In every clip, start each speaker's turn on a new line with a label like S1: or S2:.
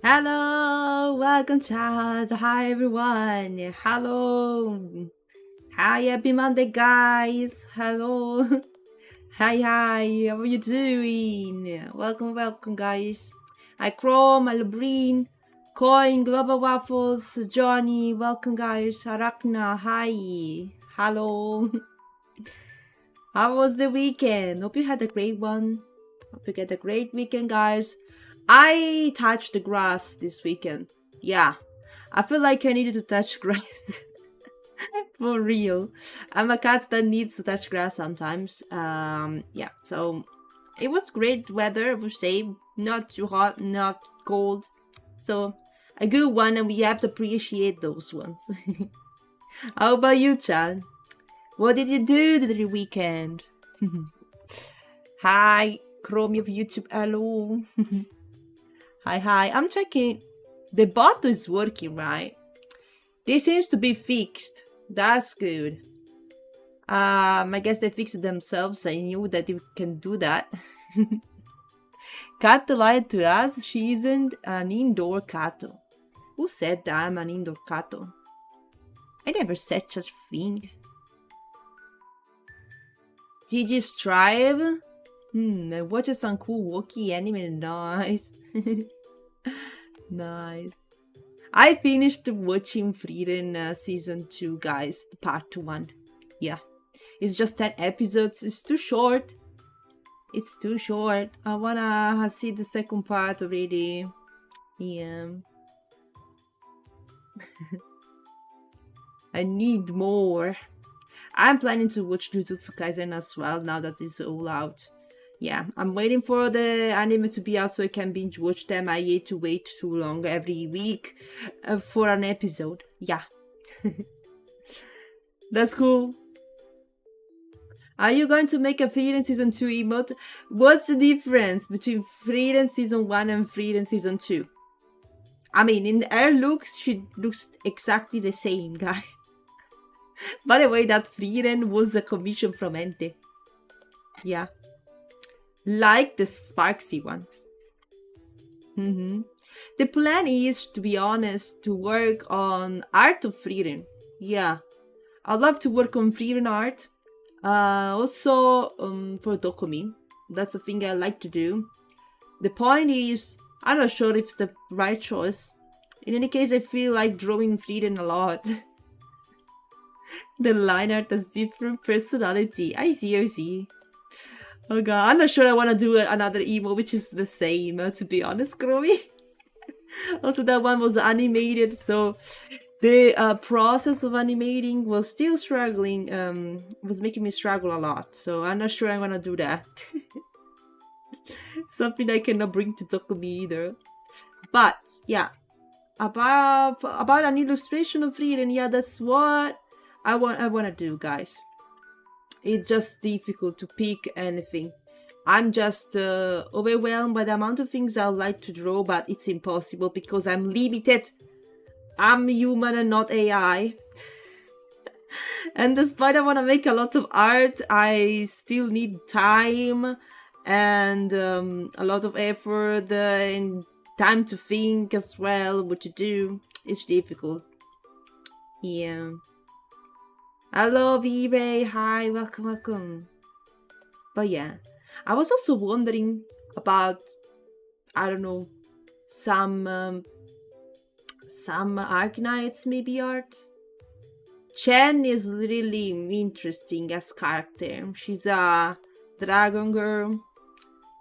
S1: Hello, welcome chat. Hi everyone. Hello. Hi, happy Monday, guys. Hello. Hi. How are you doing? Welcome, guys. Hi, Chrome, Alubrine, Coin, Global Waffles, Johnny. Welcome, guys. Arachna. Hi. Hello. How was the weekend? Hope you had a great one. Hope you get a great weekend, guys. I touched the grass this weekend. Yeah, I feel like I needed to touch grass. For real. I'm a cat that needs to touch grass sometimes. Yeah, so it was great weather, I would say. Not too hot, not cold. So a good one, and we have to appreciate those ones. How about you, Chan? What did you do the weekend? Hi, Chromie of YouTube. Hello. Hi. I'm checking. The bot is working, right? This seems to be fixed. That's good. I guess they fixed it themselves. I knew that you can do that. Cat lied to us. She isn't an indoor cat. Who said that I'm an indoor cat? I never said such a thing. GG Strive? I watched some cool walkie anime. Nice. Nice. I finished watching Frieren season 2, guys. The part 1. Yeah. It's just 10 episodes. It's too short. It's too short. I wanna see the second part already. Yeah. I need more. I'm planning to watch Jujutsu Kaisen as well now that it's all out. Yeah, I'm waiting for the anime to be out so I can binge watch them. I hate to wait too long every week for an episode. Yeah. That's cool. Are you going to make a Frieren Season 2 emote? What's the difference between Frieren Season 1 and Frieren Season 2? I mean, in her looks, she looks exactly the same, guy. By the way, that Frieren was a commission from Ente. Yeah. Like the Sparksy one. The plan is, to be honest, to work on art of Frieren. Yeah. I'd love to work on Frieren art. Also, for Dokomi. That's a thing I like to do. The point is, I'm not sure if it's the right choice. In any case, I feel like drawing Frieren a lot. The line art has different personality. I see. Oh god, I'm not sure I want to do another emo, which is the same, to be honest, Chromi. Also, that one was animated, so the process of animating was still struggling, was making me struggle a lot. So I'm not sure I'm gonna do that. Something I cannot bring to Dokumi either. But yeah, about an illustration of Frieren, yeah, that's what I wanna do, guys. It's just difficult to pick anything. I'm just overwhelmed by the amount of things I would like to draw, but it's impossible because I'm limited. I'm human and not AI. And despite I want to make a lot of art, I still need time and a lot of effort and time to think as well what to do. It's difficult. Yeah. Hello, V-Ray. Hi, welcome. But yeah, I was also wondering about, I don't know, some Arknights maybe art. Chen is really interesting as character. She's a dragon girl,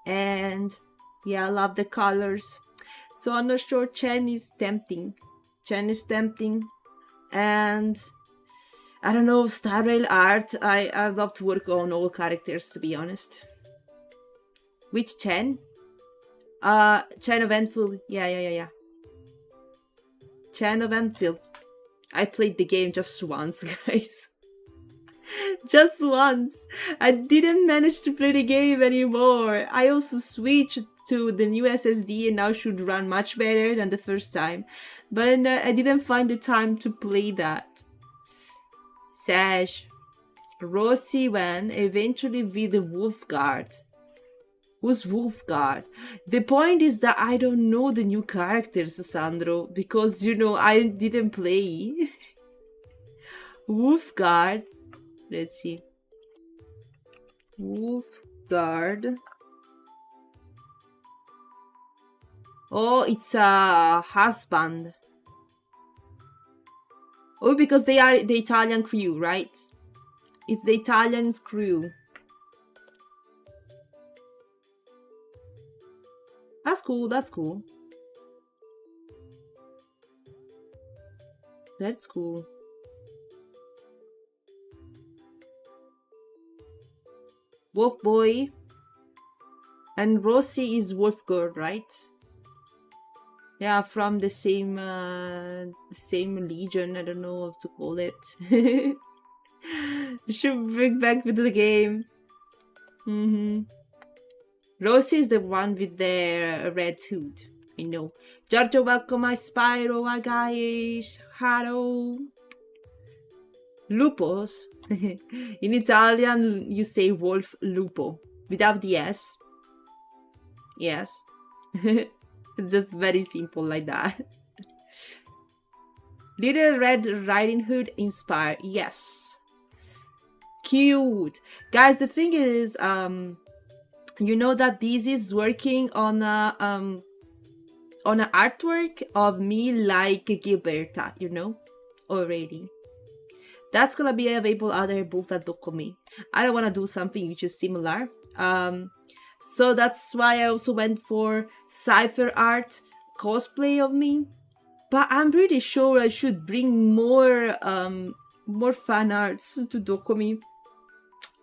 S1: and yeah, I love the colors. So I'm not sure. Chen is tempting, and I don't know, Star Rail art. I love to work on all characters, to be honest. Which Chen? Chen of Enfield. Yeah. Chen of Enfield. I played the game just once, guys. Just once. I didn't manage to play the game anymore. I also switched to the new SSD and now should run much better than the first time. But I didn't find the time to play that. Sash. Rossi went eventually with the Wolf Guard. Who's Wolfguard? The point is that I don't know the new characters, Sandro, because, you know, I didn't play. Wolfguard. Let's see. Wolfguard. Oh, it's a husband. Oh, because they are the Italian crew, right? It's the Italian crew. That's cool, that's cool. That's cool. Wolf Boy. And Rossi is Wolf Girl, right? Yeah, from the same legion. I don't know what to call it. Should bring back with the game. Rossi is the one with the red hood. I know. Giorgio, welcome my Spyro, guys. Hello. Lupos. In Italian, you say wolf lupo without the S. Yes. It's just very simple like that. Little Red Riding Hood inspired. Yes. Cute. Guys, the thing is, you know that this is working on a artwork of me like Gilberta, you know, already. That's gonna be available other book.com. I don't want to do something which is similar. So that's why I also went for Cypher Art cosplay of me. But I'm pretty sure I should bring more fan arts to Dokomi.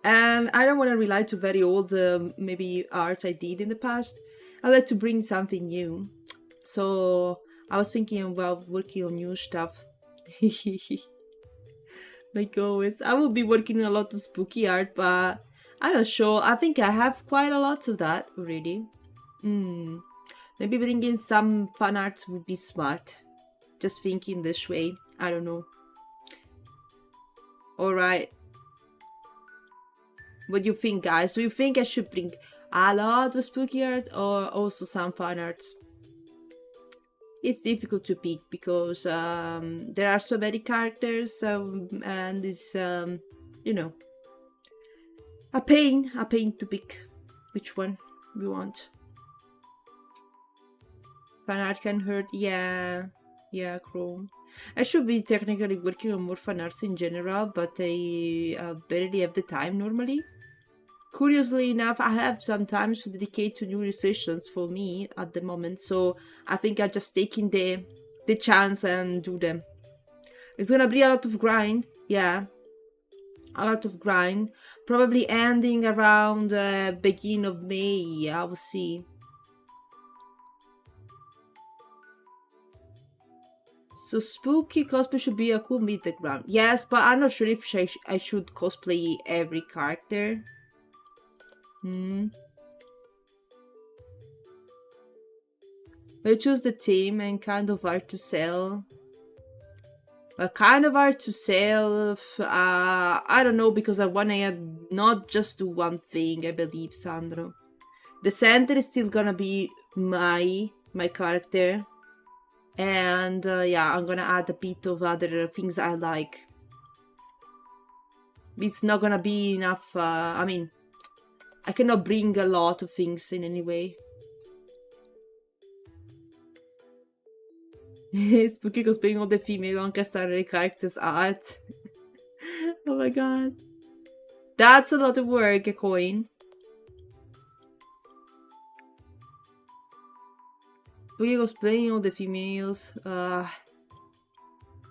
S1: And I don't want to rely to very old maybe art I did in the past. I like to bring something new. So I was thinking about working on new stuff. Like always. I will be working on a lot of spooky art, but I'm not sure. I think I have quite a lot of that already. Maybe bringing some fan arts would be smart. Just thinking this way. I don't know. Alright. What do you think, guys? Do you think I should bring a lot of spooky art or also some fan arts? It's difficult to pick because there are so many characters and it's, you know, a pain to pick which one we want. Fan art can hurt, yeah, Chrome. I should be technically working on more fan arts in general, but I barely have the time normally. Curiously enough, I have some time to dedicate to new illustrations for me at the moment, so I think I'll just taking the chance and do them. It's gonna be a lot of grind, yeah. A lot of grind. Probably ending around beginning of May, I will see. So Spooky cosplay should be a cool middle ground. Yes, but I'm not sure if I should cosplay every character. I choose the theme and kind of art to sell. Kind of art to sell. I don't know, because I want to not just do one thing, I believe, Sandro. The center is still gonna be my character. And yeah, I'm gonna add a bit of other things I like. It's not gonna be enough. I mean, I cannot bring a lot of things in any way. Spooky cosplaying all the female on-cast characters art. Oh my god. That's a lot of work, a coin. Spooky cosplaying all the females.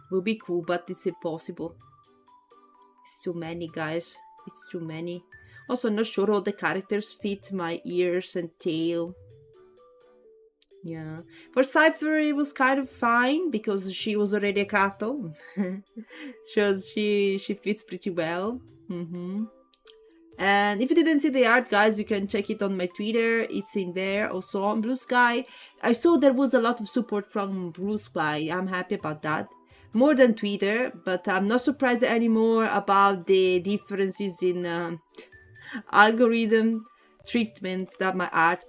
S1: Will be cool, but it's impossible. It's too many, guys. It's too many. Also, I'm not sure all the characters fit my ears and tail. Yeah. For Cypher, it was kind of fine because she was already a Kato. She fits pretty well. And if you didn't see the art, guys, you can check it on my Twitter. It's in there. Also on Blue Sky. I saw there was a lot of support from Blue Sky. I'm happy about that. More than Twitter, but I'm not surprised anymore about the differences in algorithm. treatment that my art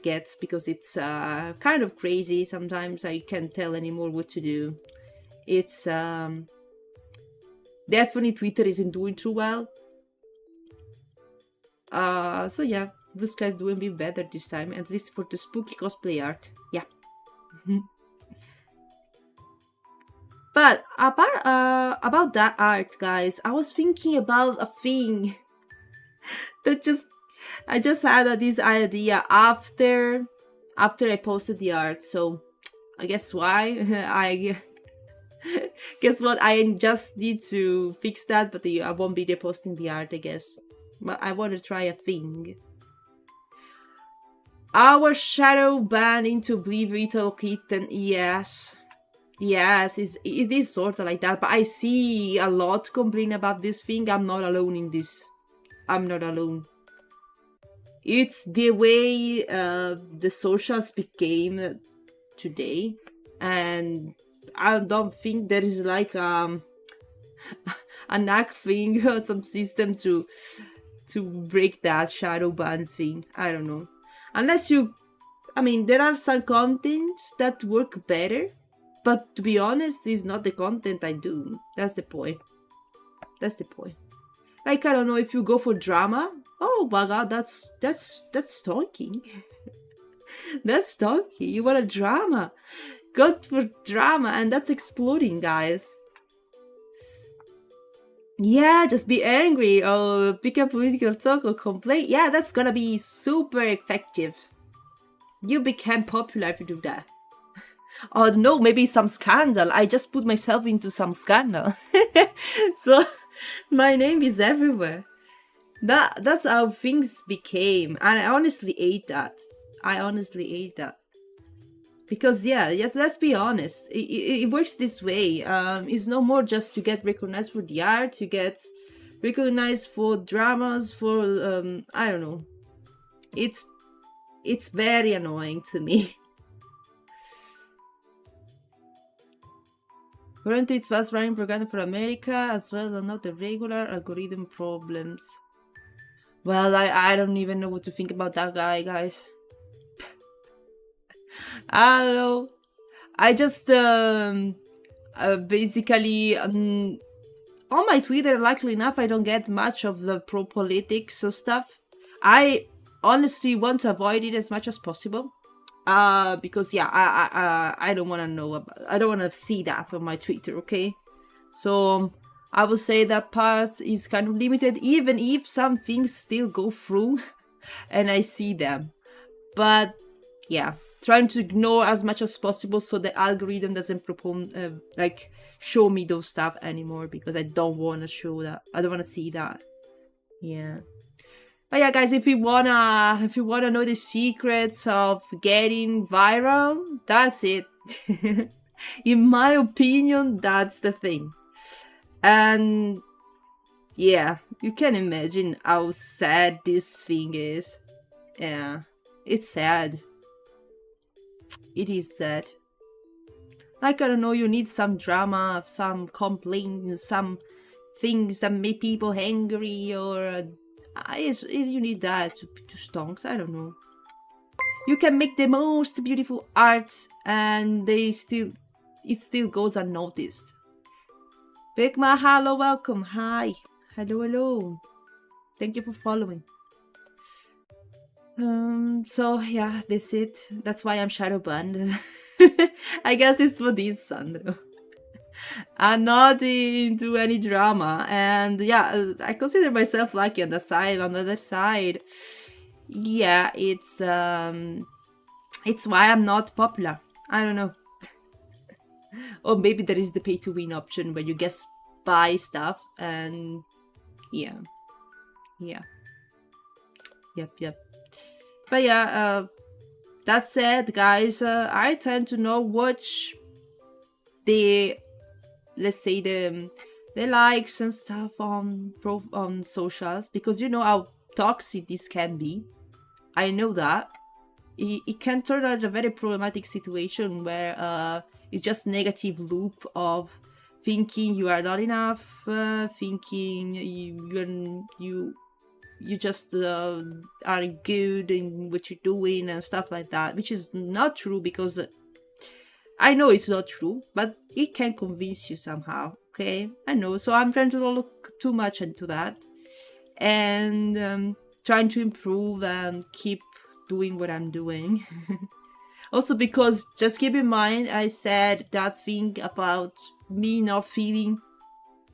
S1: gets, because it's kind of crazy. Sometimes I can't tell anymore what to do. It's definitely Twitter isn't doing too well. So yeah, Blue Sky's doing a bit better this time, at least for the spooky cosplay art. Yeah. But about that art, guys, I was thinking about a thing that I just had this idea after I posted the art. So I guess why I guess what, I just need to fix that, but I won't be posting the art, I guess. But I want to try a thing. Our shadow ban into Oblivion Little Kitten, yes. Yes, it is sort of like that, but I see a lot complain about this thing. I'm not alone in this. I'm not alone. It's the way the socials became today, and I don't think there is like a knack thing or some system to break that shadow ban thing. I don't know. Unless you, I mean, there are some contents that work better, but to be honest, it's not the content I do. That's the point. That's the point. Like, I don't know, if you go for drama, oh my god, that's stalking. That's stalking. You want a drama. Go for drama, and that's exploding, guys. Yeah, just be angry or pick up political talk or complain. Yeah, that's gonna be super effective. You become popular if you do that. Oh no, maybe some scandal. I just put myself into some scandal. So my name is everywhere. That's how things became. And I honestly hate that. I honestly hate that. Because yeah, let's be honest. It works this way. It's no more just to get recognized for the art. You get recognized for dramas, for I don't know. It's very annoying to me. Currently, it's fast running program for America as well, and not the regular algorithm problems. Well, I don't even know what to think about that guy, guys. I don't know. I just basically on my Twitter, luckily enough, I don't get much of the pro politics or stuff. I honestly want to avoid it as much as possible. Because yeah, I don't want to know about, I don't want to see that on my Twitter, okay? So I would say that part is kind of limited, even if some things still go through and I see them. But yeah, trying to ignore as much as possible so the algorithm doesn't like show me those stuff anymore, because I don't want to show that. I don't want to see that. Yeah. But yeah, guys, if you wanna know the secrets of getting viral, that's it. In my opinion, that's the thing. And yeah, you can imagine how sad this thing is. Yeah, it's sad. It is sad. Like, I don't know, you need some drama, some complaints, some things that make people angry, or you need that to stonks. I don't know. You can make the most beautiful art and it still goes unnoticed. Bigma, hello, welcome. Hi. Hello. Thank you for following. So yeah, that's it. That's why I'm shadow banned. I guess it's for this, Sandro. I'm not into any drama, and yeah, I consider myself lucky on the side. On the other side, yeah, it's why I'm not popular. I don't know. Or maybe there is the pay to win option where you just buy stuff, and yeah. Yep. But yeah, that said, guys, I tend to not watch the, let's say, the likes and stuff on socials, because you know how toxic this can be. I know that it can turn out a very problematic situation where it's just negative loop of thinking you are not enough, thinking you you just are good in what you're doing and stuff like that, which is not true, because I know it's not true, but it can convince you somehow. Okay, I know. So I'm trying to not look too much into that, and trying to improve and keep doing what I'm doing. Also, because just keep in mind, I said that thing about me not feeling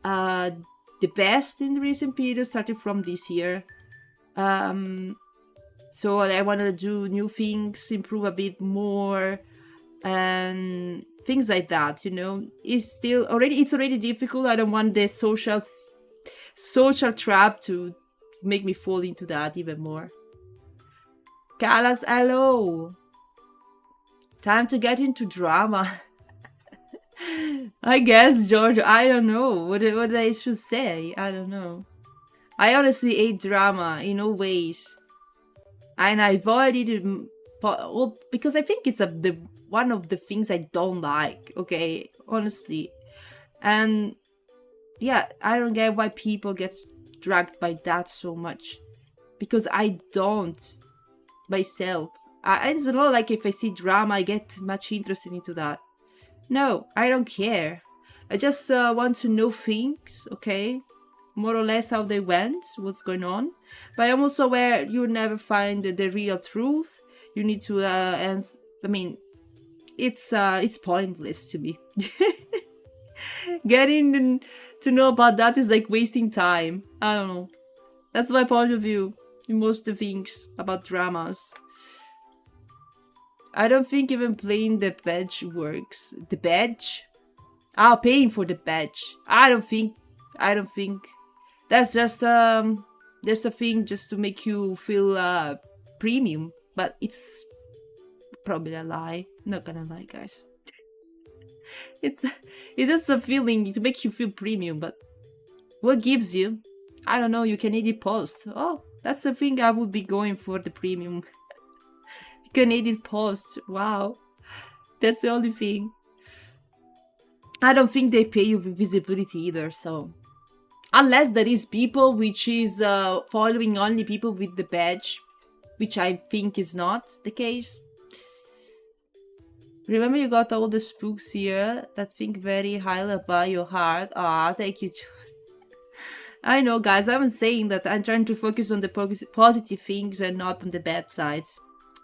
S1: the best in the recent period, starting from this year. So I want to do new things, improve a bit more, and things like that. You know, it's already difficult. I don't want the social trap to make me fall into that even more. Kalas, hello. Time to get into drama. I guess, George. I don't know what I should say. I don't know. I honestly hate drama in all ways, and I avoided it because I think it's one of the things I don't like. Okay, honestly, and yeah, I don't get why people get dragged by that so much, because I don't myself. It's not like if I see drama, I get much interested into that. No, I don't care. I just want to know things, okay? More or less how they went, what's going on. But I'm also aware you'll never find the real truth. You need to answer. I mean, it's pointless to me. Getting to know about that is like wasting time. I don't know. That's my point of view in most of the things about dramas. I don't think even playing the badge works. The badge? Paying for the badge. I don't think. That's just there's a thing just to make you feel premium. But it's probably a lie. Not gonna lie, guys. It's just a feeling to make you feel premium, but what gives you? I don't know, you can edit post. Oh, that's the thing I would be going for, the premium. You can edit post. Wow. That's the only thing. I don't think they pay you with visibility either, so unless there is people which is following only people with the badge, which I think is not the case. Remember, you got all the spooks here that think very highly about your heart. Thank you. I know, guys, I'm saying that I'm trying to focus on the positive things and not on the bad sides.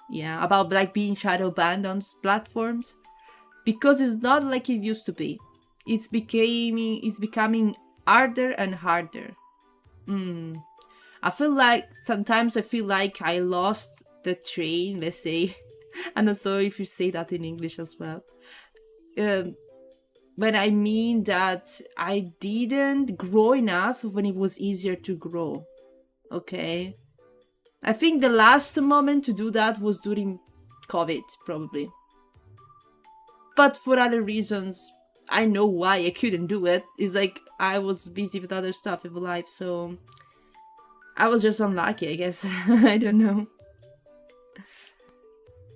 S1: Yeah, about like being shadow banned on platforms. Because it's not like it used to be. It's becoming harder and harder. Sometimes I feel like I lost the train, let's say. And I'm sorry if you say that in English as well. But I mean that I didn't grow enough when it was easier to grow. Okay? I think the last moment to do that was during COVID, probably. But for other reasons, I know why I couldn't do it. It's like I was busy with other stuff in life, so I was just unlucky, I guess. I don't know.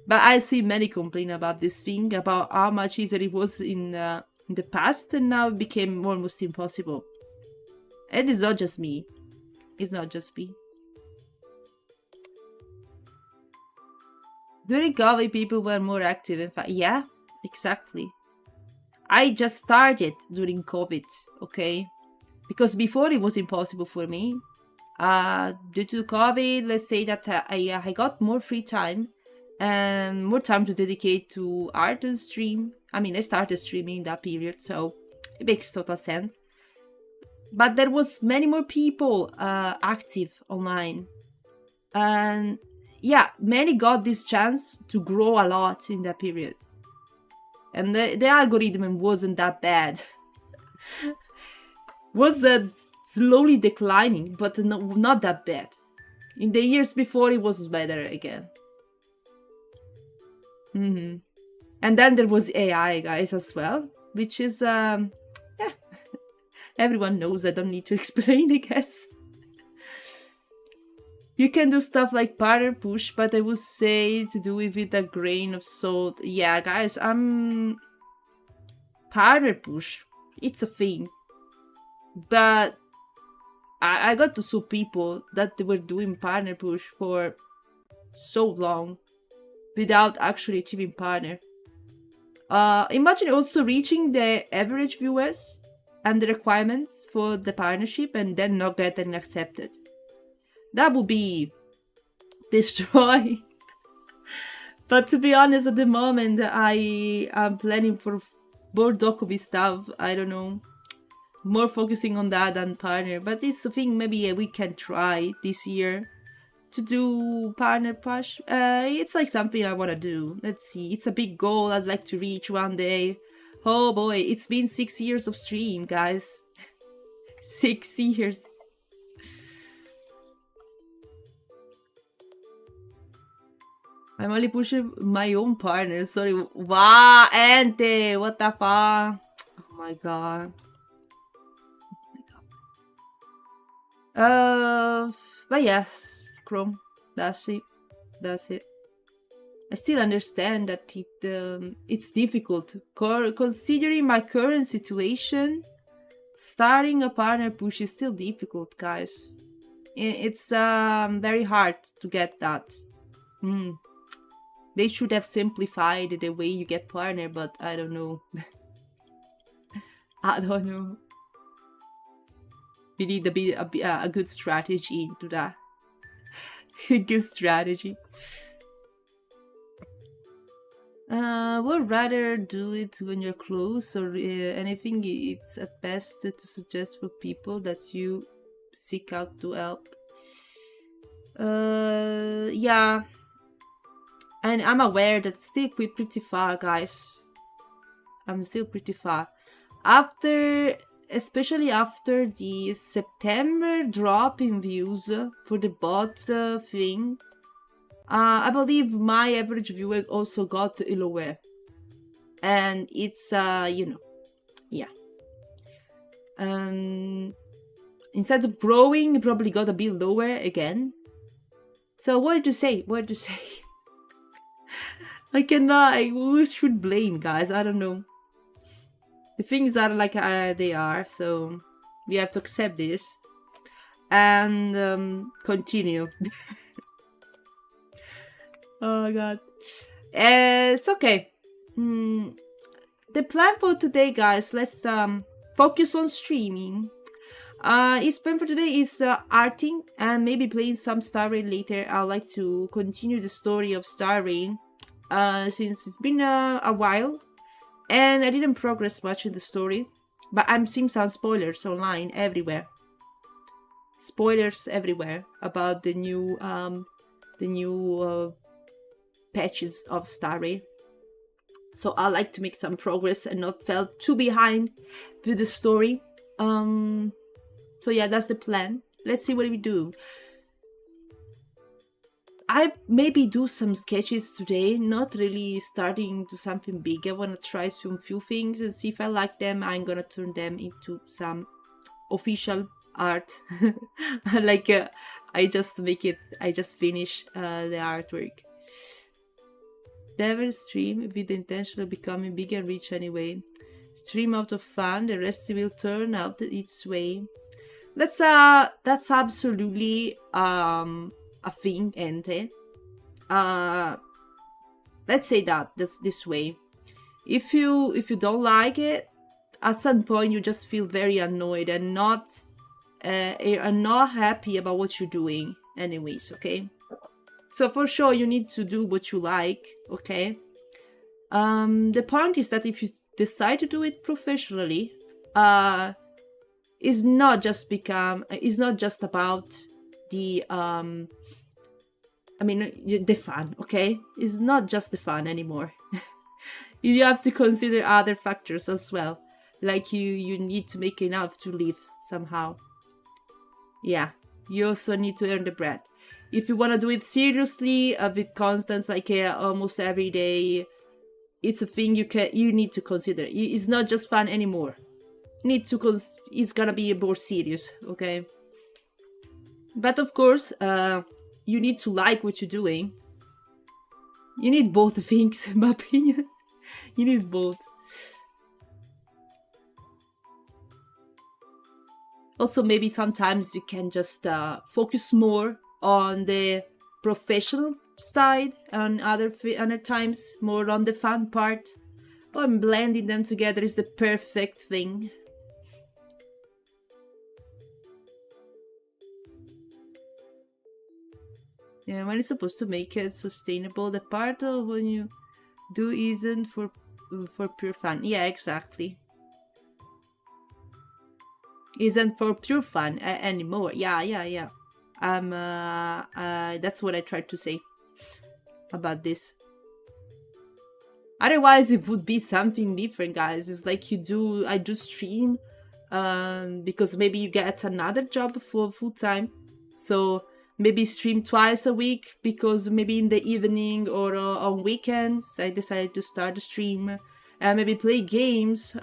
S1: But I see many complain about this thing, about how much easier it was in the past, and now it became almost impossible. And it's not just me. It's not just me. During COVID, people were more active. In fact, yeah, exactly. I just started during COVID, okay? Because before it was impossible for me. Due to COVID, let's say that I got more free time and more time to dedicate to art and stream. I mean, I started streaming in that period, so it makes total sense. But there was many more people active online. And yeah, many got this chance to grow a lot in that period. And the algorithm wasn't that bad. Was slowly declining, but not that bad. In the years before, it was better again. And then there was AI, guys, as well, which is, yeah, everyone knows. I don't need to explain, I guess. You can do stuff like partner push, but I would say to do it with a grain of salt. Yeah, guys, partner push. It's a thing. But I got to sue people that they were doing partner push for so long without actually achieving partner. Imagine also reaching the average viewers and the requirements for the partnership and then not getting accepted. That would be destroy. But to be honest, at the moment, I am planning for more Dokumi stuff. I don't know. More focusing on that than partner. But it's a thing maybe we can try this year to do partner push. It's like something I want to do. Let's see. It's a big goal I'd like to reach one day. Oh boy, it's been 6 years of stream, guys. 6 years. I'm only pushing my own partner. Sorry. Wow, Ente, what the fuck? Oh my god. But yes, Chrome. That's it. That's it. I still understand that it's difficult. Considering my current situation, starting a partner push is still difficult, guys. It's very hard to get that. They should have simplified the way you get partner, but I don't know. I don't know. We need a good strategy into that. A good strategy. Would rather do it when you're close or anything. It's at best to suggest for people that you seek out to help. Yeah. And I'm aware that still we're pretty far, guys. I'm still pretty far. Especially after the September drop in views for the bot thing, I believe my average viewer also got lower. And it's, you know, yeah. Instead of growing, it probably got a bit lower again. So what to say? What to say? I cannot. Who should blame, guys? I don't know. The things are like they are, so we have to accept this and continue. Oh god, it's okay. The plan for today, guys. Let's focus on streaming. Its plan for today is arting and maybe playing some Star Rail later. I'd like to continue the story of Star Rail. Since it's been a while and I didn't progress much in the story, but I'm seeing some spoilers online everywhere. Spoilers everywhere about the new patches of Star Rail. So I like to make some progress and not feel too behind with the story. So yeah, that's the plan. Let's see what we do. I maybe do some sketches today, not really starting to something big. I want to try some few things and see if I like them. I'm gonna turn them into some official art. Like I just finish the artwork. Never stream with the intention of becoming big and rich anyway. Stream out of fun, the rest will turn out its way. That's absolutely a thing, Ente. Let's say that this way. If you don't like it, at some point you just feel very annoyed and not happy about what you're doing anyways, okay? So for sure you need to do what you like, okay? The point is that if you decide to do it professionally, it's not just about the the fun, okay? It's not just the fun anymore. You have to consider other factors as well. Like you need to make enough to live somehow. Yeah, you also need to earn the bread. If you want to do seriously with constants, like almost every day, it's a thing you need to consider. It's not just fun anymore. It's gonna be more serious, okay? But of course, you need to like what you're doing. You need both things, in my opinion. You need both. Also, maybe sometimes you can just focus more on the professional side, and other times more on the fun part. Or blending them together is the perfect thing. Yeah, when it's supposed to make it sustainable, the part of when you do isn't for pure fun. Yeah, exactly. Isn't for pure fun anymore. Yeah. That's what I tried to say about this. Otherwise, it would be something different, guys. It's like I do stream, because maybe you get another job for full time. So maybe stream twice a week, because maybe in the evening or on weekends I decided to start a stream, and maybe play games,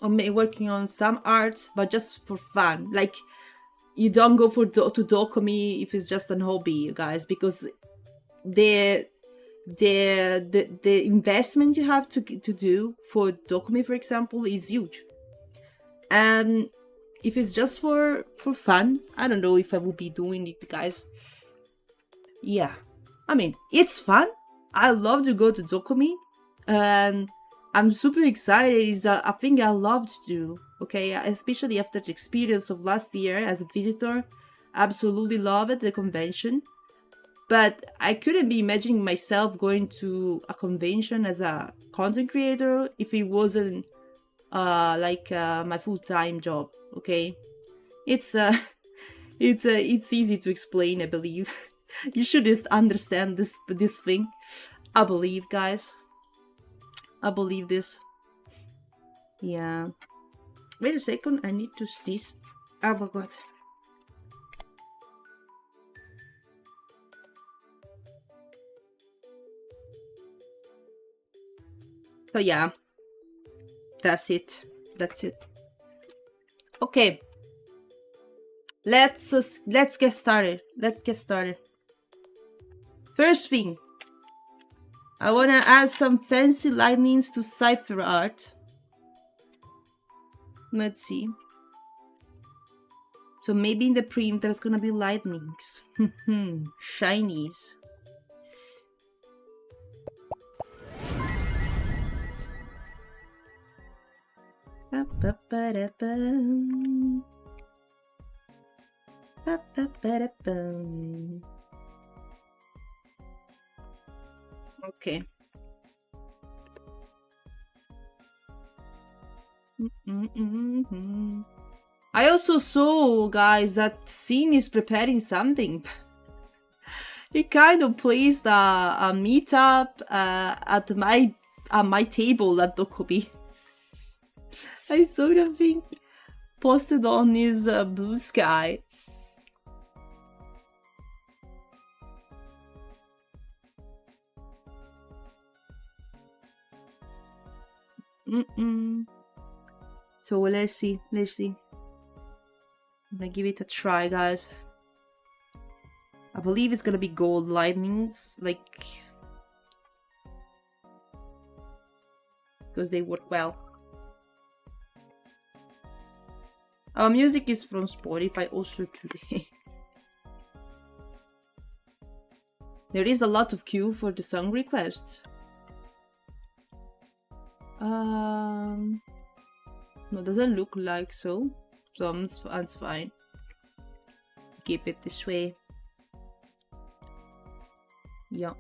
S1: or working on some art, but just for fun. Like, you don't go to Dokumi if it's just an hobby, guys, because the investment you have to do for Dokumi, for example, is huge. And if it's just for fun, I don't know if I would be doing it, guys. Yeah, I mean, it's fun. I love to go to Dokumi, and I'm super excited. It's a thing I love to do. Okay, especially after the experience of last year as a visitor, absolutely love it, the convention. But I couldn't be imagining myself going to a convention as a content creator if it wasn't my full-time job. Okay, it's it's easy to explain, I believe. You should just understand this thing. I believe, guys. I believe this. Yeah. Wait a second, I need to sneeze. Oh my god. So yeah, that's it. That's it. Okay. Let's get started. Let's get started. First thing, I wanna add some fancy lightnings to cipher art. Let's see. So maybe in the print there's gonna be lightnings. Shinies. Okay. I also saw, guys, that Scene is preparing something. He kind of placed a meetup at my table at Dokobi. I saw the thing posted on his Blue Sky. So let's see. I'm gonna give it a try, guys. I believe it's gonna be gold lightnings, like, because they work well. Our music is from Spotify also today. There is a lot of queue for the song requests. No, doesn't look like so. So that's fine. Keep it this way. Yeah.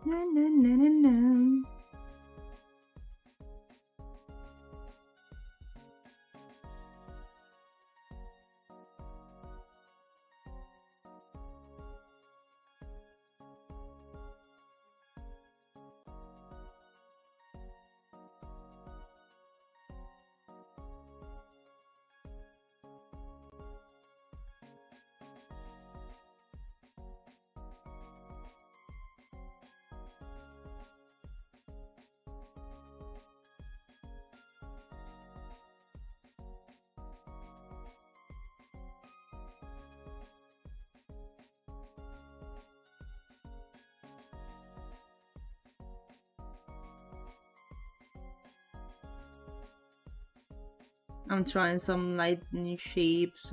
S1: Na na na na na. I'm trying some lightning shapes.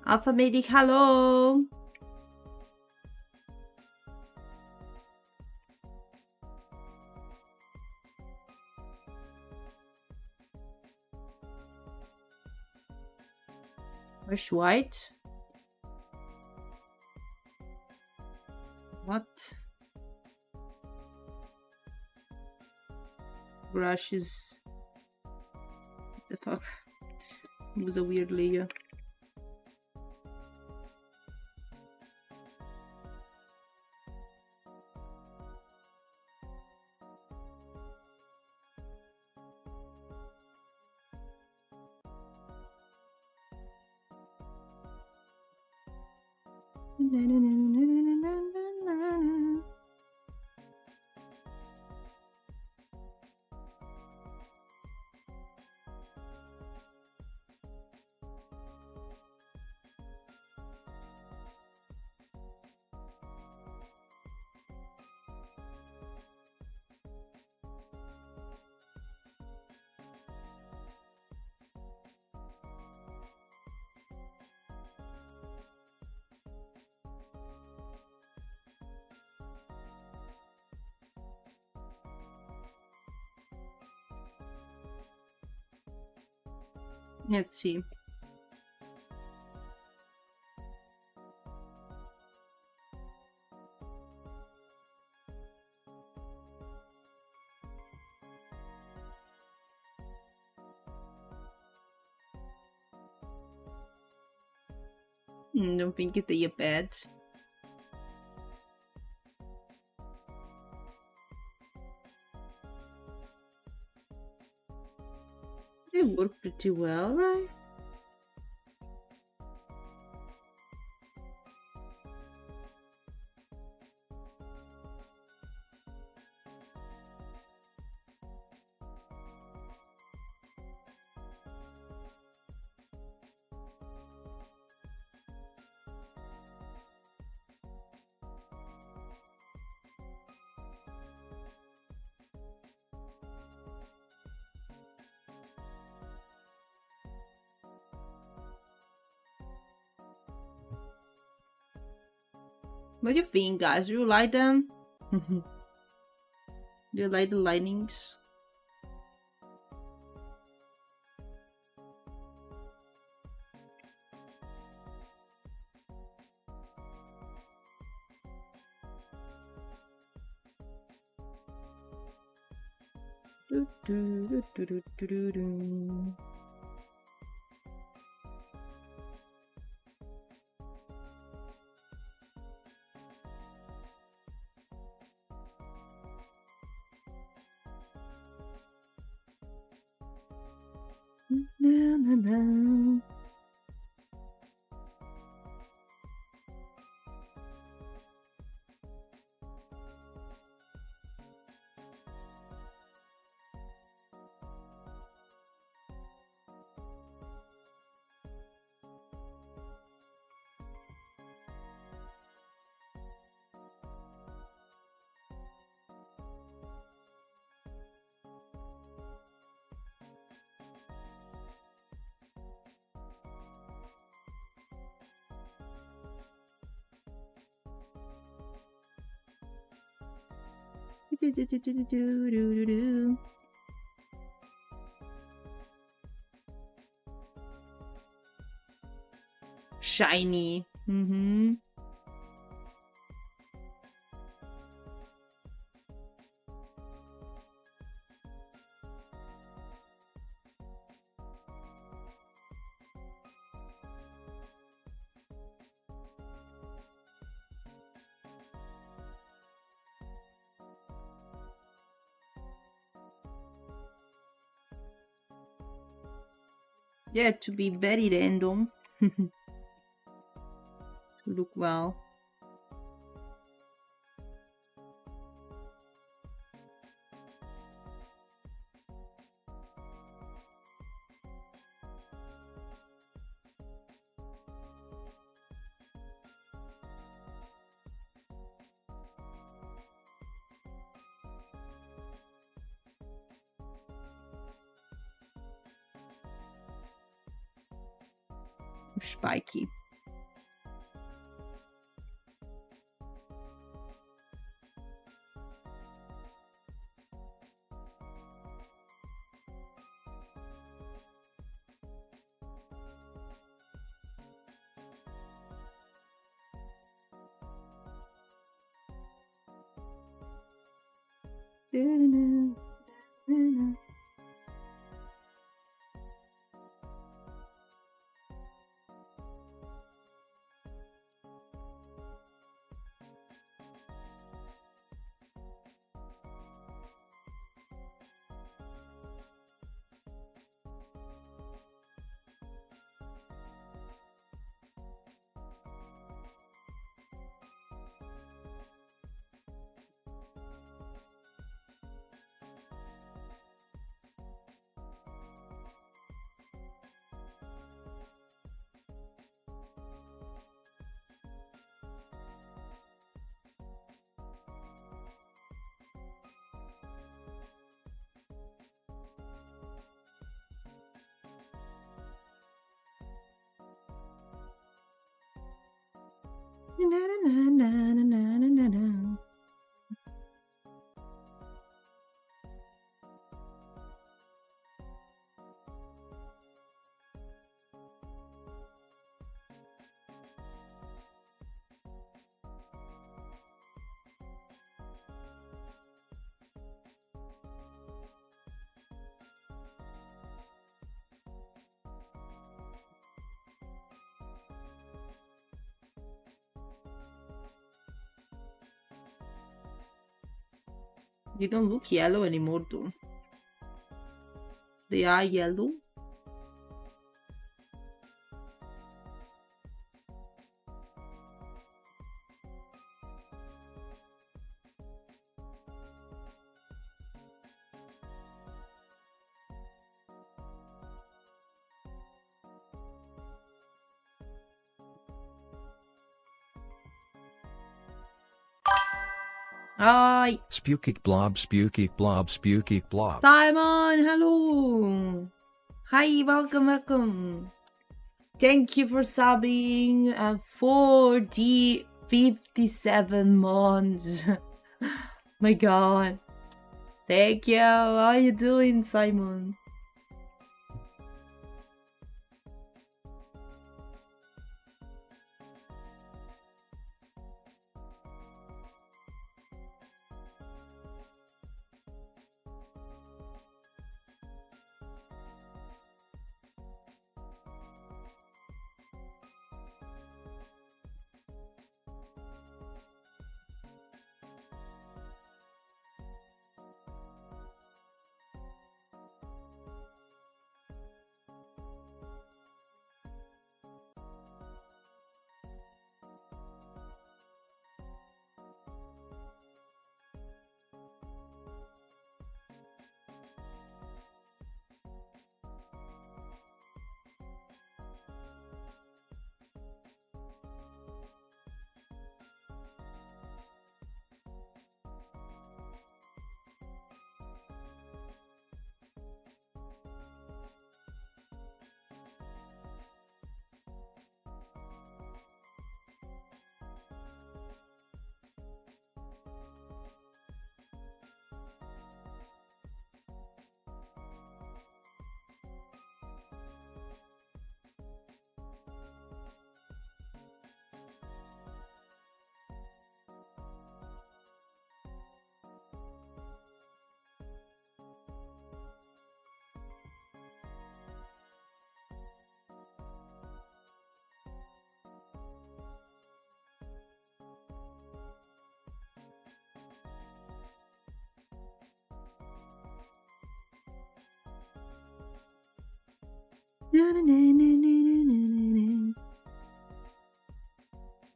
S1: Alphamedic, hello. Where's white? What? Brush is... What the fuck? It was a weird layer. Let's see. Don't think it is bad. They work pretty well, right? What do you think, guys? Do you like them? Do you like the lightnings? Do, do, do, do, do, do, do. Na, na, na. Do, do, do, do, do, do, do, do. Shiny. Mm-hmm. Yeah, to be very random. To look well. Spiky. You don't look yellow anymore, though. They are yellow. Hi.
S2: Spuky blob, Spuky blob, Spuky blob.
S1: Simon, hello. Hi, welcome. Thank you for subbing for the 57 months. My god. Thank you. How are you doing, Simon?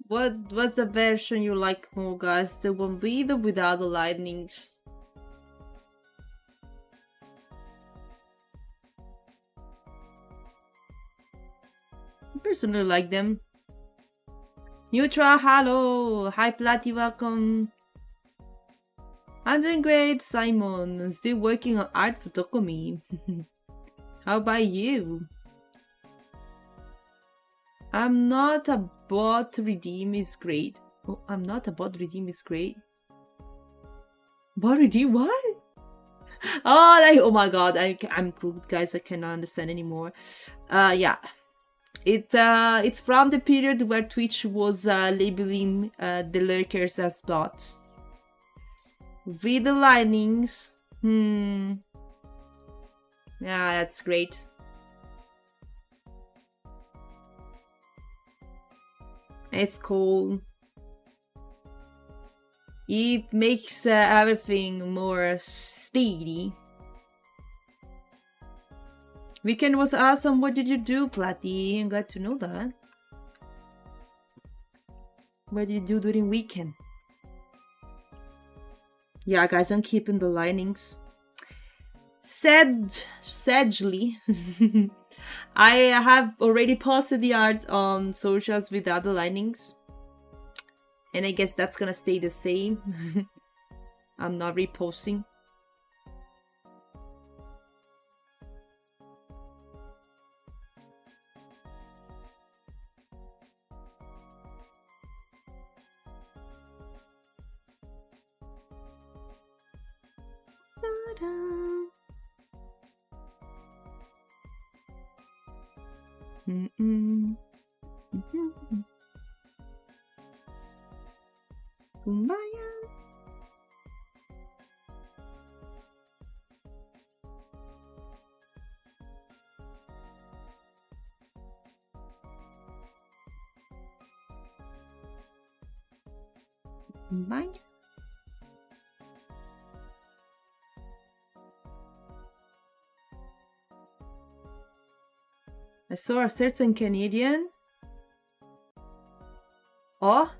S1: What's the version you like more, guys? The one with or without the lightnings? I personally like them. Neutra, hello! Hi Platty, welcome! I'm doing great, Simon. Still working on art for Tokomi. How about you? I'm not a bot, redeem is great. Oh, I'm not a bot, redeem is great. Bot redeem, what? Oh, like, oh my god, I'm cool, guys, I cannot understand anymore. Yeah. It's from the period where Twitch was labeling the lurkers as bots. With the lightnings. Yeah, that's great. It's cool. It makes everything more speedy. Weekend was awesome. What did you do, Platty? I'm glad to know that. What did you do during weekend? Yeah, guys, I'm keeping the linings. Sadly, I have already posted the art on socials without the linings. And I guess that's gonna stay the same. I'm not reposting. Kumbaya. Kumbaya. I saw a certain Canadian. Oh?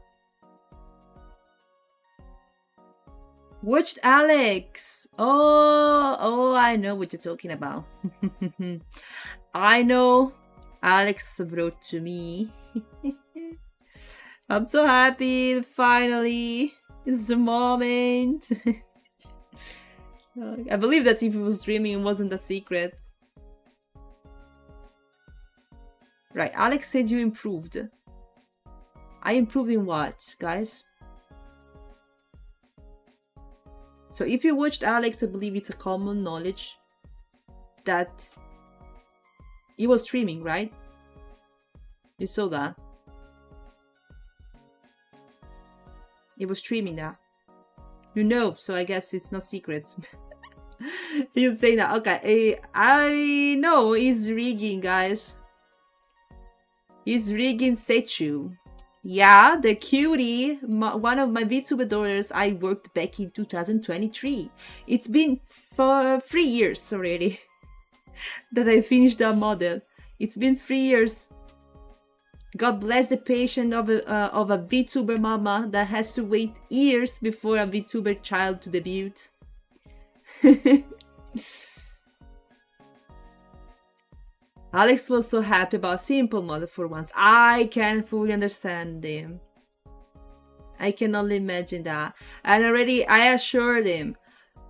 S1: Watched Alex. Oh, I know what you're talking about. I know. Alex wrote to me. I'm so happy. Finally, it's the moment. I believe that if he was streaming, it wasn't a secret. Right, Alex said you improved. I improved in what, guys? So if you watched Alex, I believe it's a common knowledge that he was streaming, right? You saw that? He was streaming that. You know, so I guess it's no secret. You say that. Okay, I know he's rigging, guys. He's rigging Sechu. Yeah, the cutie, one of my VTuber daughters, I worked back in 2023. It's been for 3 years already that I finished that model. It's been 3 years. God bless the patience of a VTuber mama that has to wait years before a VTuber child to debut. Alex was so happy about simple model for once. I can fully understand him. I can only imagine that. And already I assured him,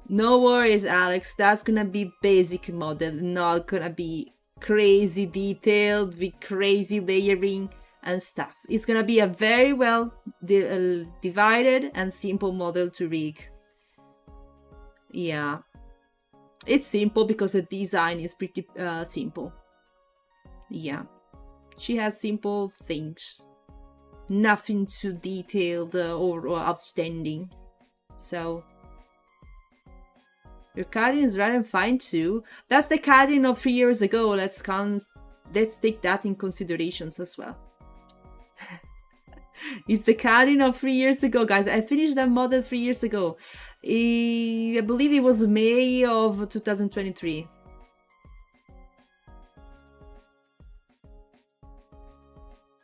S1: no worries, Alex, that's gonna be basic model, not gonna be crazy detailed with crazy layering and stuff. It's gonna be a very well divided and simple model to rig. Yeah. It's simple because the design is pretty simple. Yeah, she has simple things, nothing too detailed or outstanding. So your carding is rather fine too. That's the carding of 3 years ago. Let's take that in considerations as well. It's the carding of 3 years ago, guys. I finished that model 3 years ago. I believe it was May of 2023.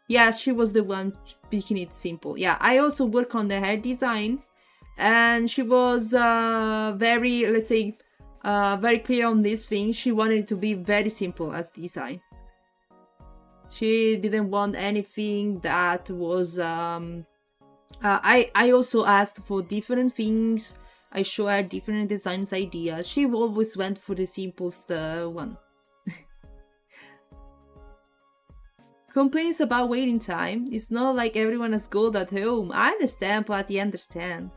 S1: Yeah, she was the one making it simple. Yeah, I also work on the hair design, and she was very, let's say, very clear on this thing. She wanted it to be very simple as design. She didn't want anything that was I also asked for different things. I showed her different designs ideas. She always went for the simplest one. Complaints about waiting time. It's not like everyone has gold at home. I understand, but I understand.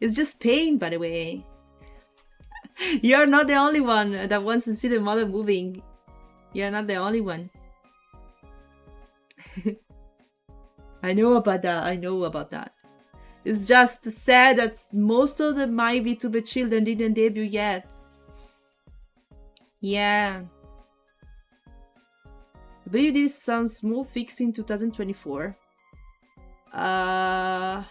S1: It's just pain, by the way. You're not the only one that wants to see the model moving. You're not the only one. I know about that. I know about that. It's just sad that most of my VTuber children didn't debut yet. Yeah. I believe this some small fix in 2024. I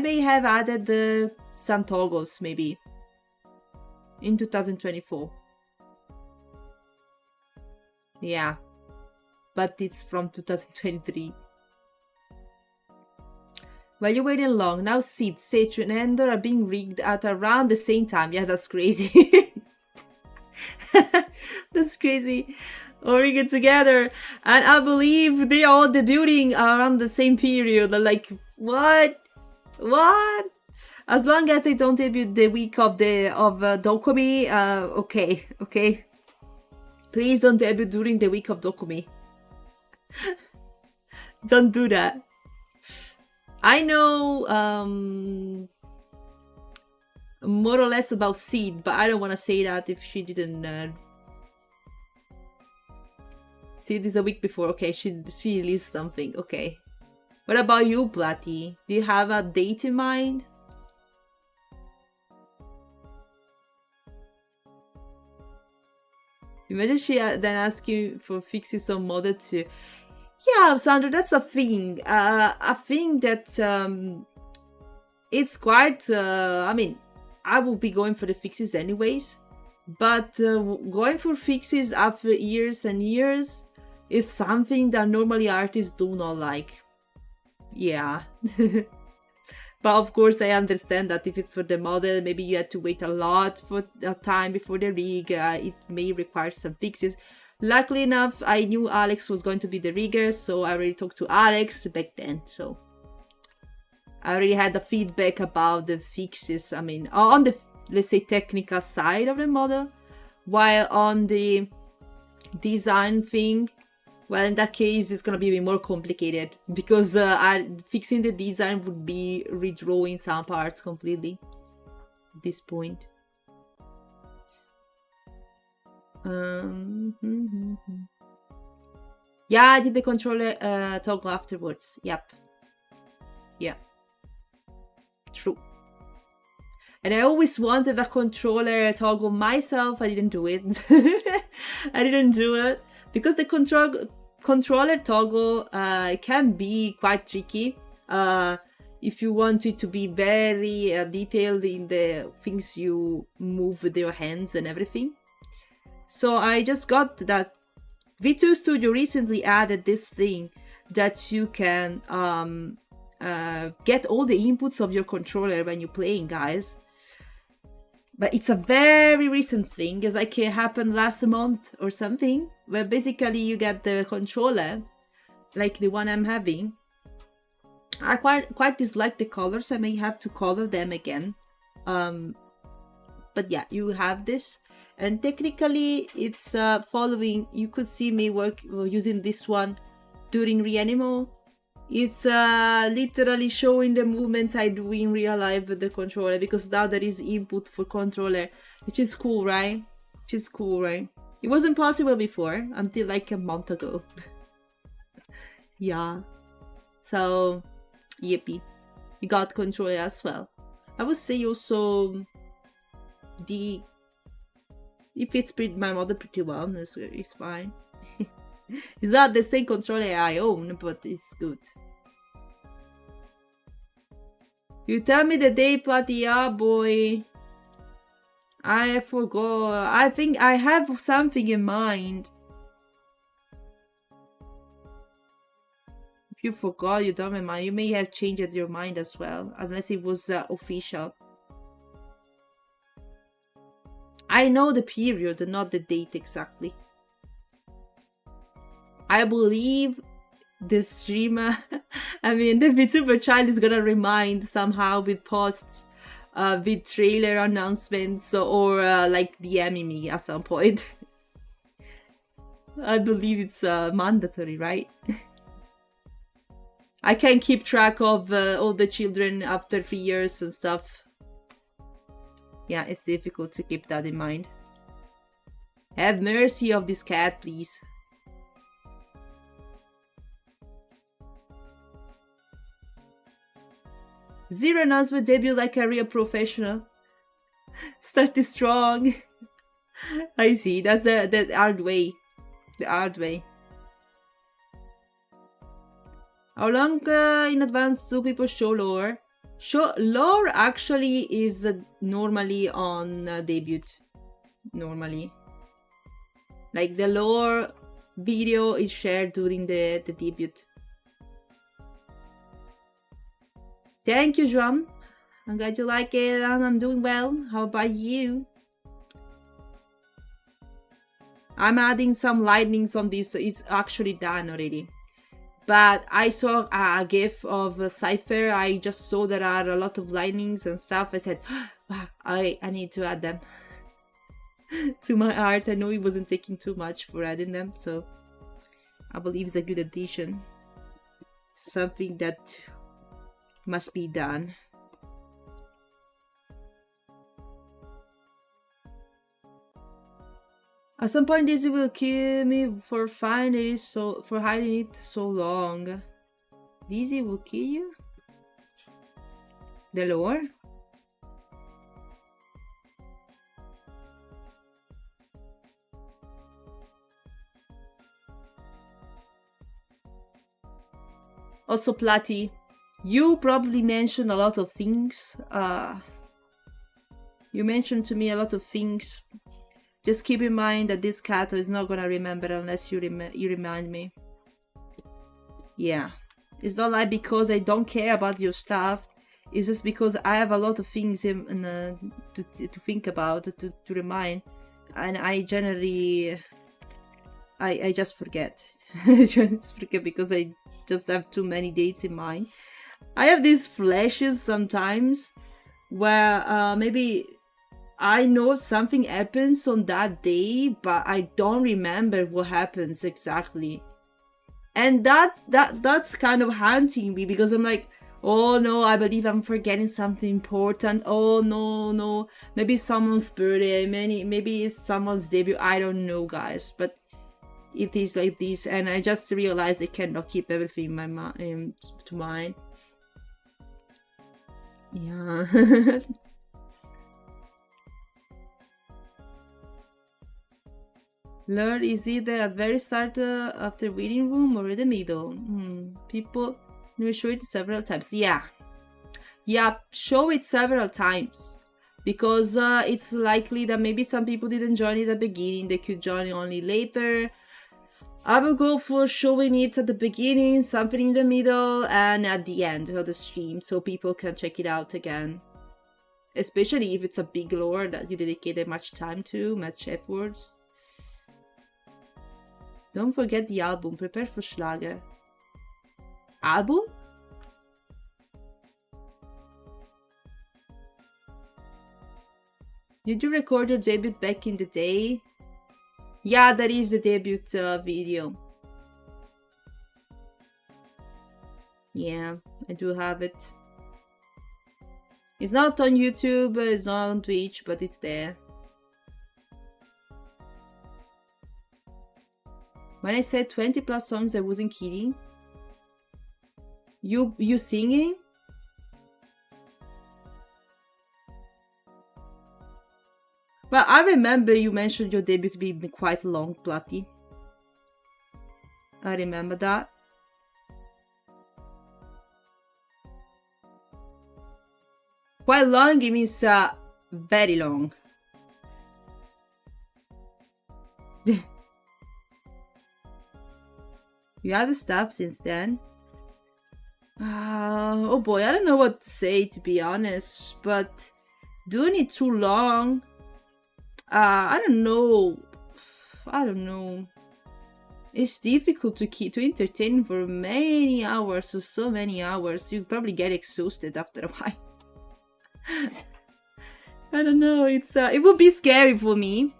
S1: may have added some toggles maybe in 2024. Yeah, but it's from 2023. While you're waiting long, now Sid, Sage, and Endor are being rigged at around the same time. Yeah, that's crazy. That's crazy. Or we get together, and I believe they are all debuting around the same period. Like, what? What? As long as they don't debut the week of Dokumi, okay. Please don't debut during the week of Dokumi. Don't do that. I know more or less about Seed, but I don't want to say that if she didn't. Seed is a week before. Okay, she released something. Okay. What about you, Platty? Do you have a date in mind? Imagine she then ask you for fixes on Model 2. Yeah, Sandra, that's a thing. A thing that it's quite. I mean, I will be going for the fixes anyways, but going for fixes after years and years is something that normally artists do not like. Yeah. But of course I understand that if it's for the model, maybe you had to wait a lot for a time before the rig. It may require some fixes. Luckily enough, I knew Alex was going to be the rigger, so I already talked to Alex back then. So I already had the feedback about the fixes. I mean, on the, let's say, technical side of the model, while on the design thing, well, in that case, it's gonna be a bit more complicated because fixing the design would be redrawing some parts completely at this point. Yeah, I did the controller toggle afterwards. Yep. Yeah. True. And I always wanted a controller toggle myself. I didn't do it. I didn't do it because the controller toggle can be quite tricky if you want it to be very detailed in the things you move with your hands and everything. So I just got that. VTuber Studio recently added this thing that you can get all the inputs of your controller when you're playing, guys. But it's a very recent thing. It's like it happened last month or something, where basically you get the controller, like the one I'm having. I quite dislike the colors. I may have to color them again. But yeah, you have this. And technically, it's following. You could see me using this one during Reanimo. It's literally showing the movements I do in real life with the controller, because now there is input for controller, which is cool, right? It wasn't possible before until like a month ago. Yeah. So, yippee. We got controller as well. I would say also it fits my model pretty well. It's fine. It's not the same controller I own, but it's good. You tell me the day, Platty. Yeah, boy. I forgot. I think I have something in mind. If you forgot, you don't remember, you may have changed your mind as well, unless it was official. I know the period, not the date exactly. I believe the streamer, I mean, the VTuber child is gonna remind somehow with posts, with trailer announcements, or like DMing me at some point. I believe it's mandatory, right? I can't keep track of all the children after 3 years and stuff. Yeah, it's difficult to keep that in mind. Have mercy of this cat, please. Zero announcement debut like a real professional. Started strong. I see, that's the hard way. The hard way. How long in advance do people show lore? Lore actually is normally on debut. Normally. Like the lore video is shared during the debut. Thank you, Joam. I'm glad you like it and I'm doing well. How about you? I'm adding some lightnings on this, so it's actually done already. But I saw a gif of a Cypher. I just saw there are a lot of lightnings and stuff. I said, wow, I need to add them to my art. I know it wasn't taking too much for adding them, so I believe it's a good addition. Something that must be done. At some point, Daisy will kill me for hiding it so long. Daisy will kill you? The lore? Also, Platy, you probably mentioned a lot of things. You mentioned to me a lot of things. Just keep in mind that this cat is not gonna remember unless you remind me. Yeah. It's not like because I don't care about your stuff. It's just because I have a lot of things to think about, to remind. And I generally... I just forget. I just forget because I just have too many dates in mind. I have these flashes sometimes where maybe I know something happens on that day, but I don't remember what happens exactly. And that's kind of haunting me because I'm like, oh no, I believe I'm forgetting something important. Oh no, maybe someone's birthday, maybe it's someone's debut. I don't know, guys, but it is like this, and I just realized I cannot keep everything in my mind to mind. Yeah. Learn is either at very start after waiting room or in the middle. People will show it several times. Yeah, show it several times because it's likely that maybe some people didn't join it at the beginning. They could join only later. I will go for showing it at the beginning, something in the middle, and at the end of the stream so people can check it out again. Especially if it's a big lore that you dedicated much time to, much efforts. Don't forget the album. Prepare for Schlager. Album? Did you record your debut back in the day? Yeah, that is the debut video. Yeah, I do have it. It's not on YouTube, it's not on Twitch, but it's there. When I said 20 plus songs, I wasn't kidding. You singing? Well, I remember you mentioned your debut being quite long, Platy. I remember that. Quite long, it means very long. You had stuff since then. Oh boy, I don't know what to say, to be honest, but doing it too long, I don't know. I don't know. It's difficult to entertain for many hours or so many hours. You probably get exhausted after a while. I don't know. It would be scary for me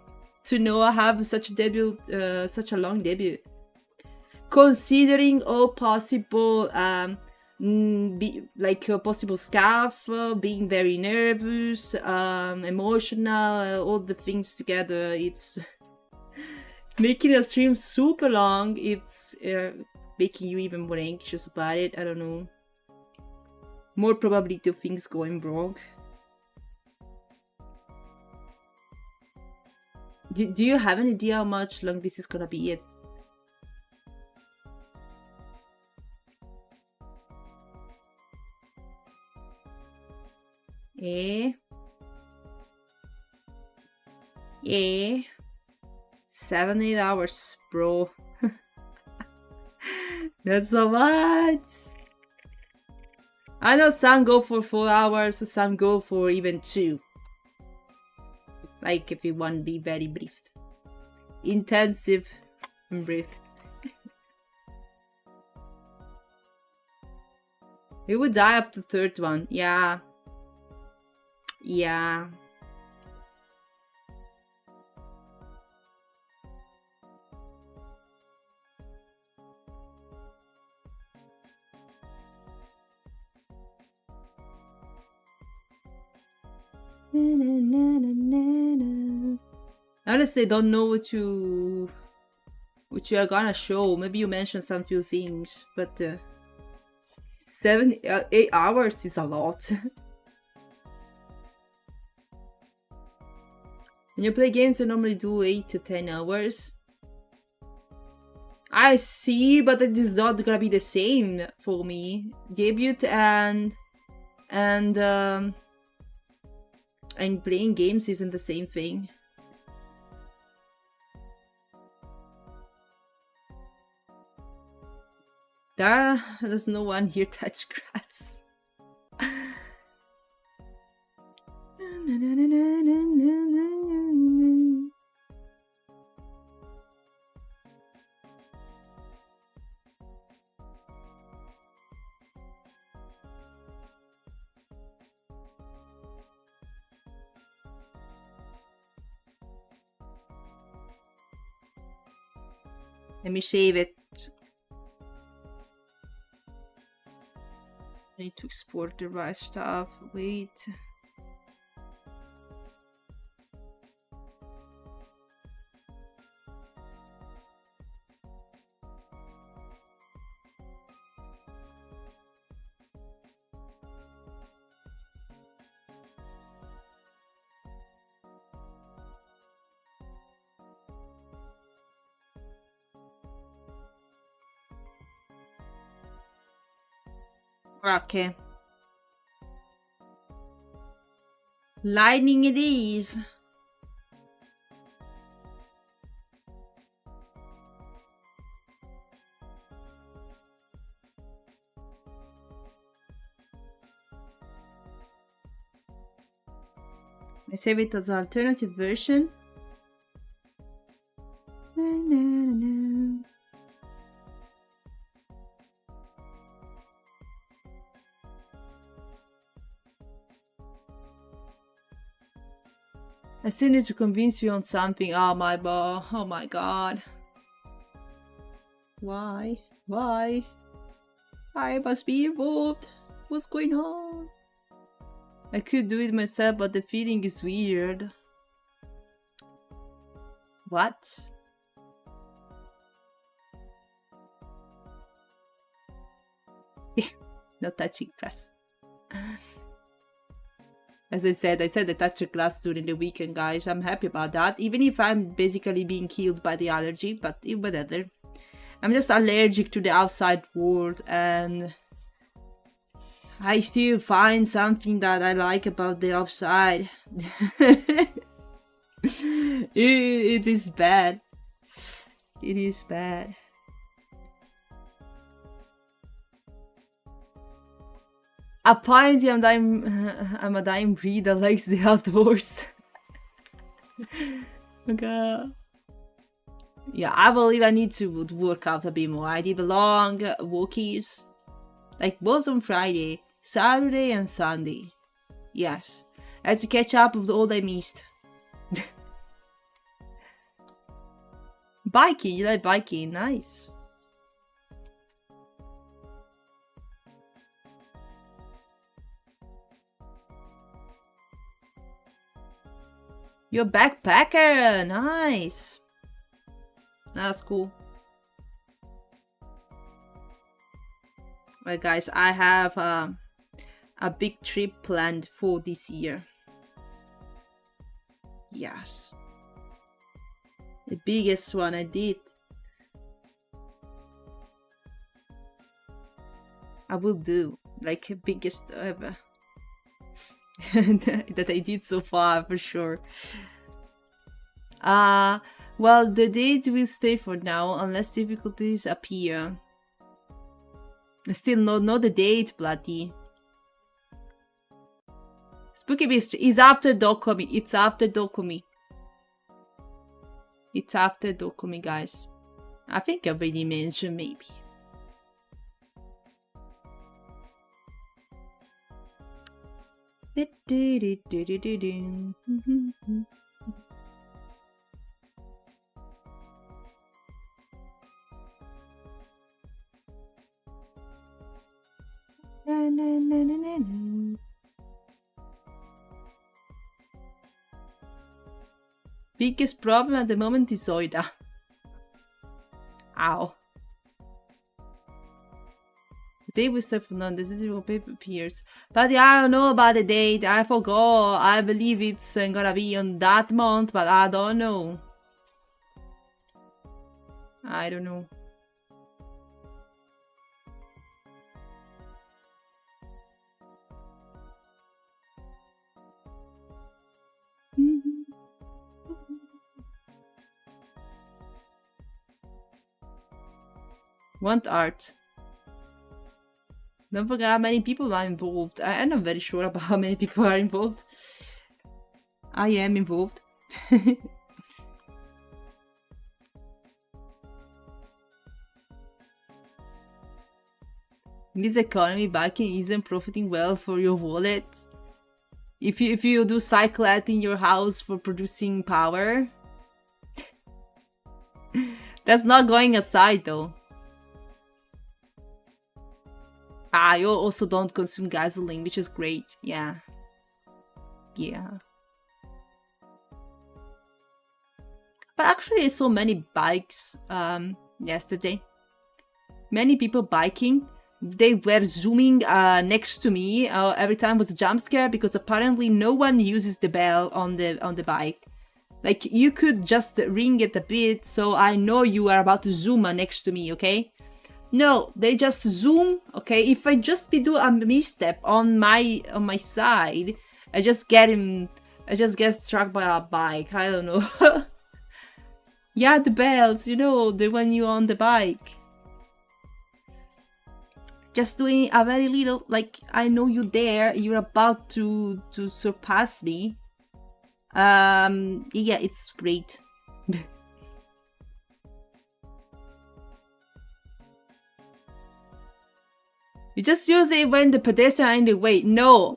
S1: to know I have such a long debut. Considering all possible possible stuff, being very nervous, emotional, all the things together, it's making a stream super long. It's making you even more anxious about it. I don't know. More probability of things going wrong. Do you have an idea how much long this is gonna be yet? Yeah. 7-8 hours, bro. That's so much. I know some go for 4 hours, some go for even 2. Like if you want to be very briefed. Intensive and briefed. We would die up to third one. Yeah. Yeah. Honestly, don't know what you are gonna show. Maybe you mentioned some few things, but 8 hours is a lot. When you play games, I normally do 8 to 10 hours. I see, but it is not gonna be the same for me. Debut and playing games isn't the same thing. There's no one here touch grass. Let me save it. I need to export the right stuff. Wait. Okay. Lightning it is. I save it as an alternative version. I still need to convince you on something. Oh my god. Why? Why? I must be involved. What's going on? I could do it myself, but the feeling is weird. What? No touching grass. As I said I touched the grass during the weekend, guys. I'm happy about that. Even if I'm basically being killed by the allergy, but whatever. I'm just allergic to the outside world, and I still find something that I like about the outside. It is bad. It is bad. Apparently, I'm a dying breed that likes the outdoors. Okay. Yeah, I believe I need to work out a bit more. I did long walkies, like both on Friday, Saturday, and Sunday. Yes, I had to catch up with all I missed. Biking, you like biking? Nice. You're a backpacker, nice. That's cool. Well, guys, I have a big trip planned for this year. Yes. The biggest one I did. I will do, like, biggest ever. That I did so far, for sure. Well, the date will stay for now, unless difficulties appear. Still know the date, bloody. Spooky Beast is after Dokumi. It's after Dokumi. It's after Dokumi, guys. I think I already mentioned, maybe. Biggest problem at the moment is Zoida. Ow. The day we start from none, this is what paper appears. But yeah, I don't know about the date. I forgot. I believe it's gonna be on that month, but I don't know. I don't know. Want art. Don't forget how many people are involved. I'm not very sure about how many people are involved. I am involved. In this economy, biking isn't profiting well for your wallet. If you do cycle at in your house for producing power, that's not going aside though. You also don't consume gasoline, which is great. Yeah. Yeah. But actually I saw many bikes yesterday. Many people biking. They were zooming next to me every time was a jump scare because apparently no one uses the bell on the bike. Like you could just ring it a bit so I know you are about to zoom next to me, okay? No, they just zoom, okay? If I just do a misstep on my side, I just get struck by a bike. I don't know. Yeah, the bells, you know, the when you're on the bike. Just doing a very little, like, I know you're there, you're about to surpass me. Yeah, it's great. You just use it when the pedestrian are in the way. No,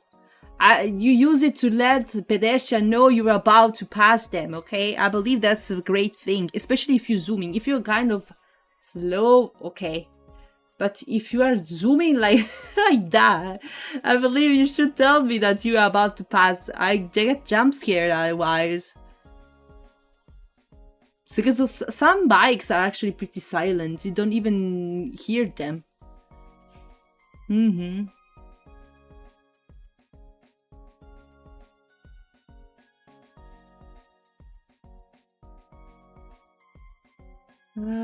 S1: you use it to let the pedestrian know you're about to pass them, okay? I believe that's a great thing, especially if you're zooming. If you're kind of slow, okay. But if you are zooming like that, I believe you should tell me that you are about to pass. I get jump scared otherwise. Because some bikes are actually pretty silent. You don't even hear them. Mm-hmm.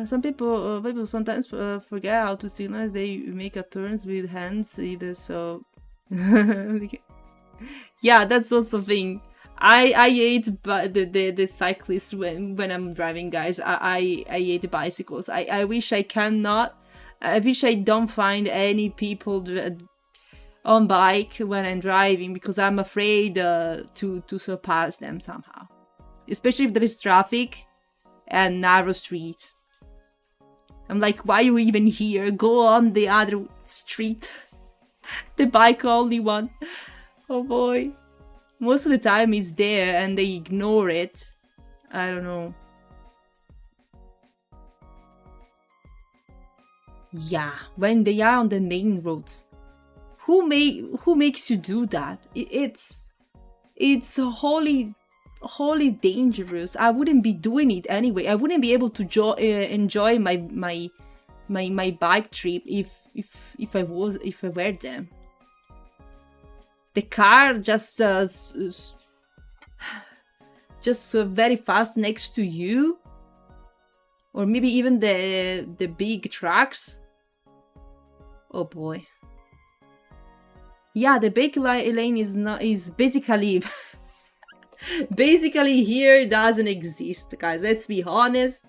S1: Some people sometimes forget how to signal. They make a turns with hands either. So, yeah, that's also a thing. I hate the cyclists when I'm driving, guys. I hate the bicycles. I wish I cannot. I wish I don't find any people on bike when I'm driving because I'm afraid to surpass them somehow, especially if there is traffic and narrow streets. I'm like, why are you even here? Go on the other street. The bike only one. Oh boy. Most of the time it's there and they ignore it. I don't know. Yeah, when they are on the main roads. Who makes you do that? It's wholly dangerous. I wouldn't be doing it anyway. I wouldn't be able to enjoy my bike trip if I were them. The car just very fast next to you, or maybe even the big trucks. Oh boy. Yeah, the bike lane is basically basically here doesn't exist, guys. Let's be honest.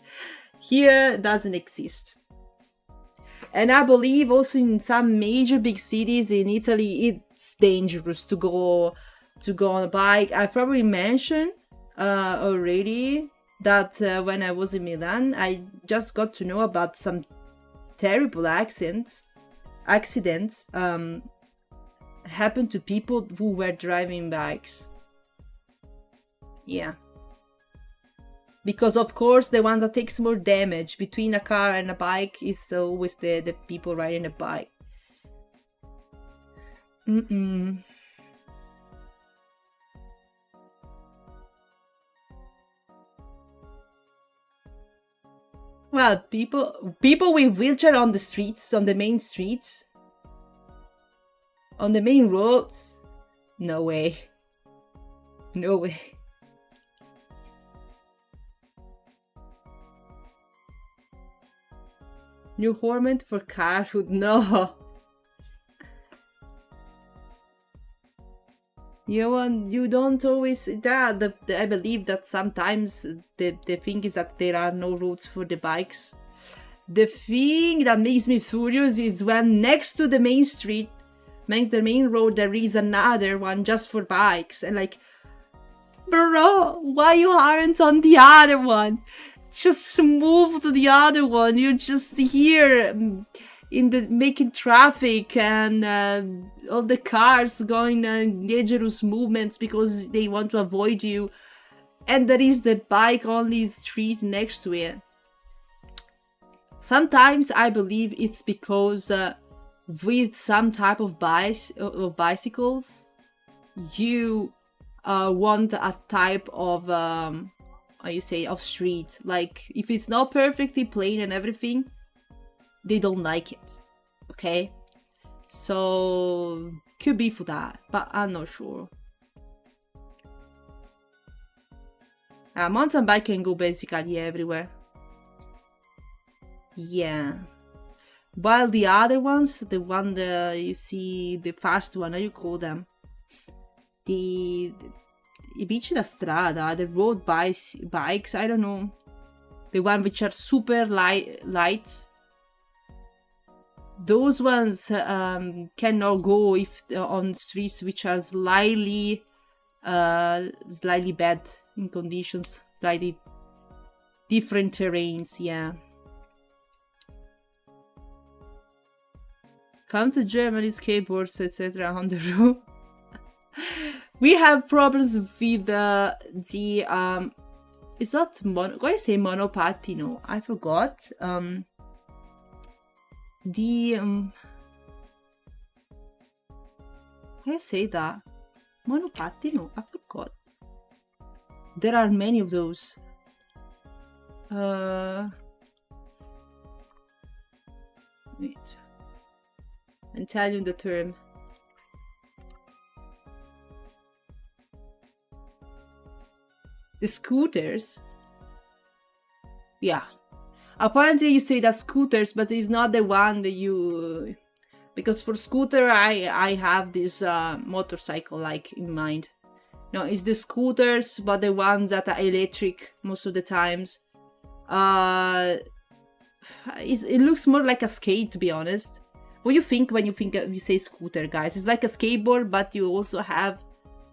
S1: Here doesn't exist. And I believe also in some major big cities in Italy, it's dangerous to go on a bike. I probably mentioned already that when I was in Milan, I just got to know about some terrible accidents happened to people who were driving bikes. Yeah. Because of course the one that takes more damage between a car and a bike is always the people riding a bike. Well, people with wheelchair on the streets, on the main streets, on the main roads, no way. No way. New Hornet for carhood, no. You don't always that. I believe that sometimes the thing is that there are no roads for the bikes. The thing that makes me furious is when next to the main street, next to the main road, there is another one just for bikes, and like, bro, why you aren't on the other one? Just move to the other one. You're just here in the making traffic and all the cars going dangerous movements because they want to avoid you, and there is the bike only street next to it. Sometimes I believe it's because with some type of bicycles, you want a type of of street. Like if it's not perfectly plain and everything, they don't like it. Okay, so could be for that, but I'm not sure. A mountain bike can go basically everywhere. Yeah. While the other ones, the one that you see, the fast one, how you call them? I bici da strada, the road bikes, I don't know. The one which are super light. Those ones cannot go if on streets which are slightly bad in conditions, slightly different terrains. Yeah. Come to Germany, skateboards, etc. on the road. We have problems with the it's not why I say monopattino? I forgot. How you say that? Monopattino? I forgot. There are many of those. Wait. And tell you the term. The scooters. Yeah. Apparently you say that scooters, but it's not the one that you... Because for scooter, I have this motorcycle like in mind. No, it's the scooters, but the ones that are electric most of the times. It looks more like a skate, to be honest. What do you think when you say scooter, guys? It's like a skateboard, but you also have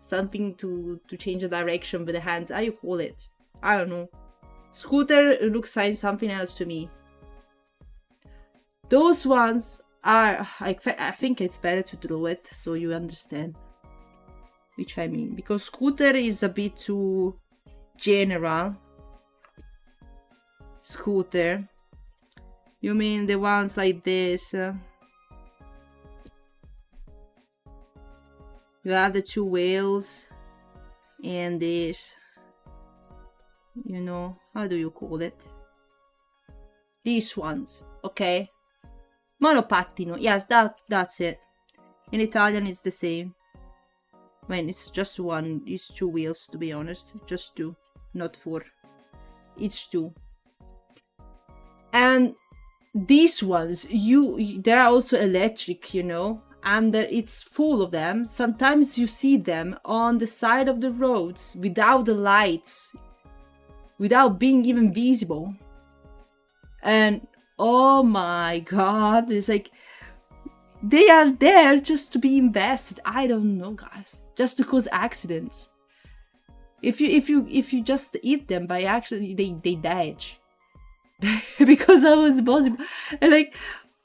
S1: something to change the direction with the hands. How you call it? I don't know. Scooter looks like something else to me. Those ones are, I think it's better to draw it so you understand which I mean, because scooter is a bit too general. Scooter, you mean the ones like this? You have the two wheels and this, you know, how do you call it? These ones, okay? Monopattino, yes, that's it. In Italian it's the same. When it's just one, it's two wheels, to be honest. Just two, not four. It's two. And these ones, they are also electric, you know, and it's full of them. Sometimes you see them on the side of the roads without the lights, without being even visible. And oh my god, it's like they are there just to be invested. I don't know, guys, just to cause accidents. If you just eat them by accident, they die. Because that was possible. And like,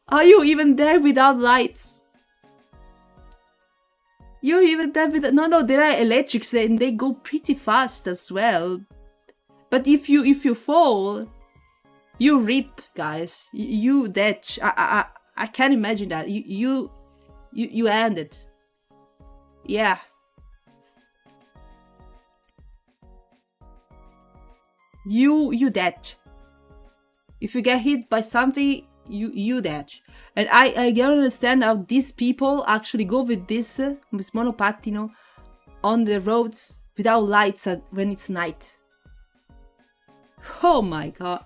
S1: are you even there without lights? You're even there with no, there are electrics and they go pretty fast as well. But if you fall, you rip, guys. You dead. I can't imagine that. You end it. Yeah. You dead. If you get hit by something, you dead. And I don't understand how these people actually go with this monopattino on the roads without lights when it's night. Oh my god.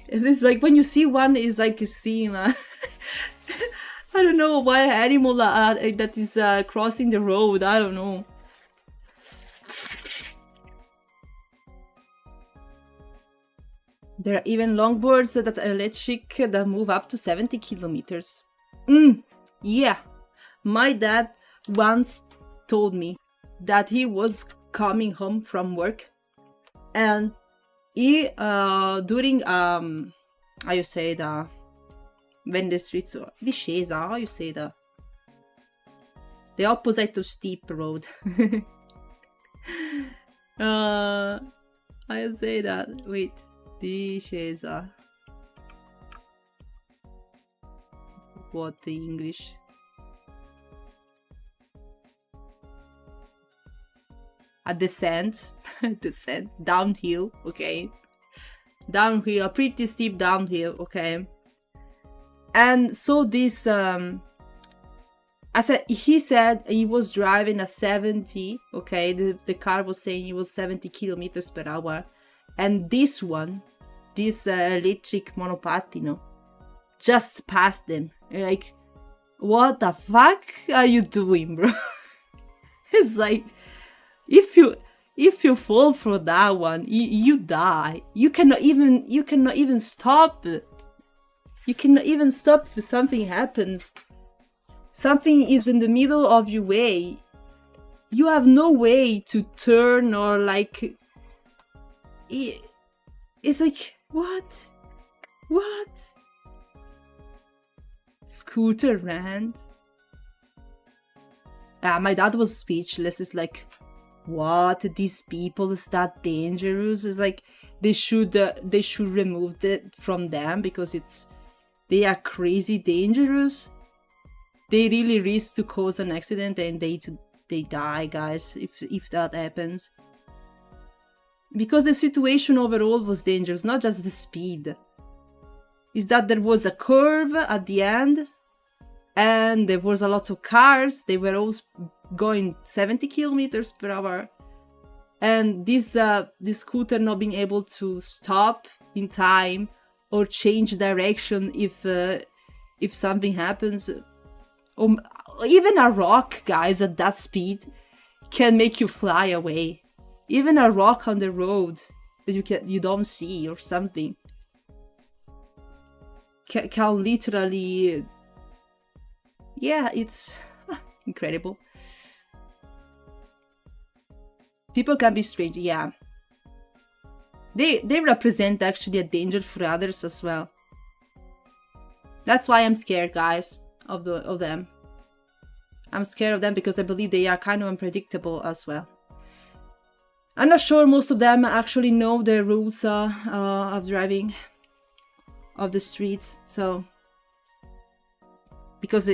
S1: It's like when you see one, is like you seeing I don't know, why animal that is crossing the road. I don't know. There are even longboards that are electric that move up to 70 kilometers. Yeah. My dad once told me that he was coming home from work and he during how you say that, when the streets are discesa, how you say that, the opposite of steep road. How you say that, wait, discesa, what the English? A descent. Descent, downhill, okay, downhill, a pretty steep downhill, okay. And so this he said he was driving at 70, okay, the car was saying it was 70 kilometers per hour, and this one, this electric monopattino, just passed them. Like, what the fuck are you doing, bro? It's like, if you fall for that one, you die. You cannot even stop. You cannot even stop if something happens. Something is in the middle of your way. You have no way to turn or like. It's like, what? Scooter rant. My dad was speechless. It's like, what? These people is that dangerous? It's like they should remove it from them because they are crazy dangerous. They really risk to cause an accident and they die, guys, if that happens. Because the situation overall was dangerous, not just the speed. Is that there was a curve at the end and there was a lot of cars. They were all going 70 kilometers per hour. And this scooter not being able to stop in time or change direction if something happens. Or even a rock, guys, at that speed can make you fly away. Even a rock on the road that you don't see or something can literally Yeah, it's incredible. People can be strange, yeah. They represent actually a danger for others as well. That's why I'm scared, guys, of them. I'm scared of them because I believe they are kind of unpredictable as well. I'm not sure most of them actually know the rules of driving of the streets, so because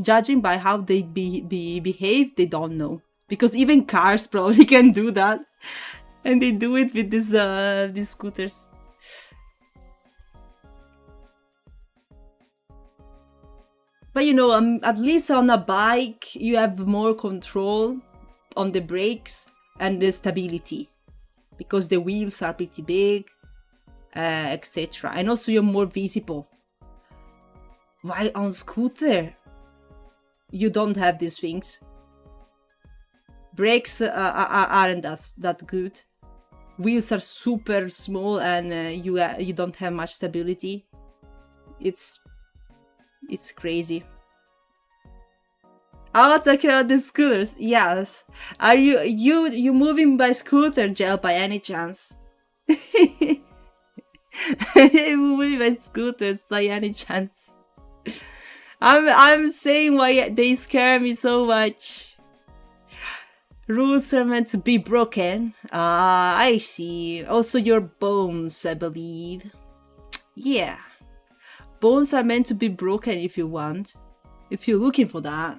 S1: judging by how they behave, they don't know. Because even cars probably can do that, and they do it with these scooters. But you know, at least on a bike, you have more control on the brakes and the stability, because the wheels are pretty big, etc. And also you're more visible. While on scooter, you don't have these things. Brakes aren't that good. Wheels are super small, and you don't have much stability. It's crazy. Oh, talking about the scooters. Yes. Are you moving by scooter, Gel, by any chance? You moving by scooters by any chance? I'm saying why they scare me so much. Rules are meant to be broken. Ah, I see. Also your bones, I believe. Yeah. Bones are meant to be broken if you want. If you're looking for that.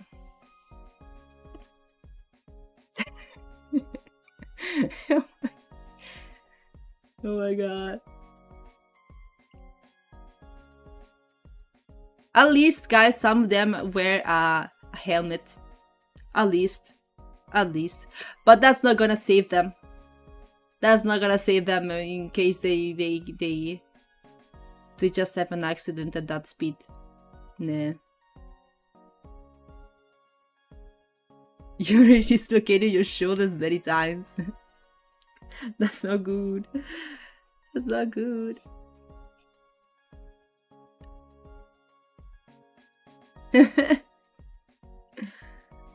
S1: Oh my god. At least, guys, some of them wear a helmet. At least. But that's not gonna save them. That's not gonna save them in case they just have an accident at that speed. Nah. You already dislocated your shoulders many times. That's not good. That's not good.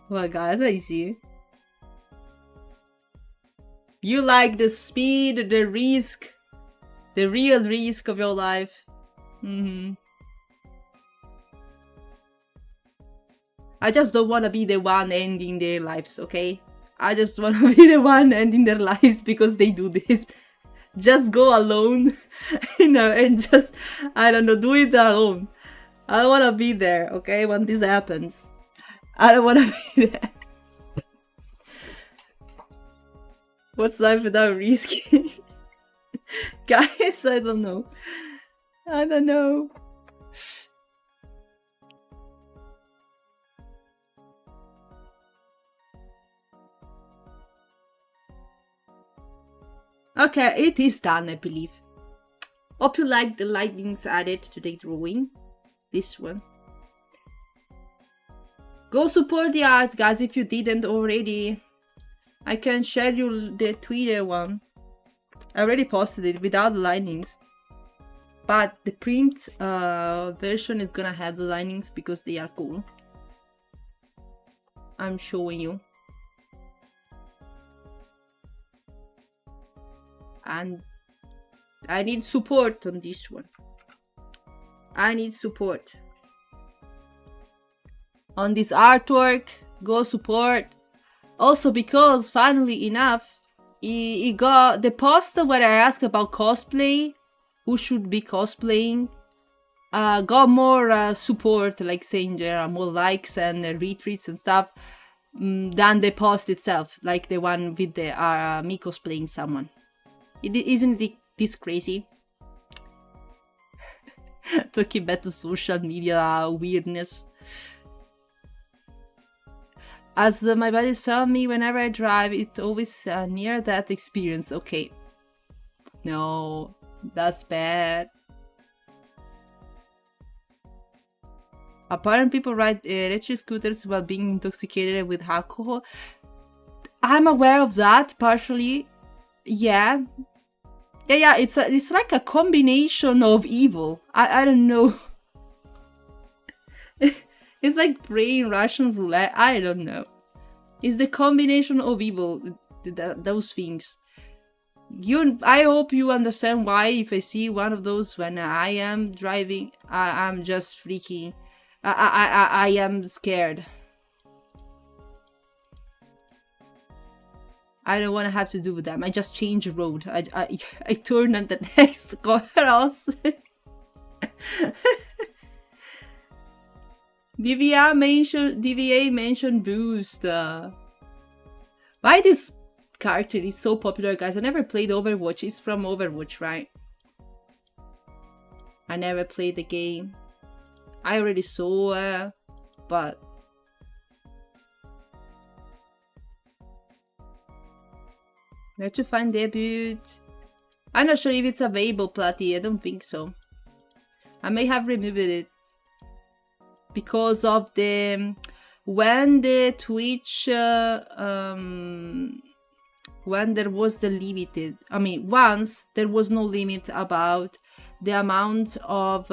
S1: Well, guys, I see. You like the speed, the risk, the real risk of your life. I just don't want to be the one ending their lives, okay? I just want to be the one ending their lives because they do this. Just go alone, you know, and just, I don't know, do it alone. I don't want to be there, okay, when this happens. I don't want to be there. What's life without risk? Guys, I don't know. I don't know. Okay, it is done, I believe. Hope you like the lightnings added to the drawing. This one. Go support the art, guys, if you didn't already. I can share you the Twitter one. I already posted it without the linings. But the print version is gonna have the linings because they are cool. I'm showing you. And I need support on this one. I need support. On this artwork, go support. Also because, funnily enough, he got the post where I asked about cosplay, who should be cosplaying, got more support, like saying there are more likes and retweets and stuff than the post itself, like the one with the me cosplaying someone. Isn't this crazy? Talking back to social media weirdness. As my buddies tell me, whenever I drive, it's always near that experience. Okay. No, that's bad. Apparently people ride electric scooters while being intoxicated with alcohol. I'm aware of that, partially. Yeah. Yeah, it's like a combination of evil. I don't know. It's like playing Russian roulette. I don't know. It's the combination of evil, those things. I hope you understand why if I see one of those when I am driving, I'm just freaking. I am scared. I don't want to have to do with them. I just change the road. I turn on the next cross. DVA mentioned boost. Why this character is so popular, guys? I never played Overwatch. It's from Overwatch, right? I never played the game. I already saw, but where to find debut? I'm not sure if it's available, Platty. I don't think so. I may have removed it because of the when the Twitch when there was the limited. I mean, once there was no limit about the amount of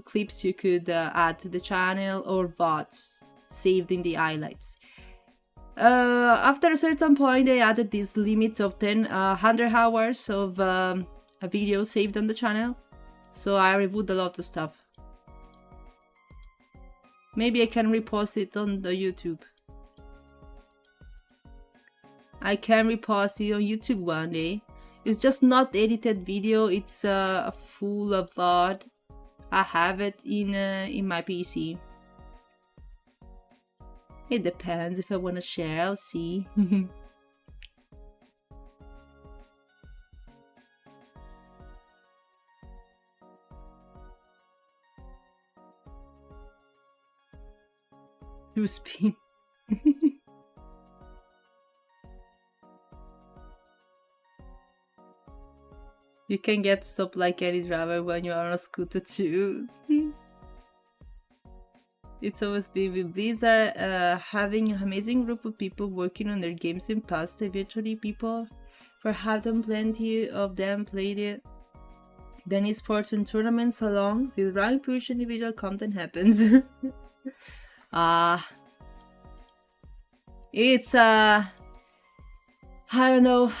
S1: clips you could add to the channel or VODs saved in the highlights. After a certain point, they added this limit of 100 hours of a video saved on the channel. So I removed a lot of stuff. Maybe I can repost it on the YouTube. I can repost it on YouTube one day. It's just not edited video. It's full of VOD. I have it in my PC. It depends if I want to share. I'll see. You spin. You can get stopped like any driver when you are on a scooter too. It's always been with Blizzard having an amazing group of people working on their games in past. Eventually people for have them plenty of them played it. Then esports and tournaments along with rank push individual content happens. It's I don't know.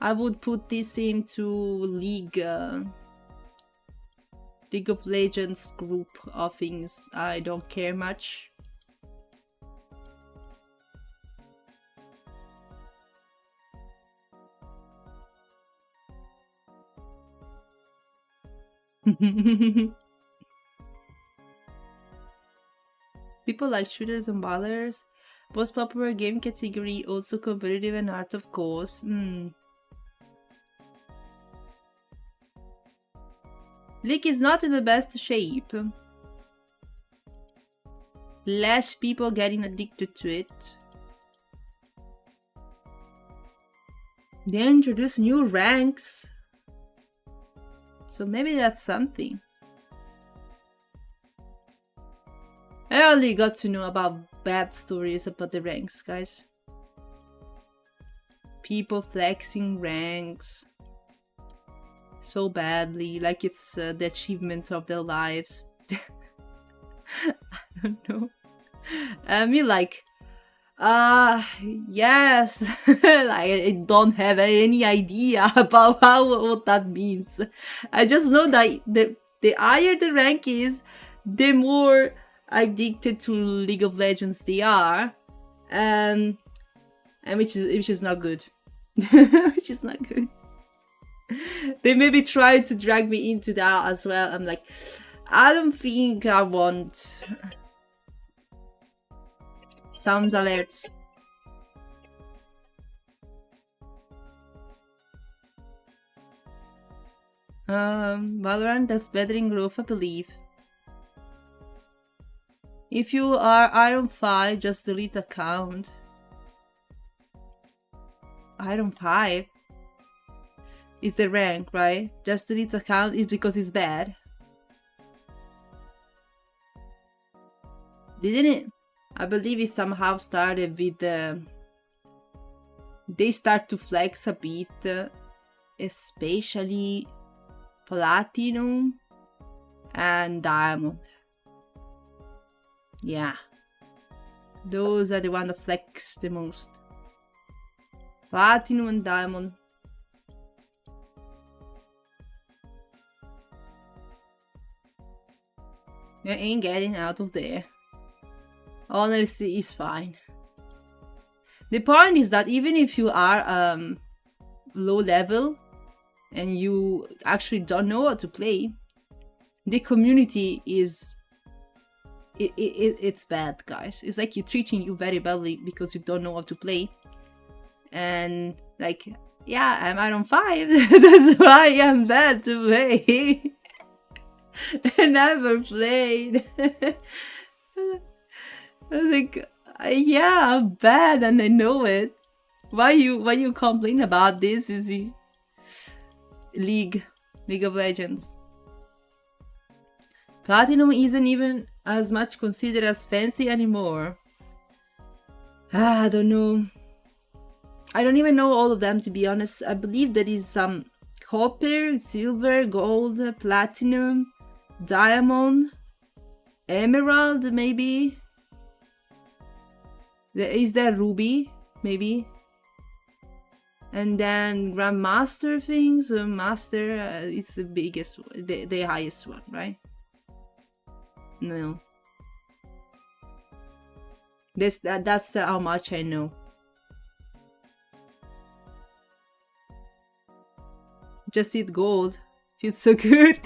S1: I would put this into League of Legends group of things. I don't care much. People like shooters and ballers. Most popular game category, also competitive and art, of course. League is not in the best shape. Less people getting addicted to it. They introduce new ranks. So maybe that's something. I only got to know about bad stories about the ranks, guys. People flexing ranks so badly, like it's the achievement of their lives. I don't know. I mean, like, yes. Like, I don't have any idea about what that means. I just know that the higher the rank is, the more addicted to League of Legends they are, and which is not good. Which is not good. They maybe try to drag me into that as well. I'm like, I don't think I want. Sounds alerts. Valorant does better in growth, I believe. If you are Iron 5, just delete account. Iron 5 is the rank, right? Just delete account is because it's bad. Didn't it? I believe it somehow started with they start to flex a bit, especially Platinum and Diamond. Yeah. Those are the ones that flex the most. Platinum and diamond. I ain't getting out of there. Honestly, it's fine. The point is that even if you are low level and you actually don't know how to play, the community is it's bad, guys. It's like you're treating you very badly because you don't know how to play. And like, yeah, I'm iron 5. That's why I'm bad to play. I never played. I think, yeah, I'm bad and I know it. Why you complain about this? Is League of Legends. Platinum isn't even as much considered as fancy anymore. I don't know. I don't even know all of them, to be honest. I believe there is some copper, silver, gold, platinum, diamond, emerald, maybe. Is there ruby, maybe? And then grandmaster things. Master, it's the biggest, the highest one, right? No. That's how much I know. Just eat gold. Feels so good.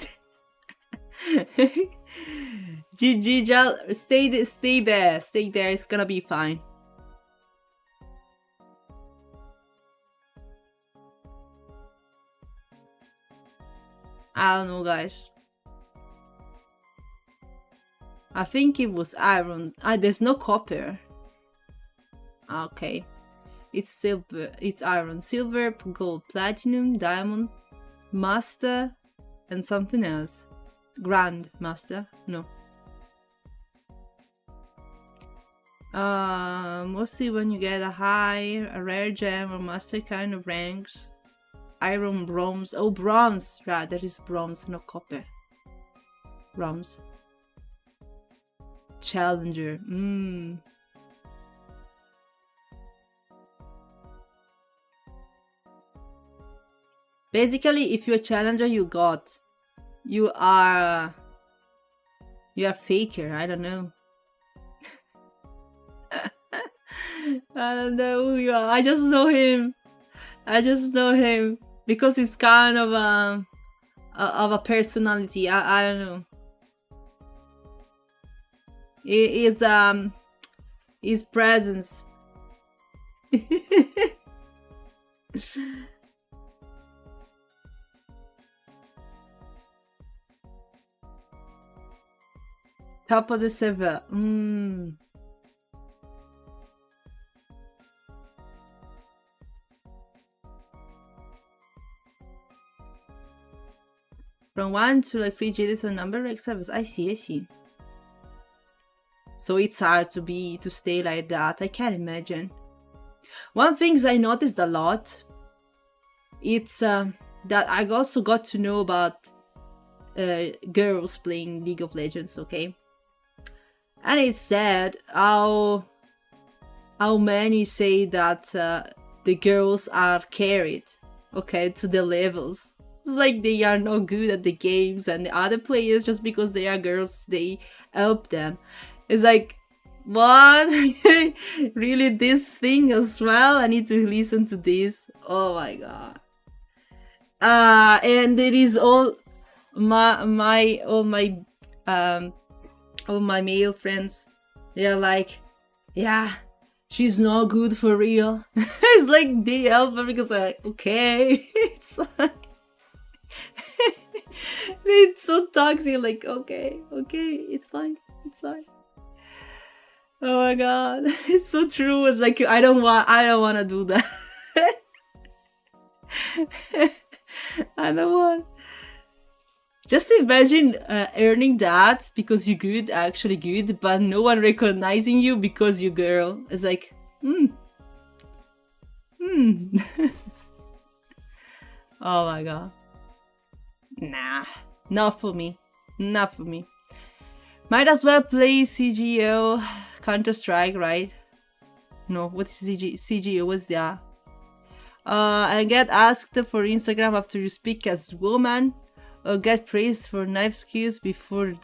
S1: GG, Jal. Stay there. Stay there. It's gonna be fine. I don't know, guys. I think it was iron. There's no copper. Okay. It's silver. It's iron, silver, gold, platinum, diamond, master, and something else. Grand master? No. Mostly when you get a rare gem or master kind of ranks. Iron, bronze. Oh, bronze! Right, there is bronze, not copper. Bronze. Challenger. Basically, if you're a challenger, you are faker. I don't know. I don't know who you are. I just know him. Because he's kind of a personality. I don't know. His presence. Top of the server. From 1 to like 3 GDs on number rank servers. I see. So it's hard to stay like that. I can't imagine. One thing I noticed a lot, it's that I also got to know about girls playing League of Legends, okay? And it's sad how many say that the girls are carried, okay, to the levels. It's like they are not good at the games, and the other players, just because they are girls, they help them. It's like, what? Really, this thing as well? I need to listen to this. Oh my god. And there is all my male friends. They're like, yeah, she's not good for real. It's like they help her because I'm like, okay. It's like it's so toxic. Like, okay, it's fine. Oh my god, it's so true. It's like I don't want to do that. I don't want. Just imagine earning that because you're good, actually good, but no one recognizing you because you're girl. It's like, Oh my god. Nah, not for me. My Might as well play CGO, Counter-Strike, right? No, what is CGO? What's that? And get asked for Instagram after you speak as woman, or get praised for knife skills before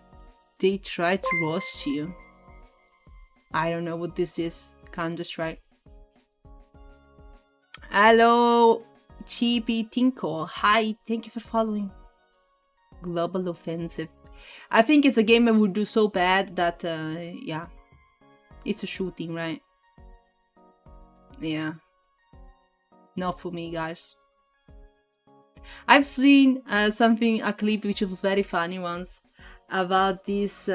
S1: they try to roast you. I don't know what this is. Counter-Strike. Hello, Cheapy Tinko. Hi, thank you for following. Global Offensive. I think it's a game that would do so bad that, yeah. It's a shooting, right? Yeah. Not for me, guys. I've seen a clip which was very funny once about this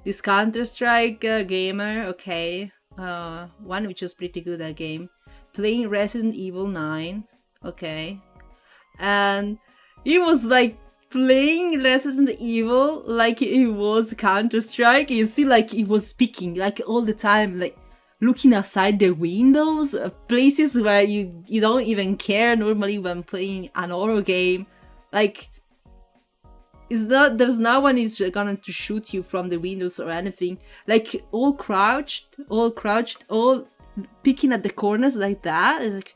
S1: this Counter-Strike gamer, okay, one which was pretty good at game, playing Resident Evil 9, okay, and he was like playing Resident Evil like it was Counter-Strike. You see, like he was speaking like all the time, like looking outside the windows, places where you don't even care normally when playing an horror game. Like, there's no one is gonna to shoot you from the windows or anything. Like all crouched, all picking at the corners like that. It's like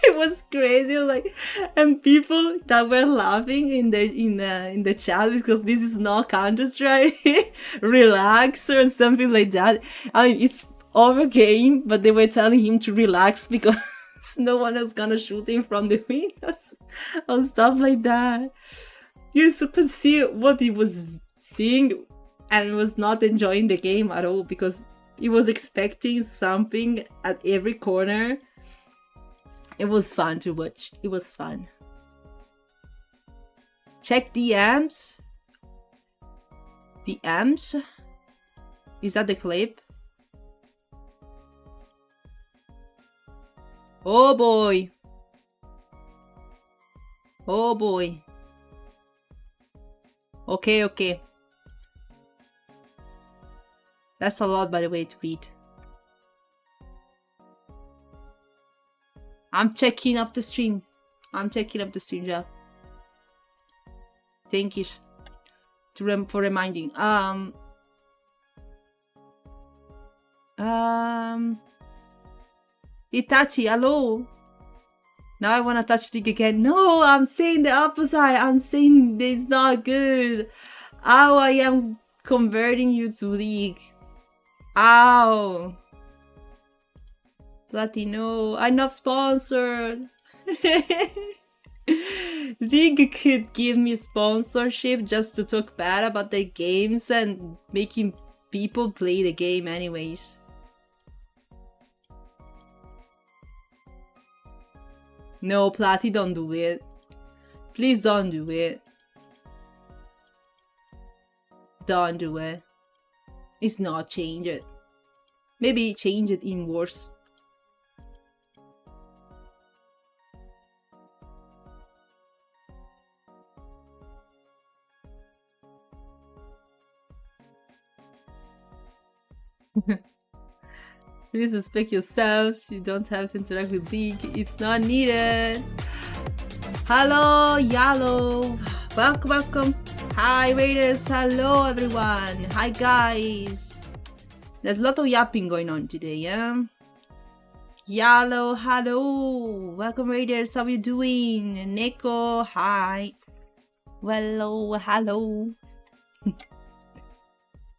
S1: it was crazy. It was like, and people that were laughing in the chat because this is not Counter-Strike, relax or something like that. I mean, it's over game, but they were telling him to relax because no one was gonna shoot him from the windows or stuff like that. You could see what he was seeing and was not enjoying the game at all because he was expecting something at every corner. It was fun to watch. It was fun. Check DMs. DMs? Is that the clip? Oh boy. Oh boy. Okay. That's a lot, by the way, to read. I'm checking up the stream. Yeah. Thank you for reminding. Itachi, hello. Now I wanna touch League again. No, I'm saying the opposite. I'm saying it's not good. Ow, I am converting you to League. Ow. Platino, I'm not sponsored. League could give me sponsorship just to talk bad about their games and making people play the game anyways. No, Platy, don't do it. Please don't do it. Don't do it. It's not change it. Maybe change it in worse. Please respect yourself. You don't have to interact with League. It's not needed. Hello, Yellow. Welcome. Hi, Raiders. Hello, everyone. Hi, guys. There's a lot of yapping going on today, yeah? Yellow, hello. Welcome, Raiders. How you doing? Neko, hi. Hello.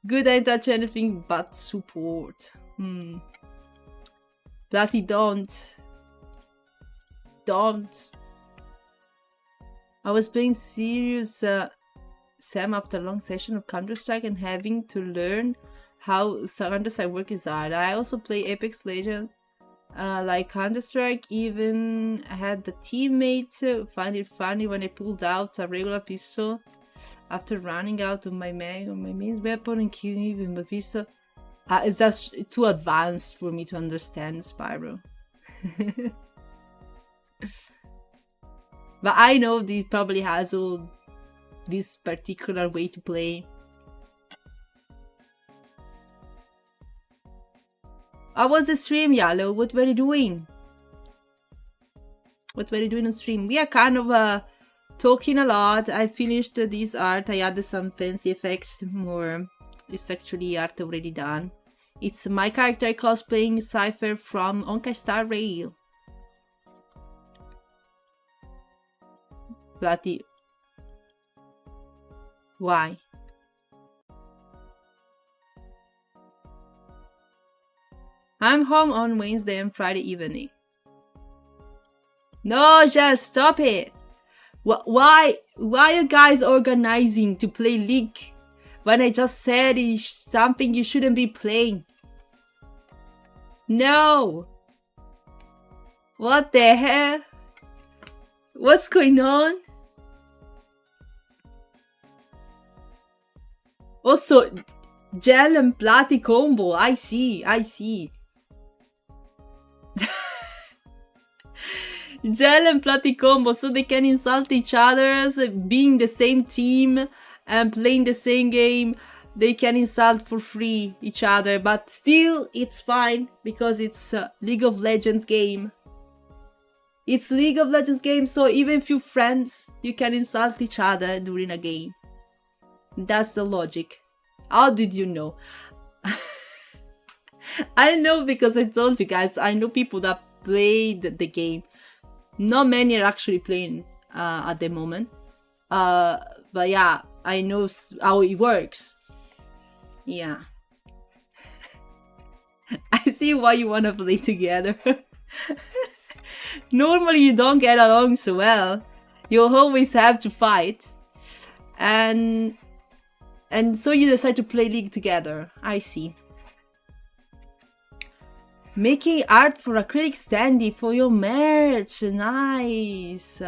S1: Good, I touch anything but support. Platty, don't. I was playing serious Sam after a long session of Counter-Strike and having to learn how Counter-Strike works is hard. I also play Apex Legends. Like Counter-Strike, even had the teammates find it funny when I pulled out a regular pistol after running out of my mag or my main weapon and killing even my pistol. It's just too advanced for me to understand, Spyro. But I know he probably has all this particular way to play. How was the stream, Yellow? What were you doing? What were you doing on stream? We are kind of talking a lot. I finished this art. I added some fancy effects more. It's actually art already done. It's my character cosplaying Cypher from Honkai Star Rail. Bloody. Why? I'm home on Wednesday and Friday evening. No, just stop it. Why are you guys organizing to play League when I just said it's something you shouldn't be playing? No. What the hell? What's going on? Also, gel and platy combo. I see. Gel and platy combo, so they can insult each other, being the same team and playing the same game. They can insult for free each other, but still it's fine because it's a League of Legends game. It's League of Legends game, so even if you're friends, you can insult each other during a game. That's the logic. How did you know? I know because I told you guys, I know people that played the game. Not many are actually playing at the moment. But yeah, I know how it works. Yeah. I see why you want to play together. Normally you don't get along so well. You'll always have to fight. And so you decide to play League together. I see. Making art for acrylic standee for your merch. Nice.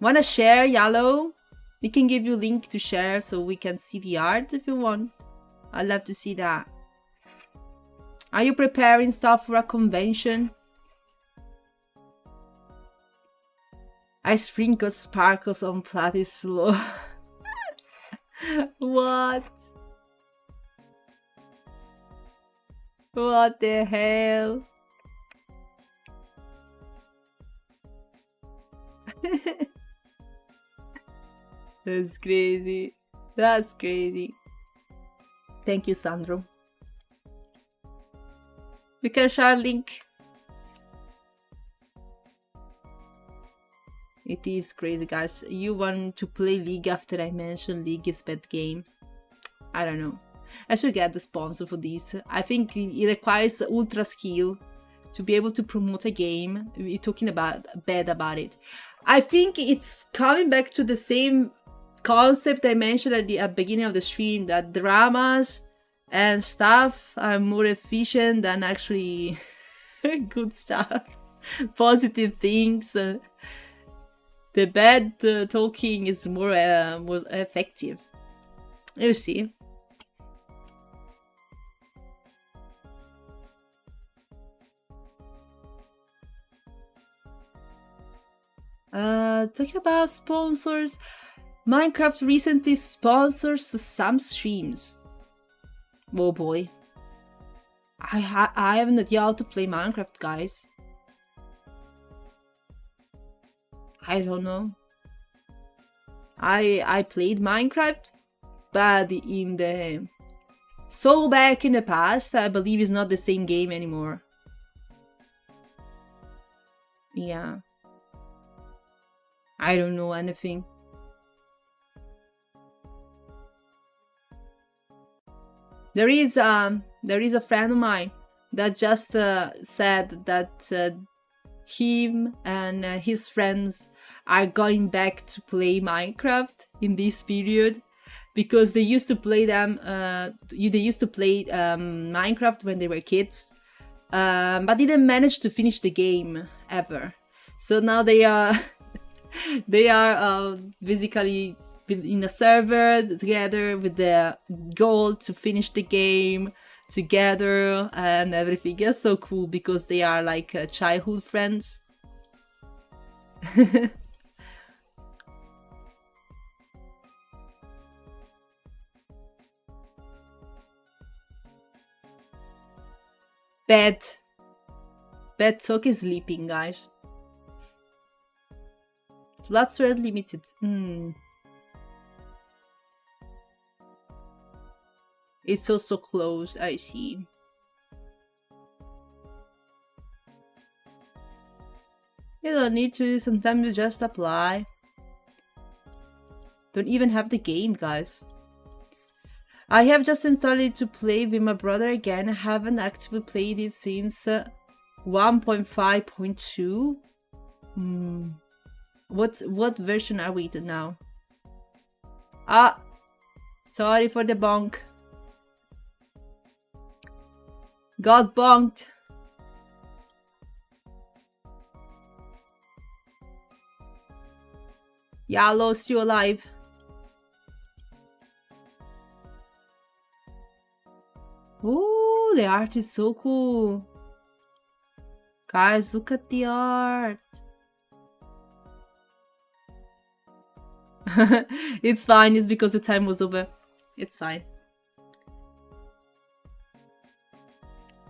S1: Wanna share, Yellow? We can give you a link to share so we can see the art if you want. I'd love to see that. Are you preparing stuff for a convention? I sprinkle sparkles on platy slow. What? What the hell? That's crazy. That's crazy. Thank you, Sandro. We can share link. It is crazy, guys. You want to play League after I mentioned League is bad game? I don't know. I should get the sponsor for this. I think it requires ultra skill to be able to promote a game. We're talking about bad about it. I think it's coming back to the same concept I mentioned at the beginning of the stream, that dramas and stuff are more efficient than actually good stuff, positive things. The bad talking is more effective. You see. Talking about sponsors, Minecraft recently sponsors some streams. Oh boy. I haven't had y'all to play Minecraft, guys. I don't know. I played Minecraft, but in the so back in the past, I believe it's not the same game anymore. Yeah. I don't know anything. There is a friend of mine that just said that him and his friends are going back to play Minecraft in this period because they used to play Minecraft when they were kids, but didn't manage to finish the game ever. So now they are basically in a server together with the goal to finish the game together and everything. It's so cool because they are like childhood friends. Bad talk is sleeping, guys. Slots were limited. It's also closed, I see. You don't need to, sometimes you just apply. Don't even have the game, guys. I have just installed it to play with my brother again. I haven't actively played it since 1.5.2. What version are we to now? Ah, sorry for the bonk. Got bonked. Yeah, I lost you alive. Ooh, the art is so cool. Guys, look at the art. It's fine, it's because the time was over. It's fine.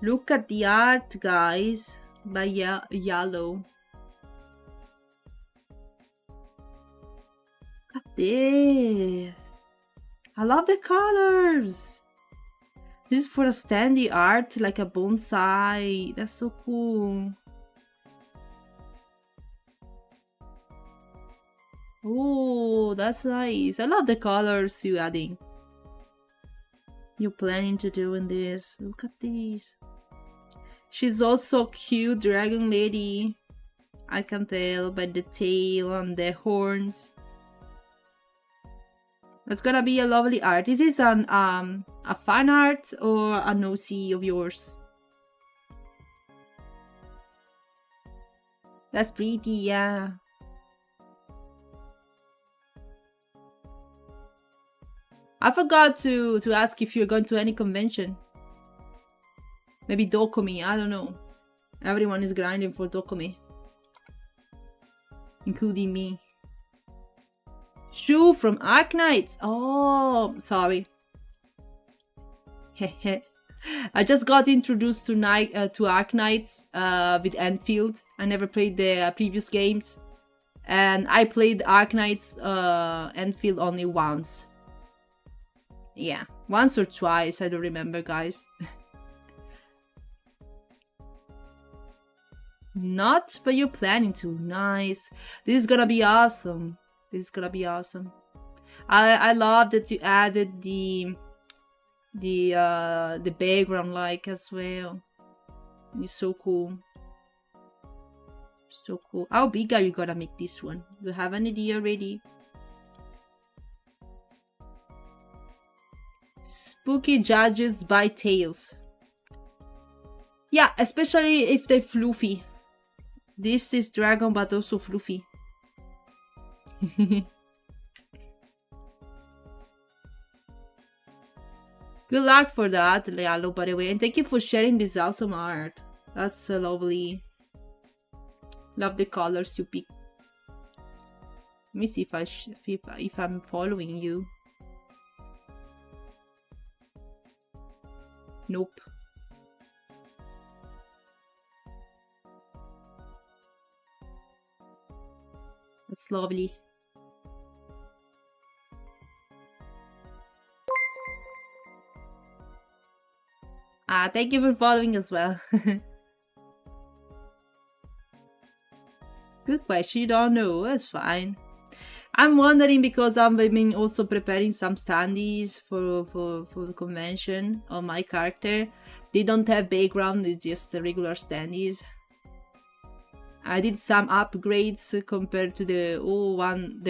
S1: Look at the art, guys, by Yellow. Look at this. I love the colors. This is for a standy art, like a bonsai. That's so cool. Oh, that's nice. I love the colors you're adding. You're planning to doing this. Look at this. She's also cute dragon lady. I can tell by the tail and the horns. That's gonna be a lovely art. Is this a fan art or an OC of yours? That's pretty, yeah. I forgot to ask if you're going to any convention. Maybe Dokumi, I don't know. Everyone is grinding for Dokumi. Including me. Shu from Arknights! Oh, sorry. I just got introduced to Arknights with Enfield. I never played the previous games. And I played Arknights Enfield only once. Yeah, once or twice, I don't remember, guys. Not, but you're planning to. Nice. This is gonna be awesome. This is gonna be awesome. I love that you added the background like as well. It's so cool. So cool. How big are you gonna make this one? Do you have an idea already? Spooky judges by tails. Yeah, especially if they're fluffy. This is dragon but also fluffy. Good luck for that, Lealo, by the way, and thank you for sharing this awesome art. That's lovely. Love the colors you pick. Let me see if I'm following you. Nope. That's lovely. Thank you for following as well. Good question, you don't know, that's fine. I'm wondering because I'm also preparing some standees for the convention on my character. They don't have background, it's just the regular standees. I did some upgrades compared to the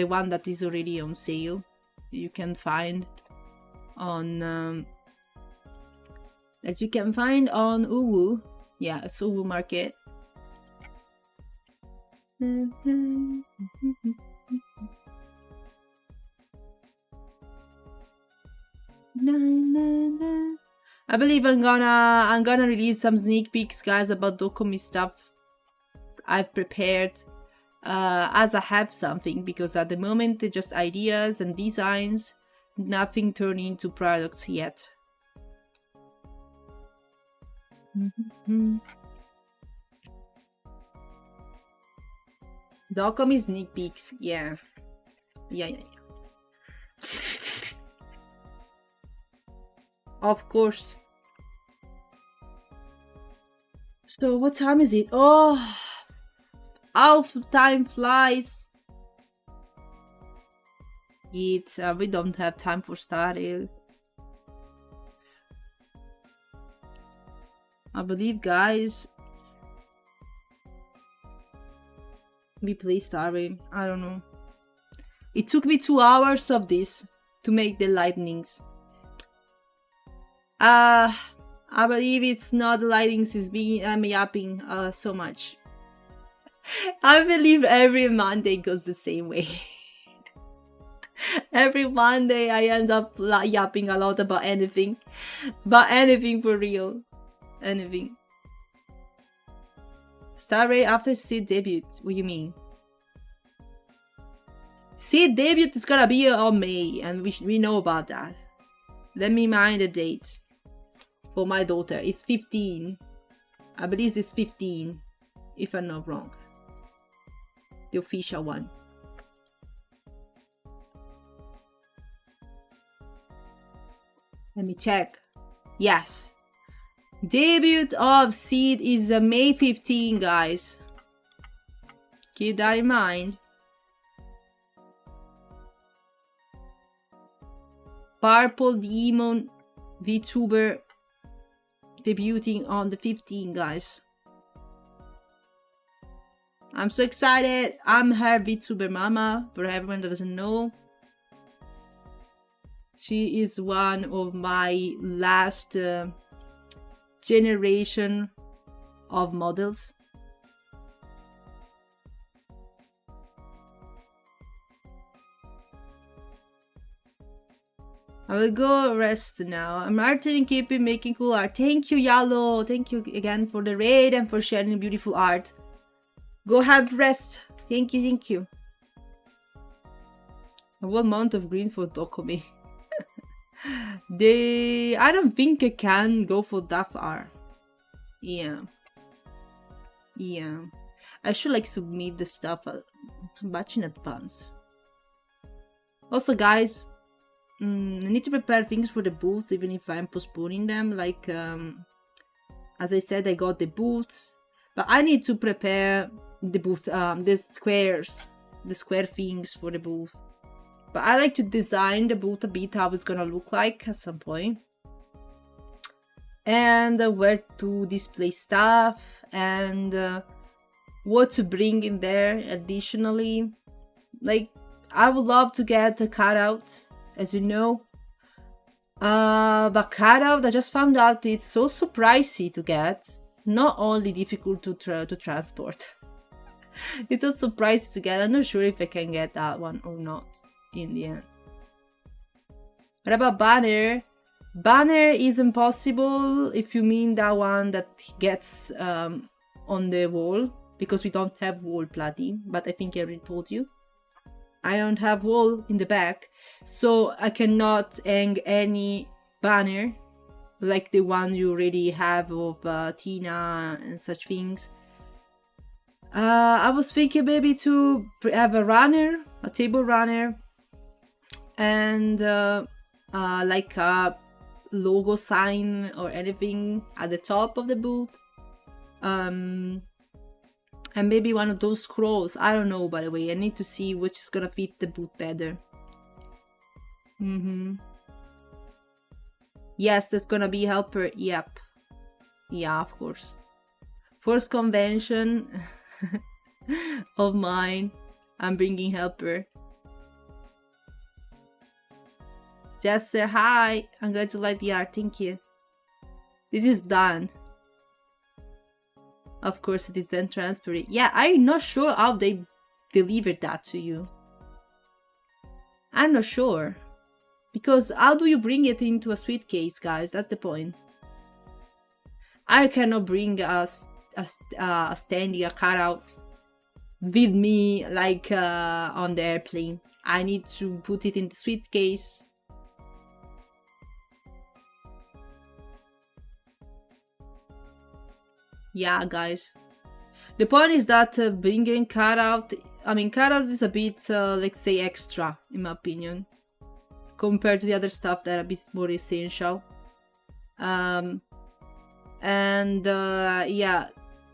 S1: one that is already on sale. You can find on Uwu. Yeah, it's Uwu Market. I believe I'm gonna release some sneak peeks, guys, about Dokumi stuff I've prepared as I have something, because at the moment they're just ideas and designs, nothing turned into products yet. Docom is sneak peeks. Yeah. Yeah. Of course. So what time is it? Oh, how time flies. It's we don't have time for study. I believe, guys, we play Starry. I don't know. It took me 2 hours of this to make the lightnings. I believe it's not the lightnings, it's being I'm yapping so much. I believe every Monday goes the same way. Every Monday I end up yapping a lot about anything. About anything for real. Anything. Starray after Seed debut. What do you mean? Seed debut is gonna be on May, and we know about that. Let me mind the date for my daughter. It's 15. I believe it's 15, if I'm not wrong. The official one. Let me check. Yes. Debut of Seed is May 15, guys. Keep that in mind. Purple Demon VTuber debuting on the 15th, guys. I'm so excited. I'm her VTuber mama, for everyone that doesn't know. She is one of my last generation of models. I will go rest now. I'm Martin, keeping making cool art. Thank you, Yalo. Thank you again for the raid and for sharing beautiful art. Go have rest. Thank you, thank you. What amount of green for Dokumi? I don't think I can go for that far. Yeah. I should like submit the stuff much in advance. Also, guys, I need to prepare things for the booth, even if I'm postponing them. Like, as I said, I got the booths, but I need to prepare the booth, the square things for the booth. But I like to design the booth a bit, how it's gonna look like at some point. And where to display stuff, and what to bring in there additionally. Like, I would love to get a cutout, as you know. But cutout, I just found out it's so pricey to get. Not only difficult to transport. It's also pricey to get. I'm not sure if I can get that one or not in the end. What about banner? Banner is impossible if you mean that one that gets on the wall, because we don't have wall, Platy, but I think I already told you. I don't have wall in the back, so I cannot hang any banner like the one you already have of Tina and such things. I was thinking maybe to have a runner, a table runner, and like a logo sign or anything at the top of the booth. And maybe one of those scrolls. I don't know, by the way. I need to see which is gonna fit the booth better. Yes, there's gonna be helper. Yep. Yeah, of course. First convention of mine. I'm bringing helper. Jester, hi. I'm glad you like the art. Thank you. This is done. Of course, it is then transferred. Yeah, I'm not sure how they delivered that to you. I'm not sure. Because how do you bring it into a suitcase, guys? That's the point. I cannot bring a standing, a cutout with me like on the airplane. I need to put it in the suitcase. Yeah, guys. The point is that bringing cutout I mean, cutout is a bit, let's say, extra, in my opinion, compared to the other stuff that are a bit more essential. And yeah,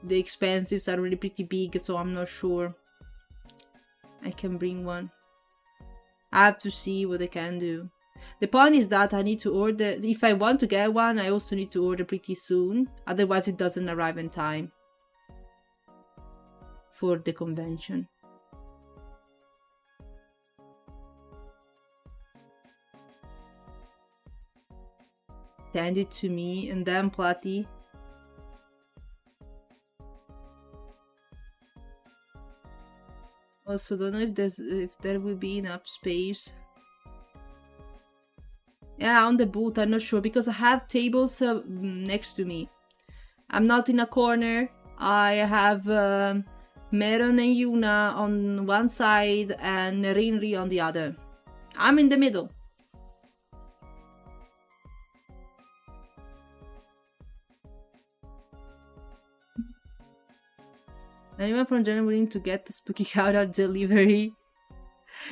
S1: the expenses are really pretty big, so I'm not sure I can bring one. I have to see what I can do. The point is that I need to order, if I want to get one, I also need to order pretty soon, otherwise it doesn't arrive in time for the convention. Send it to me and then Platty. Also, don't know if there will be enough space. Yeah, on the booth, I'm not sure because I have tables next to me. I'm not in a corner. I have Meron and Yuna on one side and Rinri on the other. I'm in the middle. Anyone from Germany willing to get the Spuky Countdown delivery?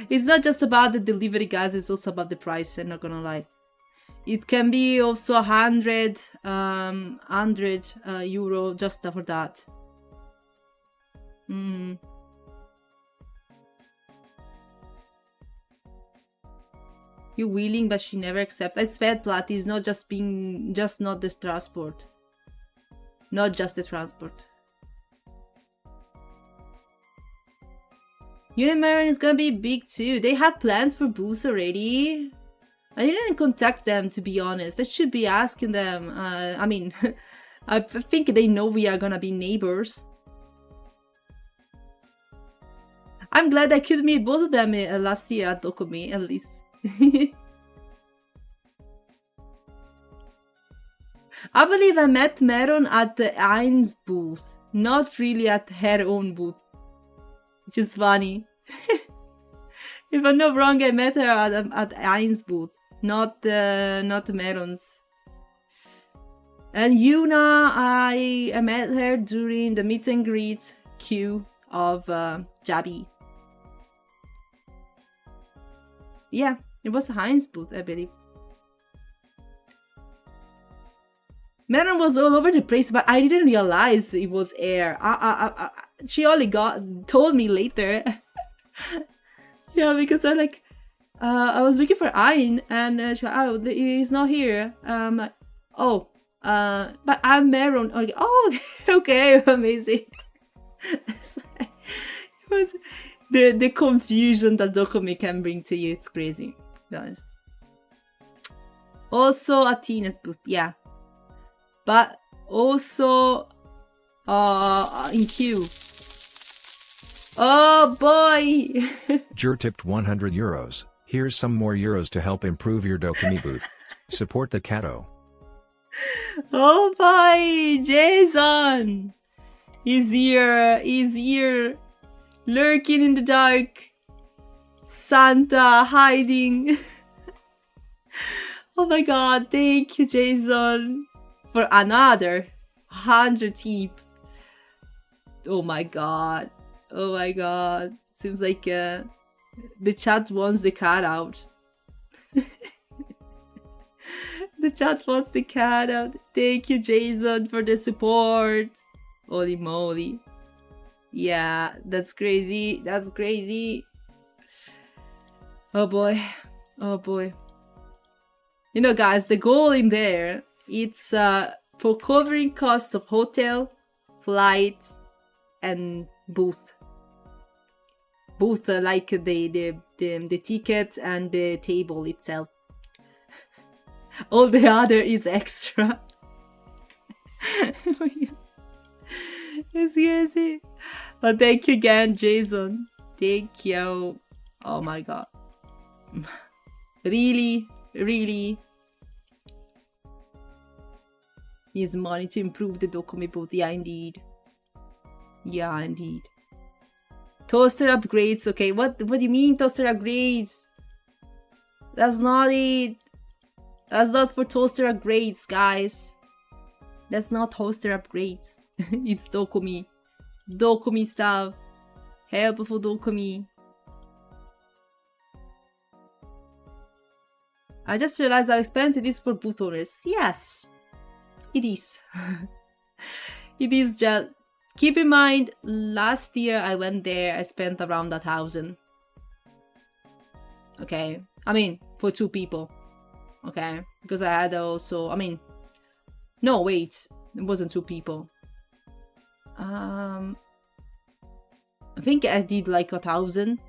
S1: It's not just about the delivery, guys, it's also about the price, I'm not gonna lie. It can be also 100 euro just for that. You willing, but she never accepts. I said Platy is not just not the transport. Not just the transport. Unimarin is gonna be big too. They have plans for booths already. I didn't contact them, to be honest. I should be asking them. I mean, I think they know we are gonna be neighbors. I'm glad I could meet both of them last year at Dokumi, at least. I believe I met Meron at the Ain's booth, not really at her own booth. Which is funny. If I'm not wrong, I met her at Ain's booth, not Meron's. And Yuna, I met her during the meet and greet queue of Jabi. Yeah, it was Heinz booth, I believe. Meron was all over the place, but I didn't realize it was air. She only told me later. Yeah, because I was looking for Ayn, and she, oh, he's not here. But I'm Meron. Oh, okay, amazing. It was the confusion that Dokumi can bring to you. It's crazy, guys. Also, Athena's booth, yeah. But also in queue. Oh boy!
S2: Jur tipped 100 euros. Here's some more euros to help improve your Dokumi booth. Support the Kato.
S1: Oh boy! Jason! He's here! Lurking in the dark! Santa hiding! Oh my god, thank you, Jason! For another 100 tip. Oh my god. Oh my god. Seems like the chat wants the cat out. The chat wants the cat out. Thank you, Jason, for the support. Holy moly. Yeah, that's crazy. That's crazy. Oh boy. Oh boy. You know, guys, the goal in there, it's for covering costs of hotel, flight, and booth. Booth, like the ticket and the table itself. All the other is extra. Yes, yes. But thank you again, Jason. Thank you. Oh my god. Really, really. Use money to improve the Dokumi booth. Yeah, indeed. Yeah, indeed. Toaster upgrades. Okay, what do you mean toaster upgrades? That's not it. That's not for toaster upgrades, guys. That's not toaster upgrades. It's Dokumi. Dokumi stuff. Help for Dokumi. I just realized how expensive it is for boot owners. Yes, it is. It is just... Keep in mind, last year I went there, I spent around 1,000. Okay, I mean, for 2 people. Okay, because I had also, I mean, no, wait, it wasn't 2 people. I think I did like 1,000,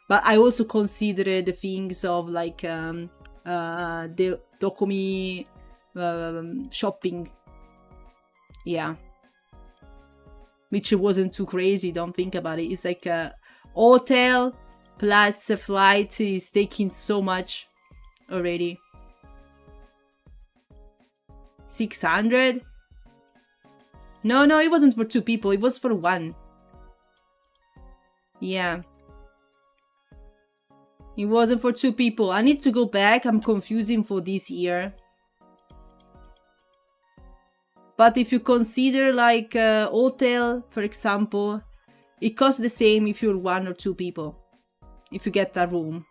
S1: but I also considered the things of like the Dokumi shopping. Yeah, which wasn't too crazy. Don't think about it. It's like a hotel plus a flight is taking so much already. 600? No, it wasn't for 2 people. It was for 1. Yeah. It wasn't for 2 people. I need to go back. I'm confusing for this year. But if you consider like a hotel, for example, it costs the same if you're 1 or 2 people. If you get a room,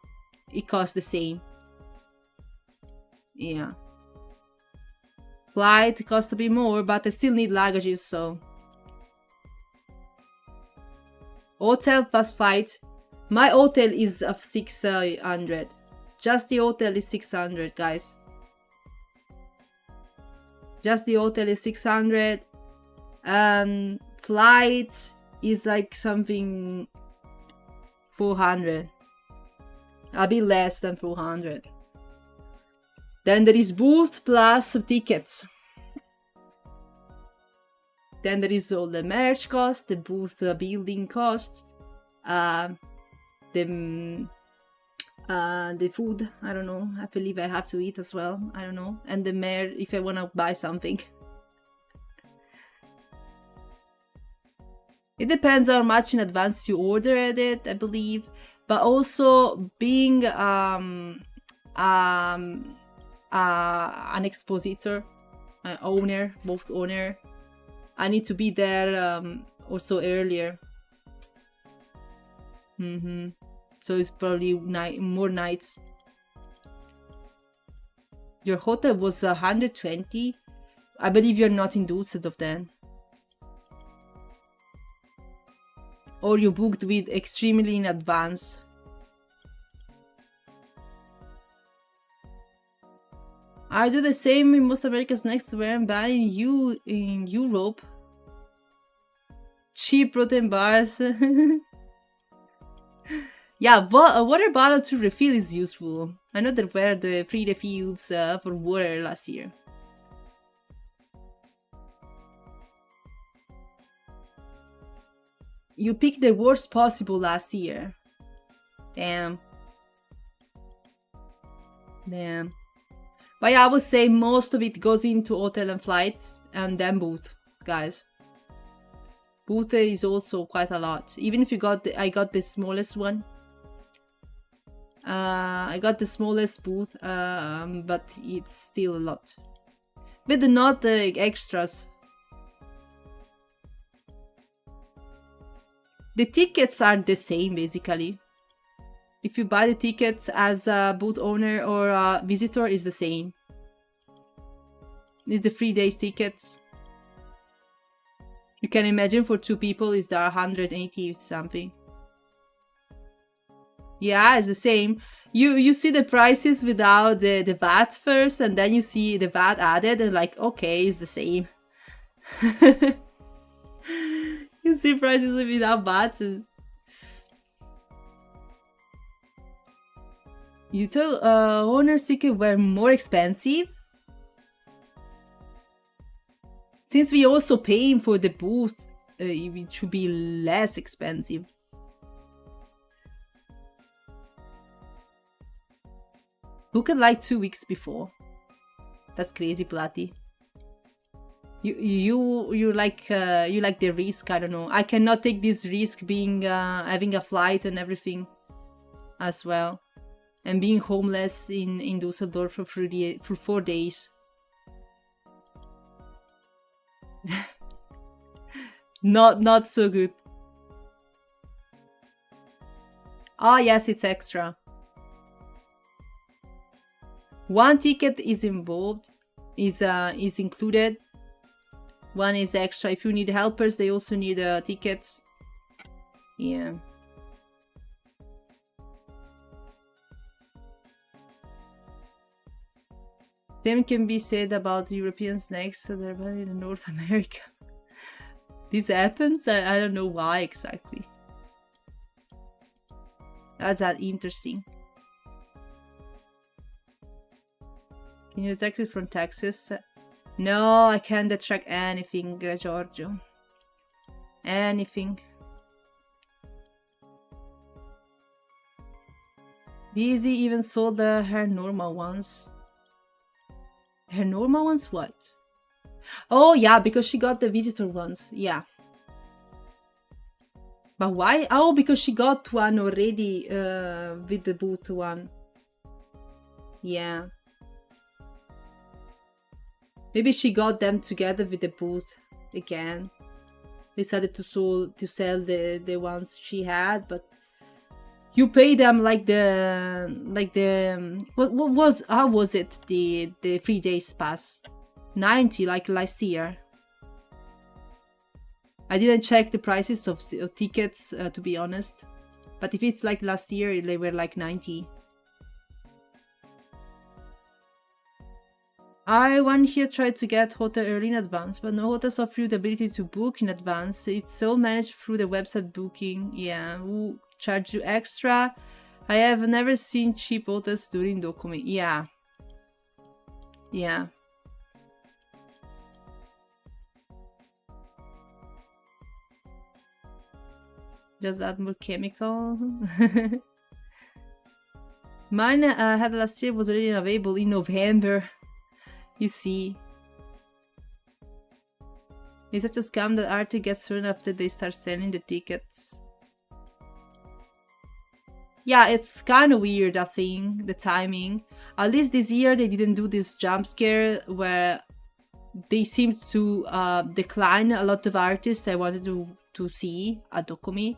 S1: it costs the same. Yeah. Flight costs a bit more, but I still need luggages, so... Hotel plus flight. My hotel is of 600. Just the hotel is 600, guys. Just the hotel is 600. Flight is like something 400. A bit less than 400. Then there is booth plus tickets. Then there is all the merch cost, the booth building cost, the food. I don't know. I believe I have to eat as well. I don't know. And the mer if I wanna buy something. It depends how much in advance you ordered it, I believe. But also being an expositor, owner, both owner, I need to be there also earlier. So it's probably more nights. Your hotel was 120. I believe you're not in Düsseldorf then. Or you booked with extremely in advance. I do the same in most America's Next Wear ban in Europe. Cheap protein bars. Yeah, but a water bottle to refill is useful. I know there were the free refills for water last year. You picked the worst possible last year. Damn. But yeah, I would say most of it goes into hotel and flights and then booth, guys. Booth is also quite a lot. Even if you got I got the smallest one. I got the smallest booth, but it's still a lot. But not the extras. The tickets are the same, basically. If you buy the tickets as a booth owner or a visitor, it's the same. It's the 3 days tickets. You can imagine for 2 people is there 180 something. Yeah, it's the same. You see the prices without the VAT first, and then you see the VAT added, and like, okay, it's the same. You see prices without VAT. You told owner's tickets were more expensive? Since we also paying for the booth, it should be less expensive. Book it like 2 weeks before. That's crazy, Platty. You like the risk. I don't know. I cannot take this risk being having a flight and everything as well, and being homeless in Düsseldorf for 4 days. Not so good. Oh yes, it's extra. One ticket is involved, is included. One is extra. If you need helpers, they also need tickets. Yeah. Same can be said about Europeans next to their in North America. This happens? I don't know why exactly. That's that interesting. Can you detect it from Texas? No, I can't detect anything, Giorgio. Anything. Daisy even sold her normal ones. Her normal ones? What? Oh, yeah, because she got the visitor ones. Yeah. But why? Oh, because she got one already with the booth one. Yeah. Maybe she got them together with the booth again. Decided to sell the ones she had, but you pay them like the what was, how was it, the 3 days pass? 90 like last year. I didn't check the prices of tickets to be honest, but if it's like last year they were like 90. One here tried to get hotel early in advance, but no hotels offer you the ability to book in advance. It's all managed through the website booking. Yeah, who charge you extra? I have never seen cheap hotels during Dokumi. Yeah. Yeah. Just add more chemical. Mine I had last year was already available in November. You see. It's such a scam that Artie gets thrown after they start selling the tickets. Yeah, it's kind of weird, I think, the timing. At least this year they didn't do this jump scare where they seemed to decline a lot of artists I wanted to see at Dokumi.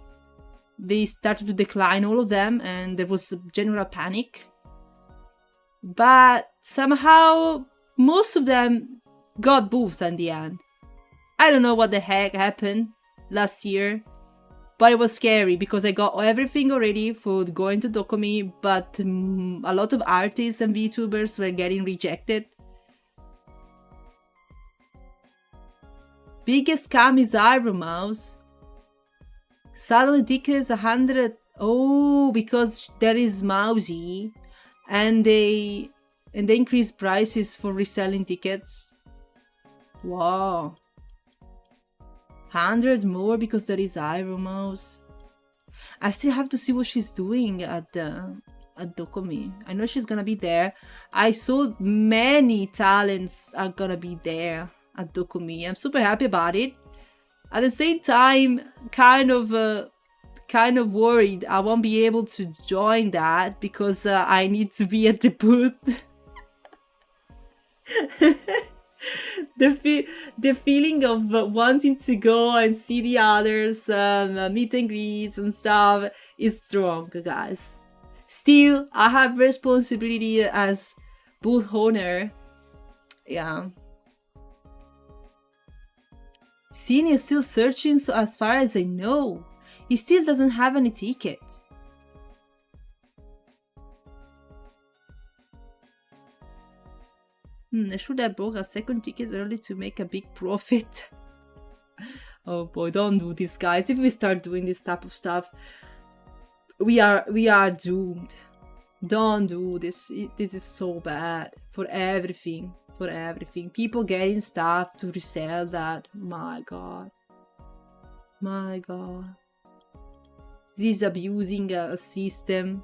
S1: They started to decline all of them and there was a general panic. But somehow most of them got booked in the end. I don't know what the heck happened last year, but it was scary because I got everything already for going to Dokumi, but a lot of artists and VTubers were getting rejected. Biggest scam is Iron Mouse. Suddenly tickets 100. Oh, because there is Mousy, and they increase prices for reselling tickets. Wow. 100 more because there is Iron Mouse. I still have to see what she's doing at Dokumi. I know she's gonna be there. I saw many talents are gonna be there at Dokumi. I'm super happy about it. At the same time, kind of worried I won't be able to join that because I need to be at the booth. The feeling of wanting to go and see the others, meet and greets and stuff is strong, guys. Still, I have responsibility as booth owner. Yeah. Sin is still searching, so as far as I know, he still doesn't have any ticket. I should have bought a second ticket early to make a big profit. Oh boy, don't do this, guys. If we start doing this type of stuff, we are doomed. Don't do this. This is so bad for everything. For everything. People getting stuff to resell that. My god. My god. This is abusing a system.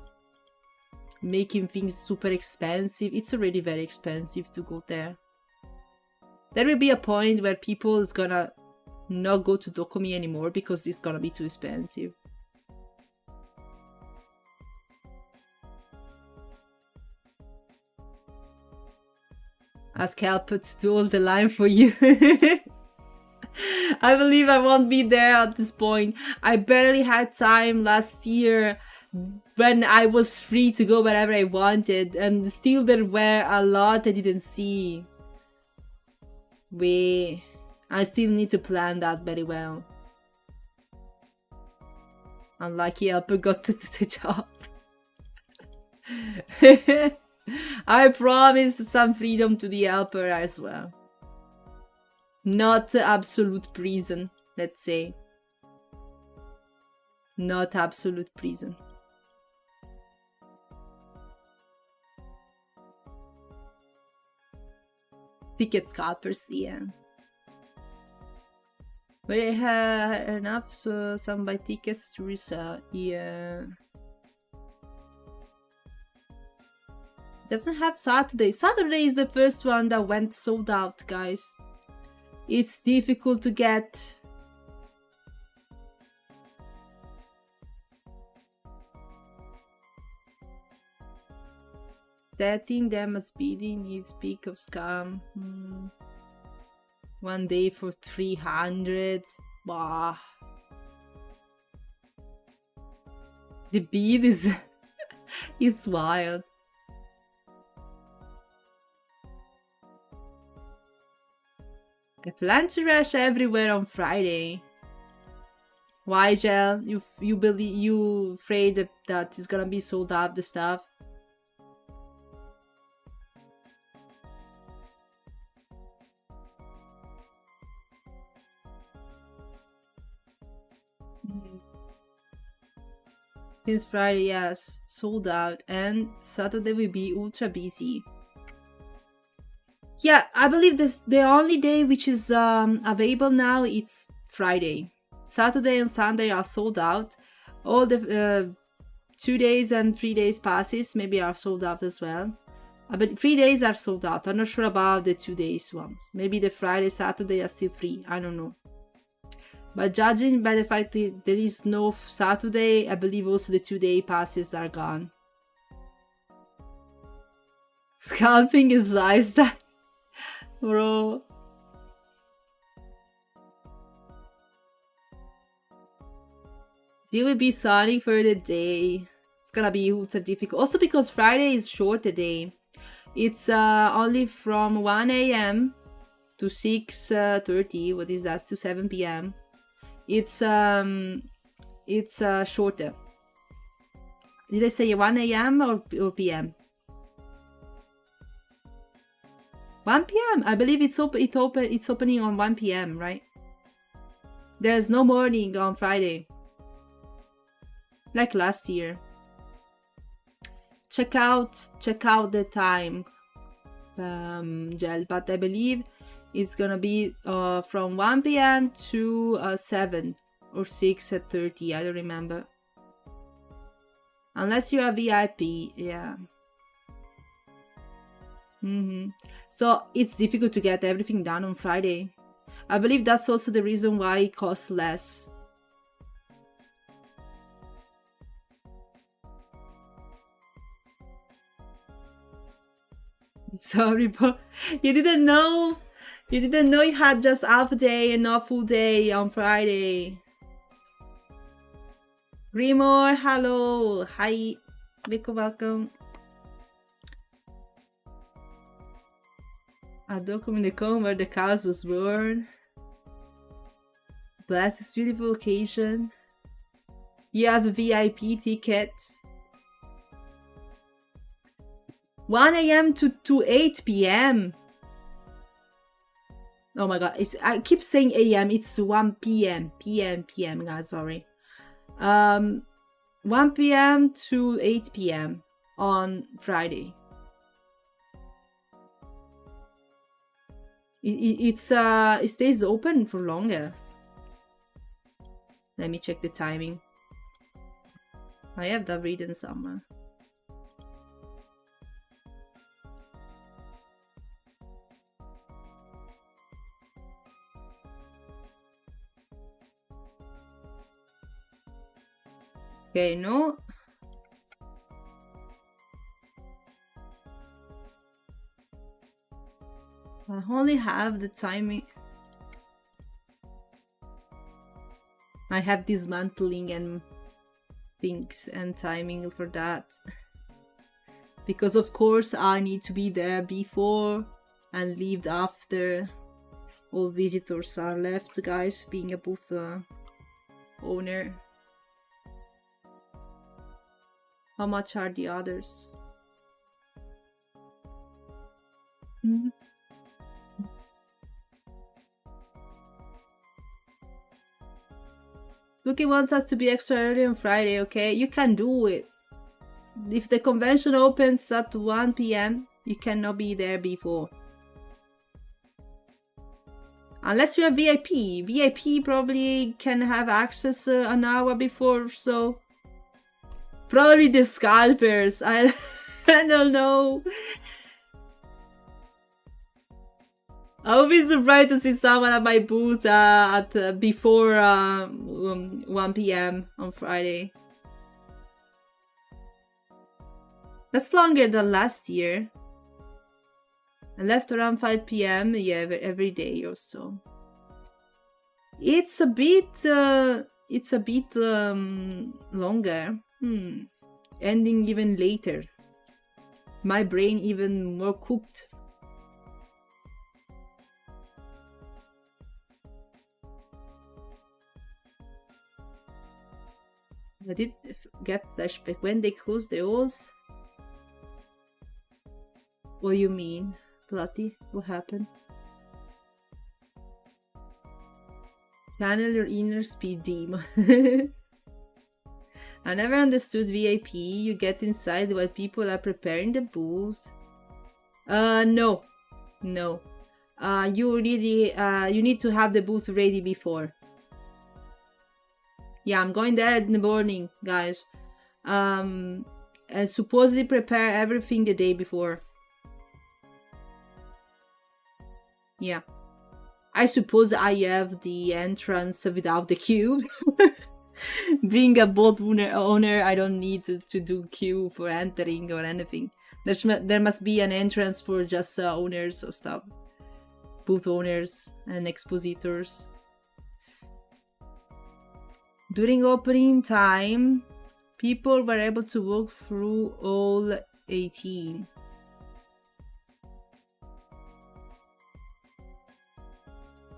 S1: Making things super expensive. It's already very expensive to go there. There will be a point where people is gonna not go to Dokumi anymore because it's gonna be too expensive. Ask helper to do all the line for you. I believe I won't be there at this point. I barely had time last year. when I was free to go wherever I wanted, and still there were a lot I didn't see. I still need to plan that very well. Unlucky helper got to do the job. I promised some freedom to the helper as well. Not absolute prison, let's say. Not absolute prison. Ticket scalpers, yeah. But I have enough, so some buy tickets to resell, yeah. Doesn't have Saturday. Saturday is the first one that went sold out, guys. It's difficult to get. Setting them as bidding is peak of scam. 1 day for 300. Bah. The bid is is wild. I plan to rush everywhere on Friday. Why, Gel? You afraid that it's gonna be sold out the stuff? Since Friday, yes, sold out, and Saturday will be ultra busy. Yeah, I believe this the only day which is available now it's Friday. Saturday and Sunday are sold out. All the 2 days and 3 days passes maybe are sold out as well. But 3 days are sold out. I'm not sure about the 2 days ones. Maybe the Friday, Saturday are still free. I don't know. But judging by the fact that there is no Saturday, I believe also the 2-day passes are gone. Scalping is lifestyle. Bro. You will be signing for the day. It's gonna be ultra difficult. Also because Friday is shorter day. It's only from 1 a.m. to 6:30. What is that? To 7 p.m. It's shorter. Did I say 1 a.m. or p.m.? 1 p.m. I believe it's opening on 1 p.m. right? There's no morning on Friday. Like last year. Check out the time, Gel, but I believe it's gonna be from 1 p.m. to 7 or 6:30. I don't remember. Unless you're a VIP, yeah. So it's difficult to get everything done on Friday. I believe that's also the reason why it costs less. Sorry, but you didn't know. You didn't know you had just half a day and not full day on Friday. Grimoire, hello. Hi. Vico, welcome. A document where the cows was born. Bless this beautiful occasion. You have a VIP ticket. 1 a.m. to 8 p.m. Oh my god, I keep saying a.m. It's 1 p.m. p.m. guys, sorry. 1 p.m. to 8 p.m. on Friday. It stays open for longer. Let me check the timing. I have that written somewhere. Okay, no. I only have the timing. I have dismantling and things and timing for that. Because of course I need to be there before and leave after all visitors are left, guys, being a booth owner. How much are the others? Spuky wants us to be extra early on Friday, okay? You can do it. If the convention opens at 1 p.m, you cannot be there before. Unless you're VIP. VIP probably can have access an hour before, so... Probably the scalpers. I don't know. I would be surprised to see someone at my booth at before 1 p.m. on Friday. That's longer than last year. I left around 5 p.m. yeah, every day or so. It's a bit longer. Ending even later. My brain even more cooked. I did get flashback when they closed the halls. What do you mean, Platty? What happened? Channel your inner speed demon. I never understood VIP. You get inside while people are preparing the booth. No. You really you need to have the booth ready before. Yeah, I'm going there in the morning, guys. And supposedly prepare everything the day before. Yeah. I suppose I have the entrance without the queue. Being a booth owner, I don't need to do queue for entering or anything. There must be an entrance for just owners or stuff. Booth owners and expositors. During opening time, people were able to walk through all 18.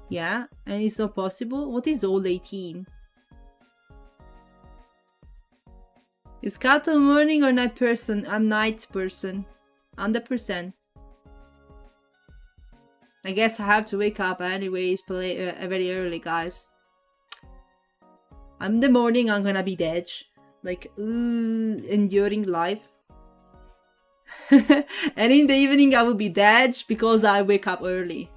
S1: Yeah, and it's not possible? What is all 18? Is Cat a morning or night person? I'm night person. 100%. I guess I have to wake up anyways, very early, guys. In the morning, I'm gonna be dead. Like, enduring life. And in the evening, I will be dead because I wake up early.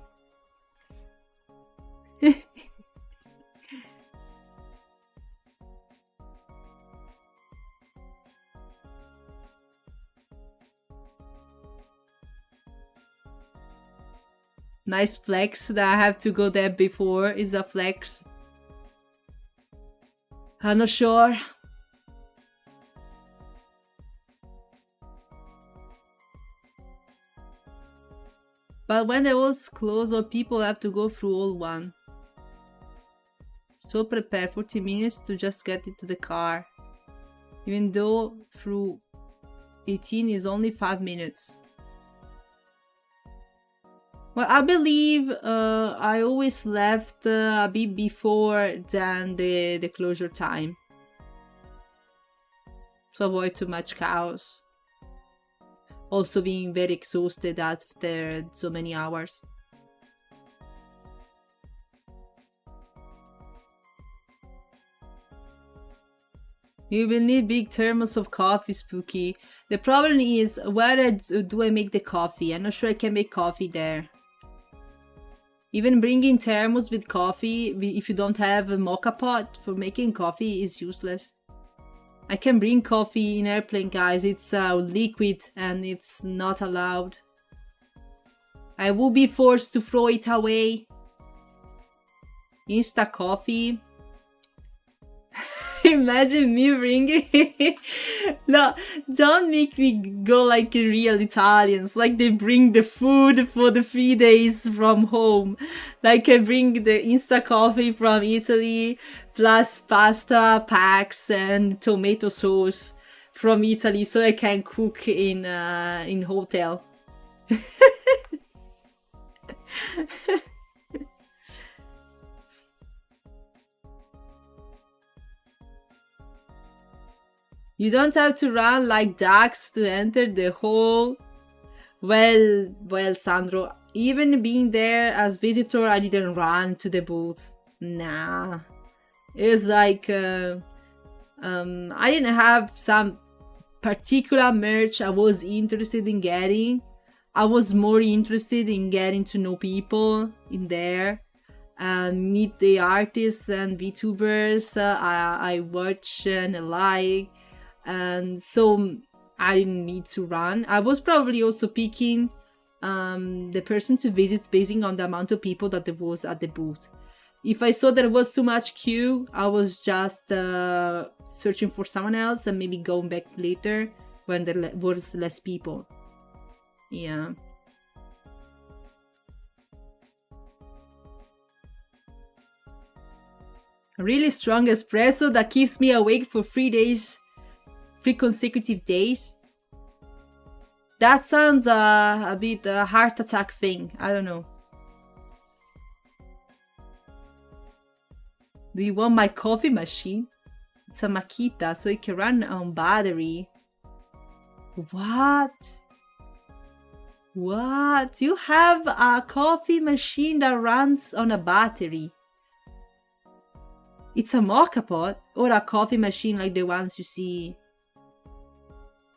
S1: Nice flex that I have to go there before is a flex. I'm not sure. But when the halls close, or people have to go through all one. So prepare 40 minutes to just get into the car. Even though through 18 is only 5 minutes. Well, I believe I always left a bit before than the closure time. To avoid too much chaos. Also being very exhausted after so many hours. You will need big thermos of coffee, Spuky. The problem is, where do I make the coffee? I'm not sure I can make coffee there. Even bringing thermos with coffee, if you don't have a mocha pot for making coffee, is useless. I can bring coffee in airplane, guys. It's liquid and it's not allowed. I will be forced to throw it away. Insta coffee. Imagine me bringing. No, don't make me go like real Italians. Like they bring the food for the 3 days from home. Like I bring the Insta coffee from Italy, plus pasta packs and tomato sauce from Italy, so I can cook in hotel. You don't have to run like ducks to enter the hall. Well, Sandro, even being there as visitor, I didn't run to the booth. Nah. It's like, I didn't have some particular merch I was interested in getting. I was more interested in getting to know people in there, meet the artists and VTubers I watch and like. And so I didn't need to run. I was probably also picking the person to visit basing on the amount of people that there was at the booth. If I saw there was too much queue, I was just searching for someone else and maybe going back later when there was less people. Yeah. A really strong espresso that keeps me awake for 3 days. 3 consecutive days. That sounds a bit a heart attack thing. I don't know. Do you want my coffee machine? It's a Makita, so it can run on battery. What? What? You have a coffee machine that runs on a battery? It's a mocha pot or a coffee machine like the ones you see?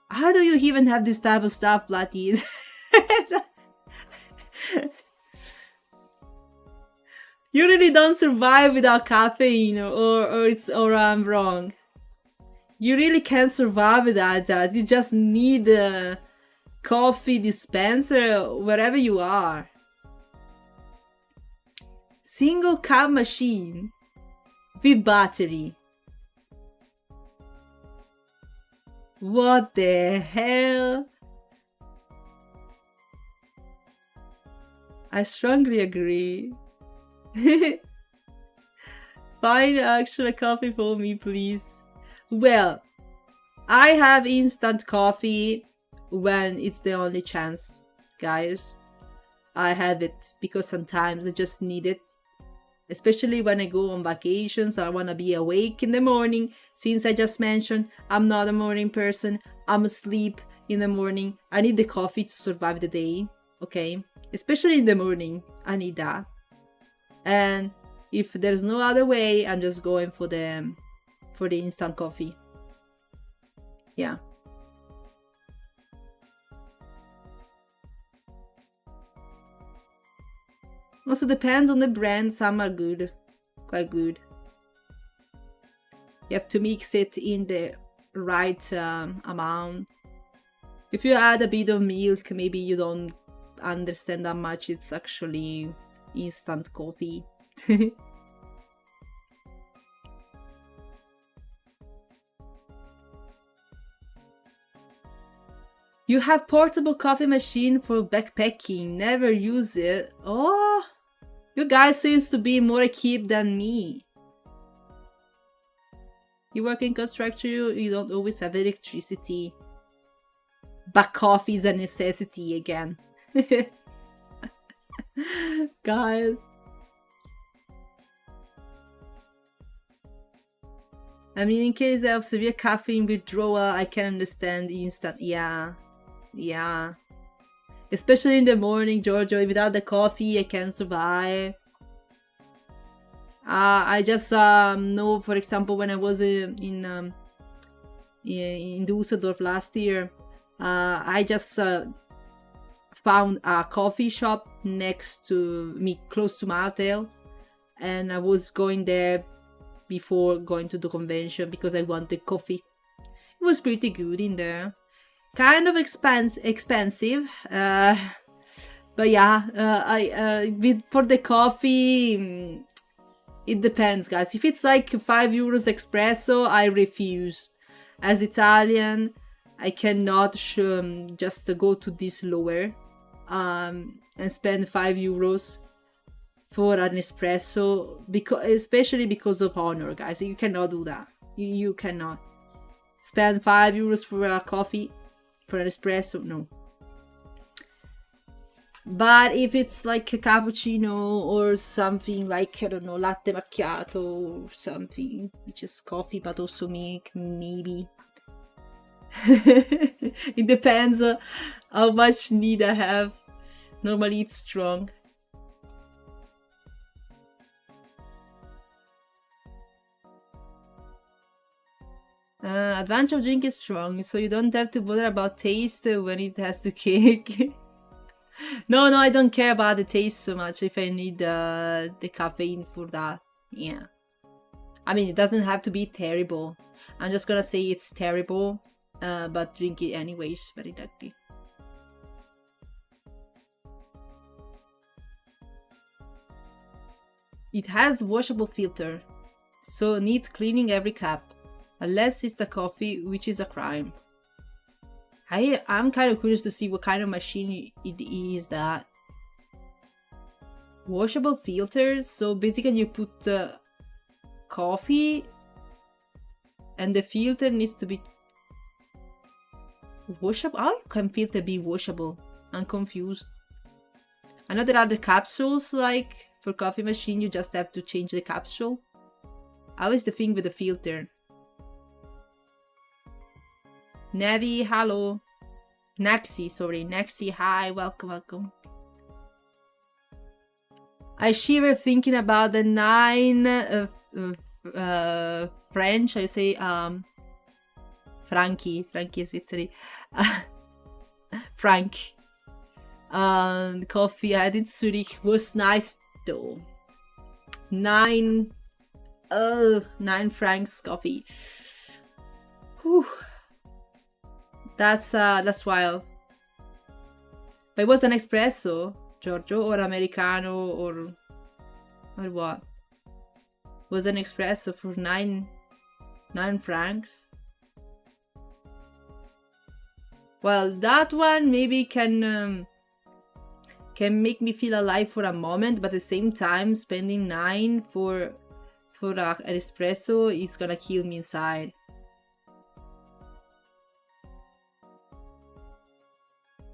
S1: How do you even have this type of stuff, Platties? You really don't survive without caffeine, or I'm wrong. You really can't survive without that. You just need a coffee dispenser wherever you are. Single cup machine with battery. What the hell? I strongly agree. Find actual coffee for me, please. Well, I have instant coffee when it's the only chance, guys. I have it because sometimes I just need it. Especially when I go on vacations, I want to be awake in the morning. Since I just mentioned, I'm not a morning person. I'm asleep in the morning. I need the coffee to survive the day, okay? Especially in the morning, I need that. And if there's no other way, I'm just going for the instant coffee. Yeah. Also depends on the brand. Some are good, quite good. You have to mix it in the right amount. If you add a bit of milk, maybe you don't understand how much it's actually instant coffee. You have portable coffee machine for backpacking. Never use it. Oh, you guys seems to be more equipped than me. You work in construction, you don't always have electricity. But coffee is a necessity again. Guys. I mean, in case of severe caffeine withdrawal, I can understand instant. Yeah. Yeah. Especially in the morning, Giorgio. Without the coffee, I can't survive. I just know, for example, when I was in Düsseldorf last year, I just found a coffee shop next to me, close to my hotel, and I was going there before going to the convention because I wanted coffee. It was pretty good in there. Kind of expensive, but yeah, for the coffee, It depends, guys. If it's like 5 euros espresso, I refuse. As Italian, I cannot just go to this lower and spend 5 euros for an espresso, especially because of honor, guys. You cannot do that. You cannot spend 5 euros for a coffee, for an espresso. No. But if it's like a cappuccino or something like, I don't know, latte macchiato or something, which is coffee but also milk, maybe. It depends how much need I have. Normally it's strong. Advantage of drink is strong, so you don't have to bother about taste when it has to kick. No, I don't care about the taste so much if I need the caffeine for that. Yeah. I mean, it doesn't have to be terrible. I'm just gonna say it's terrible, but drink it anyways, very likely. It has washable filter, so needs cleaning every cup. Unless it's the coffee, which is a crime. I'm kind of curious to see what kind of machine it is that. Washable filters, so basically you put coffee and the filter needs to be washable. How can filter be washable? I'm confused. I know there are the capsules, like for coffee machine you just have to change the capsule. How is the thing with the filter? Nevi, hello. Nexi, hi, welcome. I shiver thinking about the 9 French, I say Frankie Switzerland. Frank. The coffee I had in Zurich was nice though. 9 francs coffee. Whew. That's wild. But it was an espresso, Giorgio, or americano, or what? It was an espresso for 9 francs. Well, that one maybe can make me feel alive for a moment, but at the same time, spending 9 for an espresso is gonna kill me inside.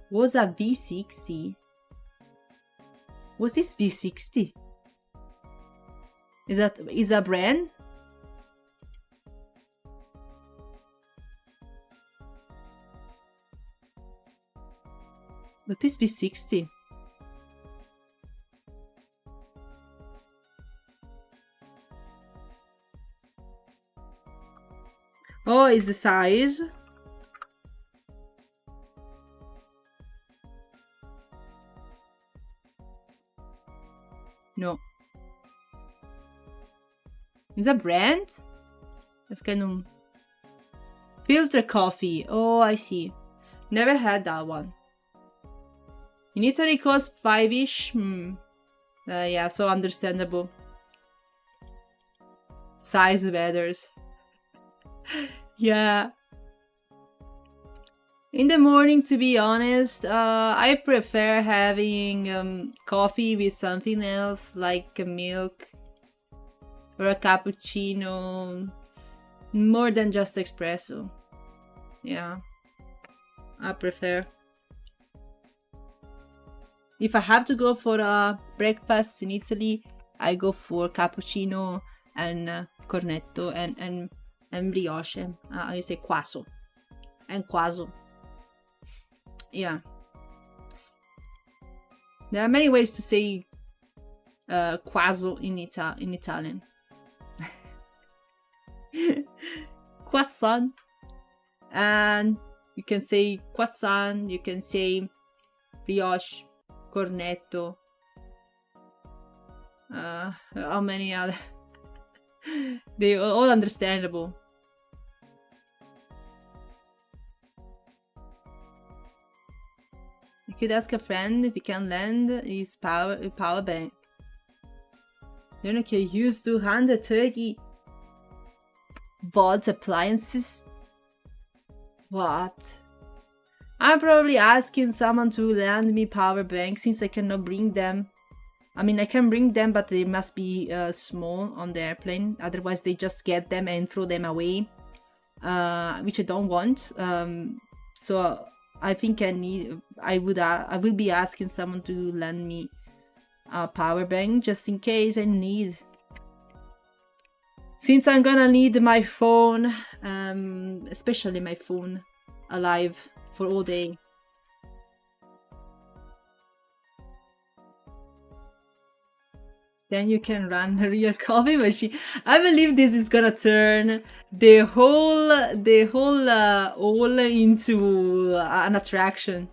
S1: Was a V60? Was this V60? Is that brand? But this V60? Oh, is the size? No. Is that brand? Filter coffee. Oh, I see. Never had that one. In Italy it costs 5-ish. Yeah, so understandable. Size matters. Yeah. In the morning, to be honest, I prefer having coffee with something else, like a milk or a cappuccino, more than just espresso. Yeah, I prefer. If I have to go for a breakfast in Italy, I go for cappuccino and cornetto and brioche. I say quaso and quaso. Yeah. There are many ways to say quaso in Italian. Croissant. And you can say croissant, you can say brioche, cornetto. How many other? They are all understandable. You could ask a friend if he can lend his power bank. You can use 230 bought appliances. What? I'm probably asking someone to lend me power banks since I cannot bring them. I mean, I can bring them, but they must be small on the airplane. Otherwise, they just get them and throw them away, which I don't want. So I think I will be asking someone to lend me a power bank just in case I need. Since I'm gonna need my phone, especially my phone, alive for all day. Then you can run a real coffee machine. I believe this is gonna turn the whole all into an attraction.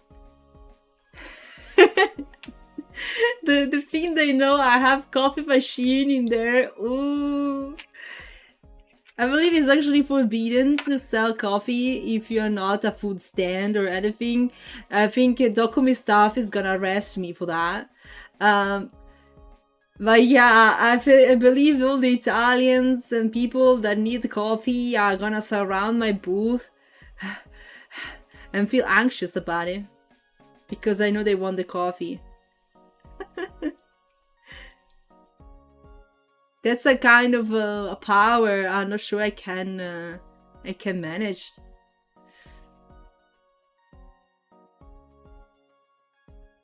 S1: the thing they know I have coffee machine in there. Ooh. I believe it's actually forbidden to sell coffee if you're not a food stand or anything. I think Dokumi staff is gonna arrest me for that. But yeah, I believe all the Italians and people that need coffee are gonna surround my booth and feel anxious about it. Because I know they want the coffee. That's a kind of a power I'm not sure I can manage.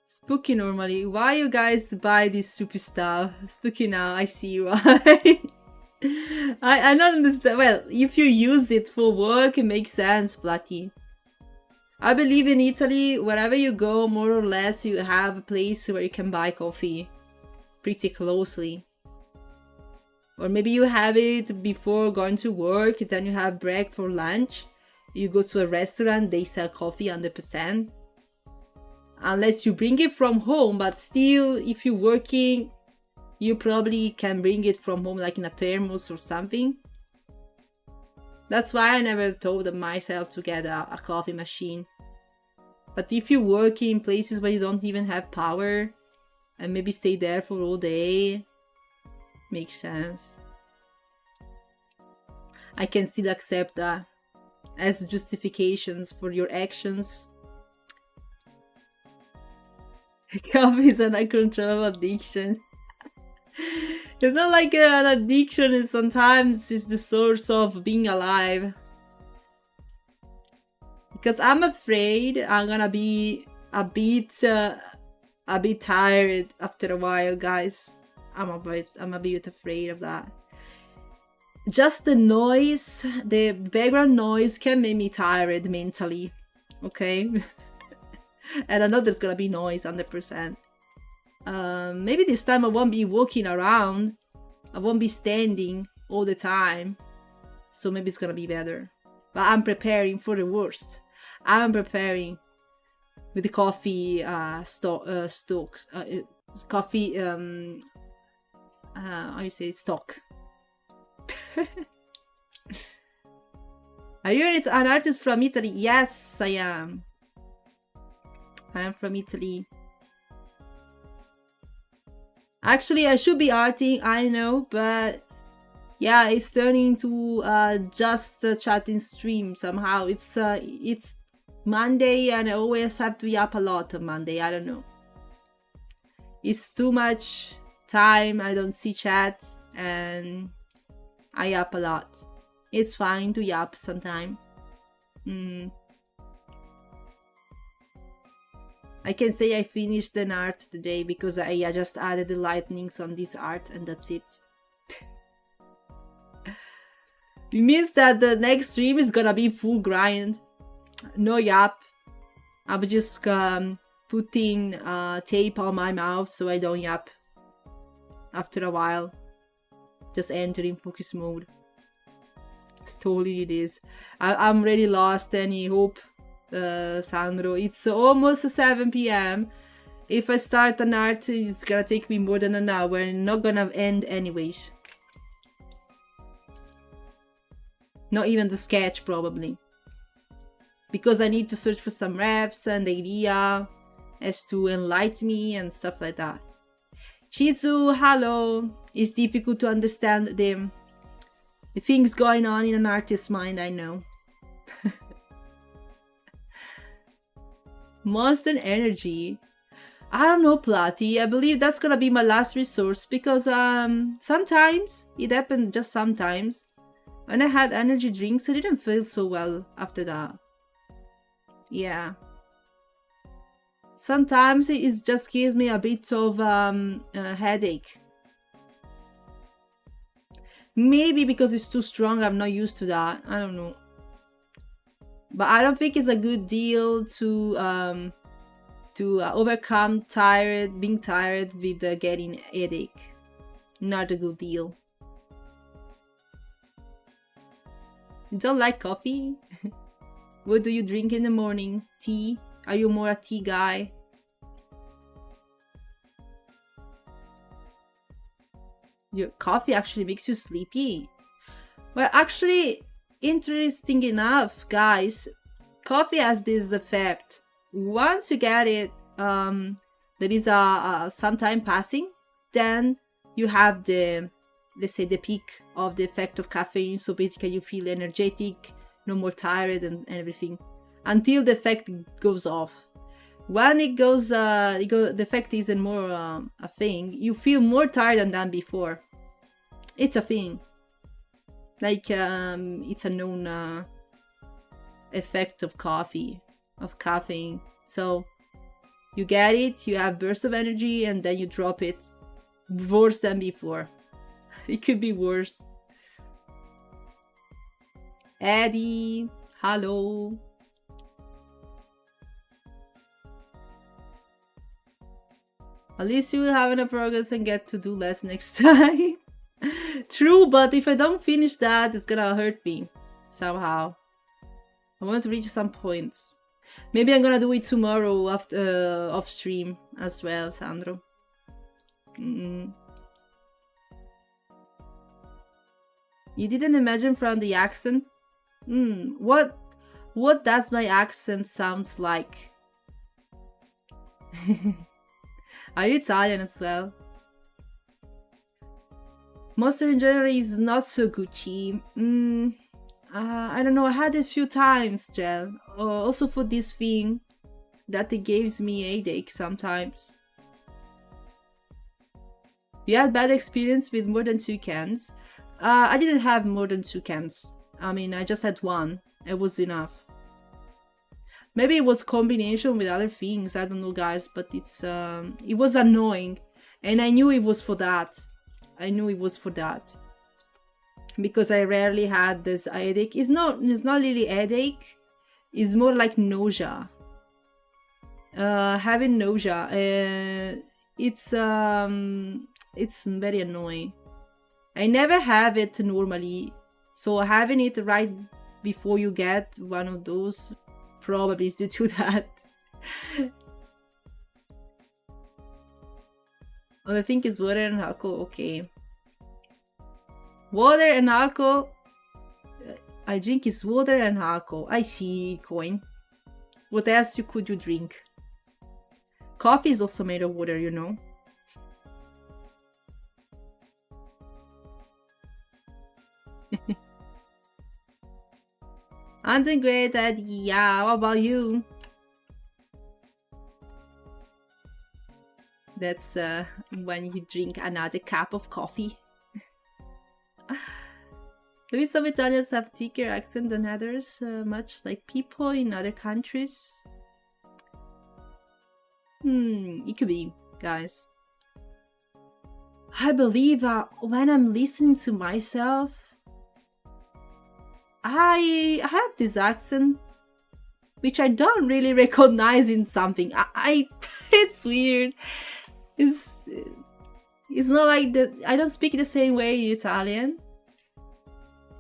S1: Spuky normally. Why you guys buy this stupid stuff? Spuky now, I see why. I don't understand. Well, if you use it for work, it makes sense, Platty. I believe in Italy, wherever you go, more or less, you have a place where you can buy coffee pretty closely. Or maybe you have it before going to work, then you have break for lunch. You go to a restaurant, they sell coffee 100%. Unless you bring it from home, but still, if you're working, you probably can bring it from home, like in a thermos or something. That's why I never told myself to get a coffee machine. But if you work in places where you don't even have power, and maybe stay there for all day, makes sense. I can still accept that as justifications for your actions. Coffee is an uncontrollable addiction. It's not like an addiction, and sometimes it's the source of being alive. Because I'm afraid I'm gonna be a bit tired after a while, guys. I'm a bit afraid of that. Just the noise, the background noise can make me tired mentally. Okay? And I know there's gonna be noise 100%. Maybe this time I won't be walking around. I won't be standing all the time. So maybe it's gonna be better. But I'm preparing for the worst. I'm preparing with the coffee stocks. Coffee, how you say, stock. Are you an artist from Italy? Yes, I am. I am from Italy. Actually, I should be arting, I know, but yeah, it's turning into just a chatting stream somehow. It's Monday and I always have to yap a lot on Monday. I don't know. It's too much time. I don't see chat and I yap a lot. It's fine to yap sometime. I can say I finished an art today because I just added the lightnings on this art and that's it. It means that the next stream is gonna be full grind. No yap. I'm just putting tape on my mouth so I don't yap. After a while. Just entering focus mode. Slowly it is. I'm really lost. Any hope, Sandro? It's almost 7 p.m. If I start an art, it's gonna take me more than an hour and not gonna end anyways. Not even the sketch, probably. Because I need to search for some refs and idea as to enlighten me and stuff like that. Chizu, hello. It's difficult to understand the things going on in an artist's mind, I know. Monster Energy. I don't know, Platy. I believe that's gonna be my last resource because sometimes it happened, just sometimes. When I had energy drinks, I didn't feel so well after that. Yeah. Sometimes it just gives me a bit of a headache. Maybe because it's too strong, I'm not used to that. I don't know. But I don't think it's a good deal to overcome being tired with getting headache. Not a good deal. You don't like coffee? What do you drink in the morning? Tea? Are you more a tea guy? Your coffee actually makes you sleepy? Well, actually, interesting enough, guys, coffee has this effect. Once you get it, there is some time passing, then you have the, let's say, the peak of the effect of caffeine. So basically you feel energetic, no more tired and everything, until the effect goes off. When it goes, the effect isn't more a thing. You feel more tired than before. It's a thing. Like it's a known effect of caffeine. So you get it, you have bursts of energy, and then you drop it. Worse than before. It could be worse. Eddie, hello. At least you will have enough progress and get to do less next time. True, but if I don't finish that, it's gonna hurt me somehow. I want to reach some point. Maybe I'm gonna do it tomorrow after off stream as well, Sandro. You didn't imagine from the accent? What does my accent sounds like? Are you Italian as well? Monster in general is not so Gucci. I don't know, I had it a few times, Gel. Also for this thing that it gives me headache sometimes. You had bad experience with more than 2 cans? I didn't have more than 2 cans. I mean, I just had 1. It was enough. Maybe it was combination with other things, I don't know, guys, but it was annoying. And I knew it was for that. Because I rarely had this headache. It's not really headache. It's more like nausea. Having nausea. It's very annoying. I never have it normally. So having it right before you get one of those probably is due to that. Well, I think it's water and alcohol. Okay. Water and alcohol. I drink is water and alcohol. I see, coin. What else could you drink? Coffee is also made of water, you know. I'm doing great, Eddie. Yeah, how about you? That's when you drink another cup of coffee. Maybe some Italians have thicker accent than others, much like people in other countries. It could be, guys. I believe when I'm listening to myself, I have this accent, which I don't really recognize in something. It's weird. It's not like I don't speak the same way in Italian.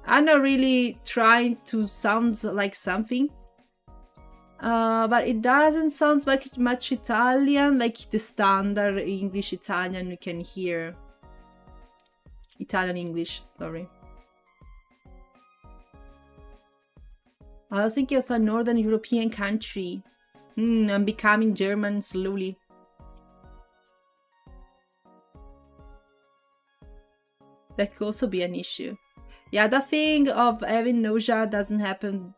S1: I'm not really trying to sound like something. But it doesn't sound much Italian, like the standard English Italian you can hear. Italian English, sorry. I was thinking of a Northern European country. I'm becoming German slowly. That could also be an issue. Yeah, the thing of having nausea doesn't happen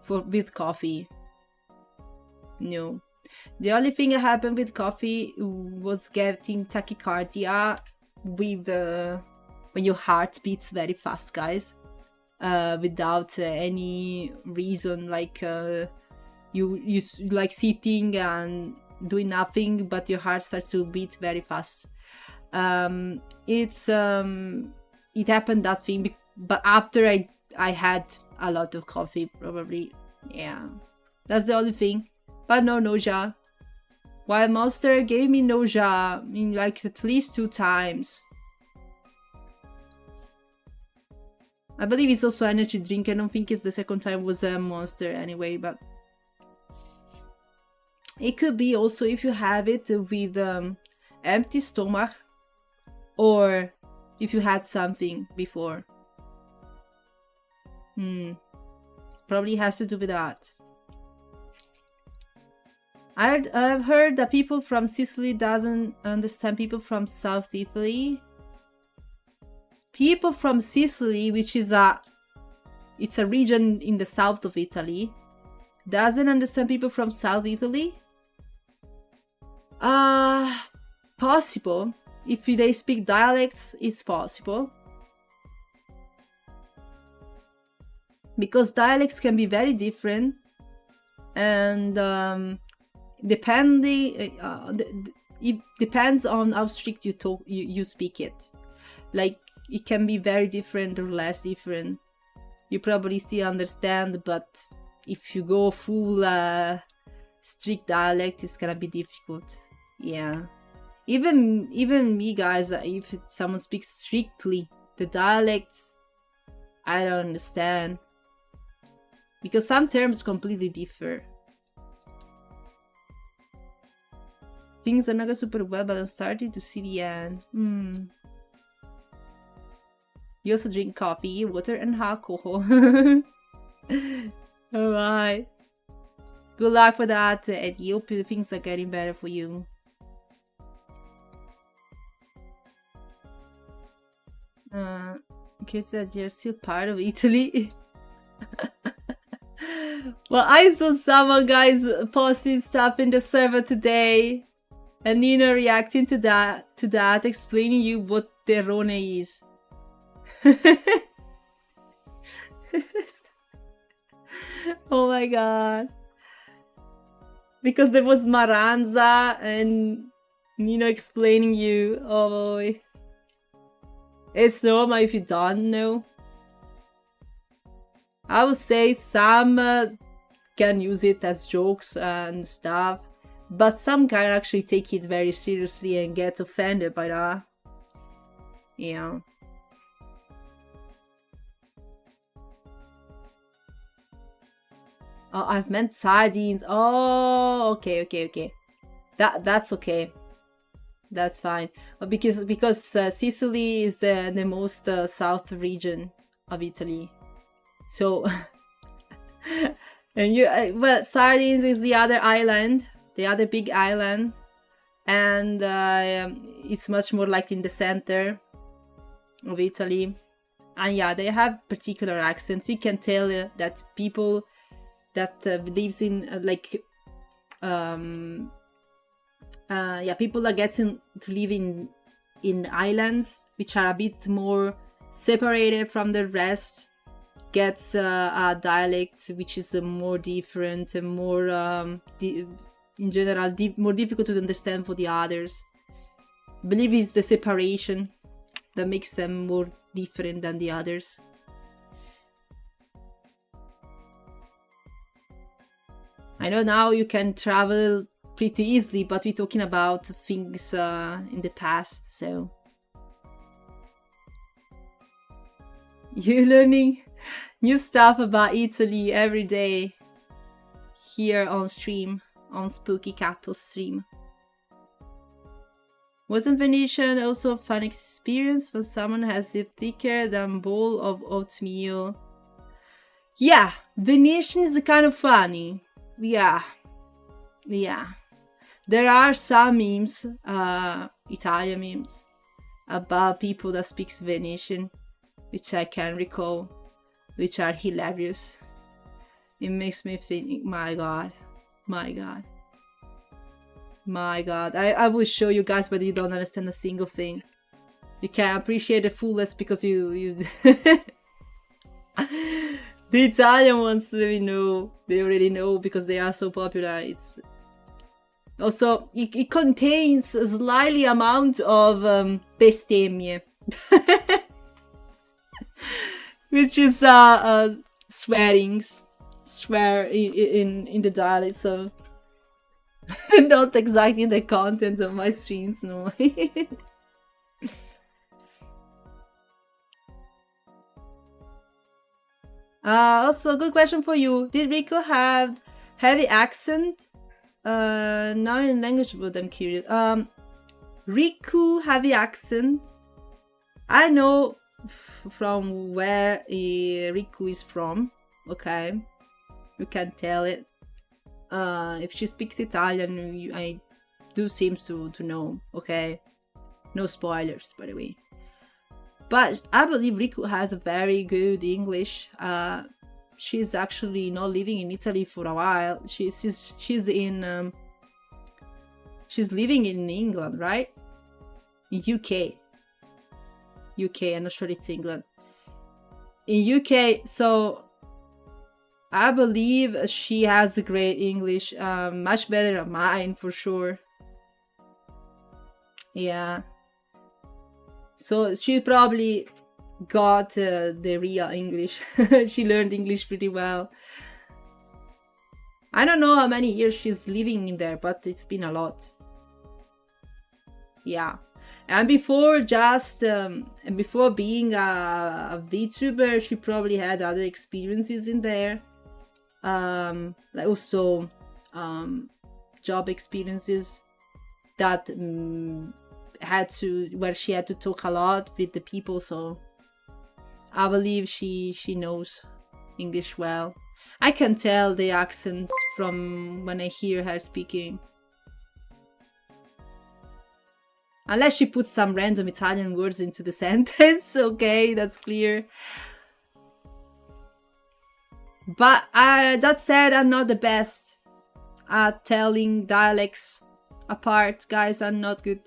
S1: with coffee. No. The only thing that happened with coffee was getting tachycardia with when your heart beats very fast, guys. Without any reason, like you like sitting and doing nothing, but your heart starts to beat very fast. It happened, that thing, but after I had a lot of coffee, probably. Yeah, that's the only thing. But no nausea. While Monster gave me nausea in like at least 2 times. I believe it's also energy drink. I don't think it's the second time was a Monster anyway, but it could be also if you have it with empty stomach, or if you had something before. Probably has to do with that. I've heard that people from Sicily doesn't understand people from South Italy. People from Sicily, which is it's a region in the south of Italy, doesn't understand people from South Italy? Possible. If they speak dialects, it's possible. Because dialects can be very different, and it depends on how strict you speak it. Like, it can be very different or less different. You probably still understand, but if you go full strict dialect, it's gonna be difficult. Yeah, even me, guys, if someone speaks strictly the dialects, I don't understand, because some terms completely differ. Things are not going super well, but I'm starting to see the end. You also drink coffee, water, and alcohol. Alright. Good luck with that, Eddie. Hope things are getting better for you. In case that you're still part of Italy. Well, I saw someone, guys, posting stuff in the server today, and Nina reacting to that, explaining you what terrone is. Oh my god. Because there was Maranza and Nina explaining you. Oh boy. It's normal if you don't know. I would say some can use it as jokes and stuff, but some can actually take it very seriously and get offended by that. Yeah. Oh, I've meant sardines. Oh, okay. That's okay. That's fine. Because Sicily is the most south region of Italy. So, and well, sardines is the other island, the other big island, and it's much more like in the center of Italy. And yeah, they have particular accents. You can tell that people that lives in people that get to live in islands which are a bit more separated from the rest gets a dialect which is more different and more in general more difficult to understand for the others. I believe it's the separation that makes them more different than the others. I know now you can travel pretty easily, but we're talking about things in the past, so you're learning new stuff about Italy every day here on stream, on Spooky Catto stream. Wasn't Venetian also a fun experience when someone has it thicker than bowl of oatmeal? Yeah, Venetian is kind of funny. Yeah. There are some memes, Italian memes, about people that speaks Venetian, which I can recall, which are hilarious. It makes me think, my god, my god, my god. I will show you guys, but you don't understand a single thing. You can appreciate the fullest because you the Italian ones they know, they already know because they are so popular. It's also it contains a slightly amount of bestemmie, which is swearings, swear in the dialect. So not exactly the content of my streams, no. Also, good question for you. Did Rico have heavy accent? Now in language, but I'm curious. Riku heavy accent. I know from where Riku is from. Okay, you can tell it. If she speaks Italian, I do seems to know. Okay, no spoilers, by the way. But I believe Riku has a very good English. She's actually not living in Italy for a while. She's living in England, right? In UK. I'm not sure it's England. In UK, so I believe she has a great English, much better than mine for sure. Yeah. So she probably got the real English. She learned English pretty well. I don't know how many years she's living in there, but it's been a lot. Yeah. And before before being a VTuber, she probably had other experiences in there. Like also job experiences that where she had to talk a lot with the people, so I believe she knows English well. I can tell the accent from when I hear her speaking. Unless she puts some random Italian words into the sentence, okay, that's clear. But that said, I'm not the best at telling dialects apart, guys. I'm not good.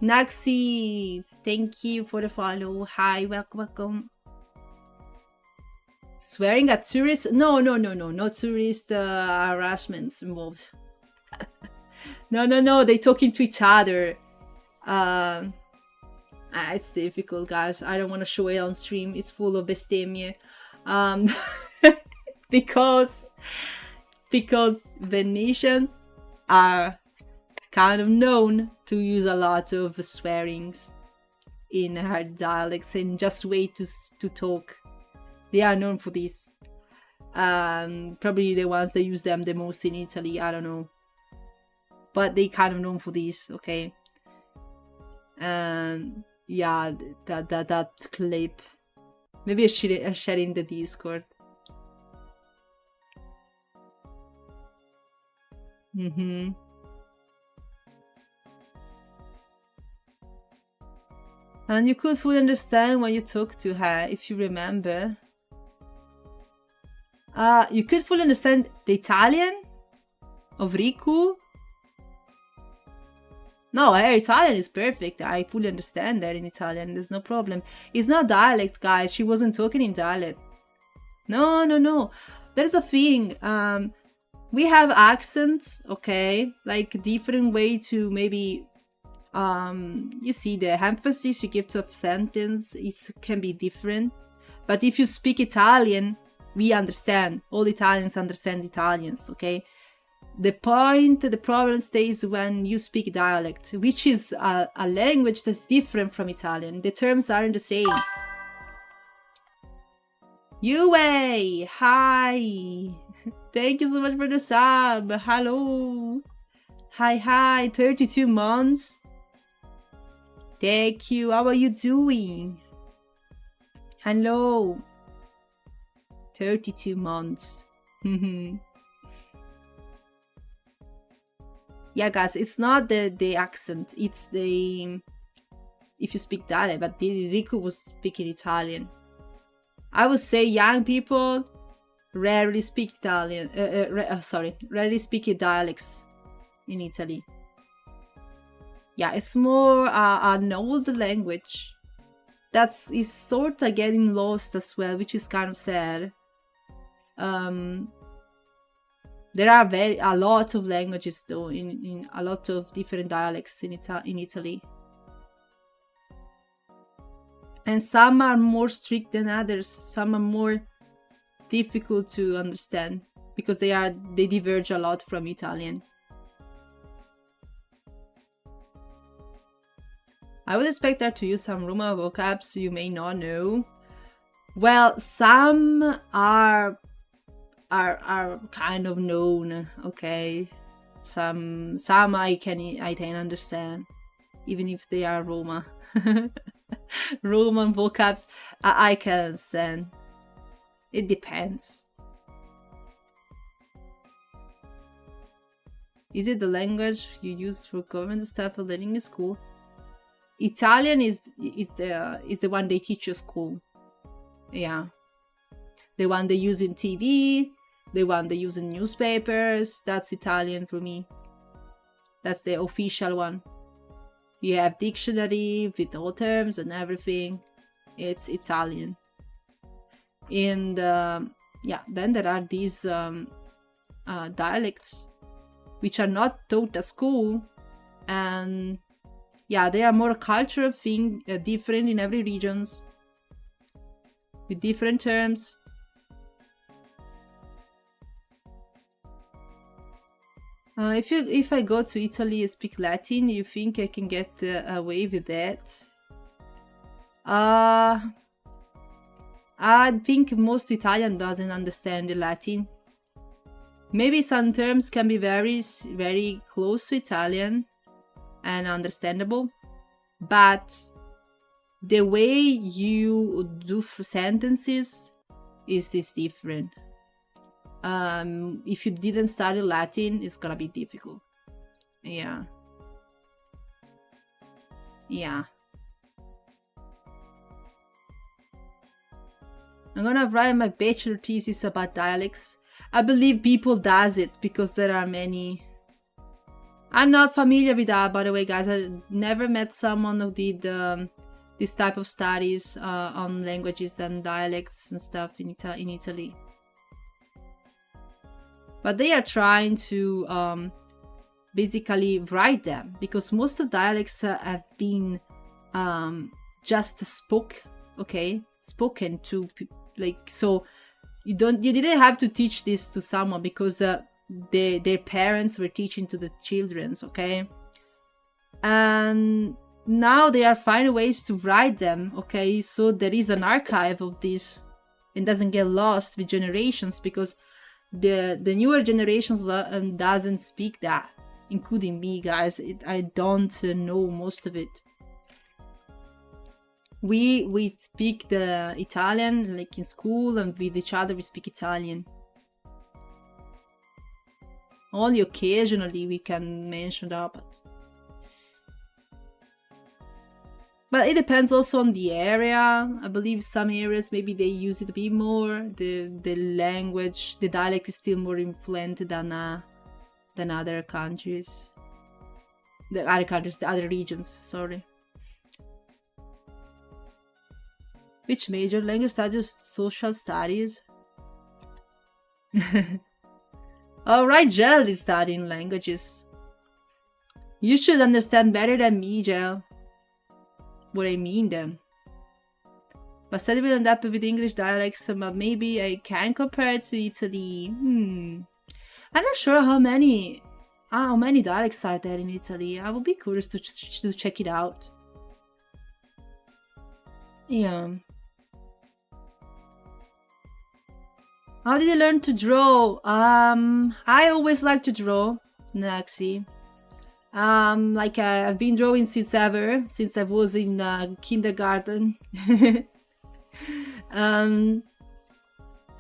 S1: Naxi, thank you for the follow. Hi, welcome. Swearing at tourists? No, tourist harassments involved. No, they talking to each other. It's difficult, guys. I don't want to show it on stream. It's full of bestemmie. Because Venetians are kind of known to use a lot of swearings in her dialects and just way to talk. They are known for this. Probably the ones that use them the most in Italy, I don't know. But they kind of known for this, okay? Yeah, that clip. Maybe I share in the Discord. And you could fully understand when you talk to her, if you remember. You could fully understand the Italian of Riku. No, her Italian is perfect. I fully understand that in Italian. There's no problem. It's not dialect, guys. She wasn't talking in dialect. No. There's a thing. We have accents, okay? Like different way to maybe... you see the emphasis you give to a sentence, it can be different. But if you speak Italian, we understand. All Italians understand Italians, okay? The problem stays when you speak dialect, which is a language that's different from Italian. The terms aren't the same. Yue, hi. Thank you so much for the sub. Hello. Hi. 32 months. Thank you. How are you doing? Hello. 32 months. Yeah, guys, it's not the accent. It's the if you speak dialect, but Riku was speaking Italian. I would say young people rarely speak Italian. Rarely speak dialects in Italy. Yeah, it's more an old language that is sort of getting lost as well, which is kind of sad. There are a lot of languages though, in a lot of different dialects in Italy. And some are more strict than others. Some are more difficult to understand because they diverge a lot from Italian. I would expect her to use some Roma vocabs you may not know. Well, some are kind of known, okay? Some I can understand, even if they are Roma. Roman vocabs I can understand. It depends. Is it the language you use for government stuff or learning in school? Italian is the one they teach at school. Yeah. The one they use in TV, the one they use in newspapers. That's Italian for me. That's the official one. You have dictionary with all terms and everything. It's Italian. And yeah, then there are these dialects which are not taught at school, and yeah, they are more cultural thing, different in every regions, with different terms. If I go to Italy and speak Latin, you think I can get away with that? I think most Italian doesn't understand the Latin. Maybe some terms can be very, very close to Italian and understandable, but the way you do sentences is different. If you didn't study Latin, it's gonna be difficult. Yeah. I'm gonna write my bachelor thesis about dialects. I believe people does it because there are many. I'm not familiar with that, by the way, guys. I never met someone who did this type of studies on languages and dialects and stuff in Italy. But they are trying to basically write them, because most of dialects have been just spoken to, like, so you didn't have to teach this to someone because their parents were teaching to the children, okay? And now they are finding ways to write them, okay? So there is an archive of this and doesn't get lost with generations, because the newer generations doesn't speak that, including me, guys. I don't know most of it. We speak the Italian, like in school, and with each other we speak Italian. Only occasionally we can mention that, but it depends also on the area. I believe some areas maybe they use it a bit more. The language, the dialect is still more influent than other countries. The other regions, sorry. Which major? Language studies, social studies? Alright, Gel is studying languages. You should understand better than me, Gel, what I mean then. But study will end up with English dialects, but maybe I can compare it to Italy. I'm not sure how many dialects are there in Italy. I would be curious to check it out. Yeah. How did you learn to draw? I always like to draw, Naxi. Like I've been drawing since I was in kindergarten. And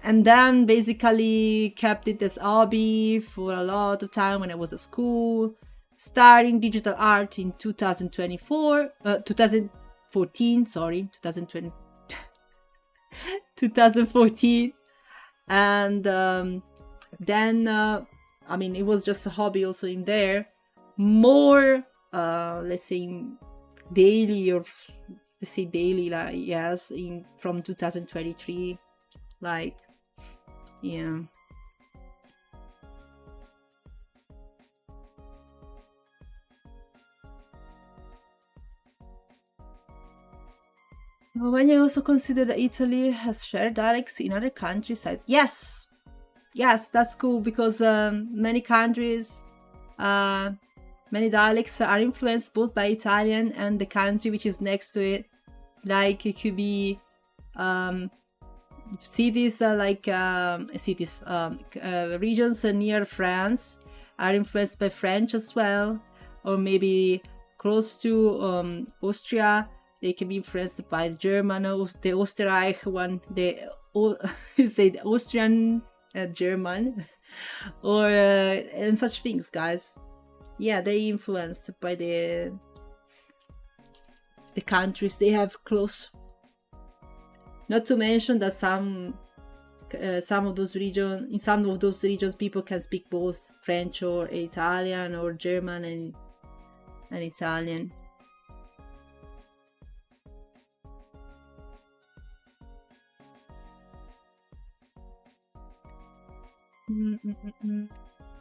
S1: then basically kept it as a hobby for a lot of time when I was at school. Starting digital art in 2024, 2014, sorry, 2020, 2014. And then, I mean, it was just a hobby also in there. More, let's say, daily, or let's say daily, like, yes, from 2023, like, yeah. When you also consider that Italy has shared dialects in other countries, yes, that's cool, because many countries, many dialects are influenced both by Italian and the country which is next to it. Like, it could be cities regions near France are influenced by French as well, or maybe close to Austria, they can be influenced by the German, the Österreich one, say the Austrian German, or and such things, guys. Yeah, they influenced by the countries they have close. Not to mention that some of those regions, people can speak both French or Italian, or German and Italian.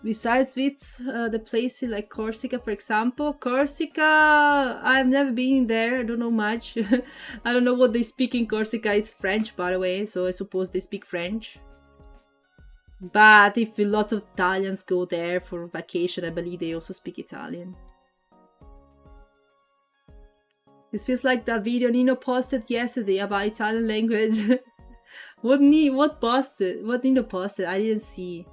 S1: Besides the places like Corsica, for example. Corsica, I've never been there, I don't know much. I don't know what they speak in Corsica. It's French, by the way, so I suppose they speak French. But if a lot of Italians go there for vacation, I believe they also speak Italian. This feels like that video Nino posted yesterday about Italian language. What Nino posted? I didn't see.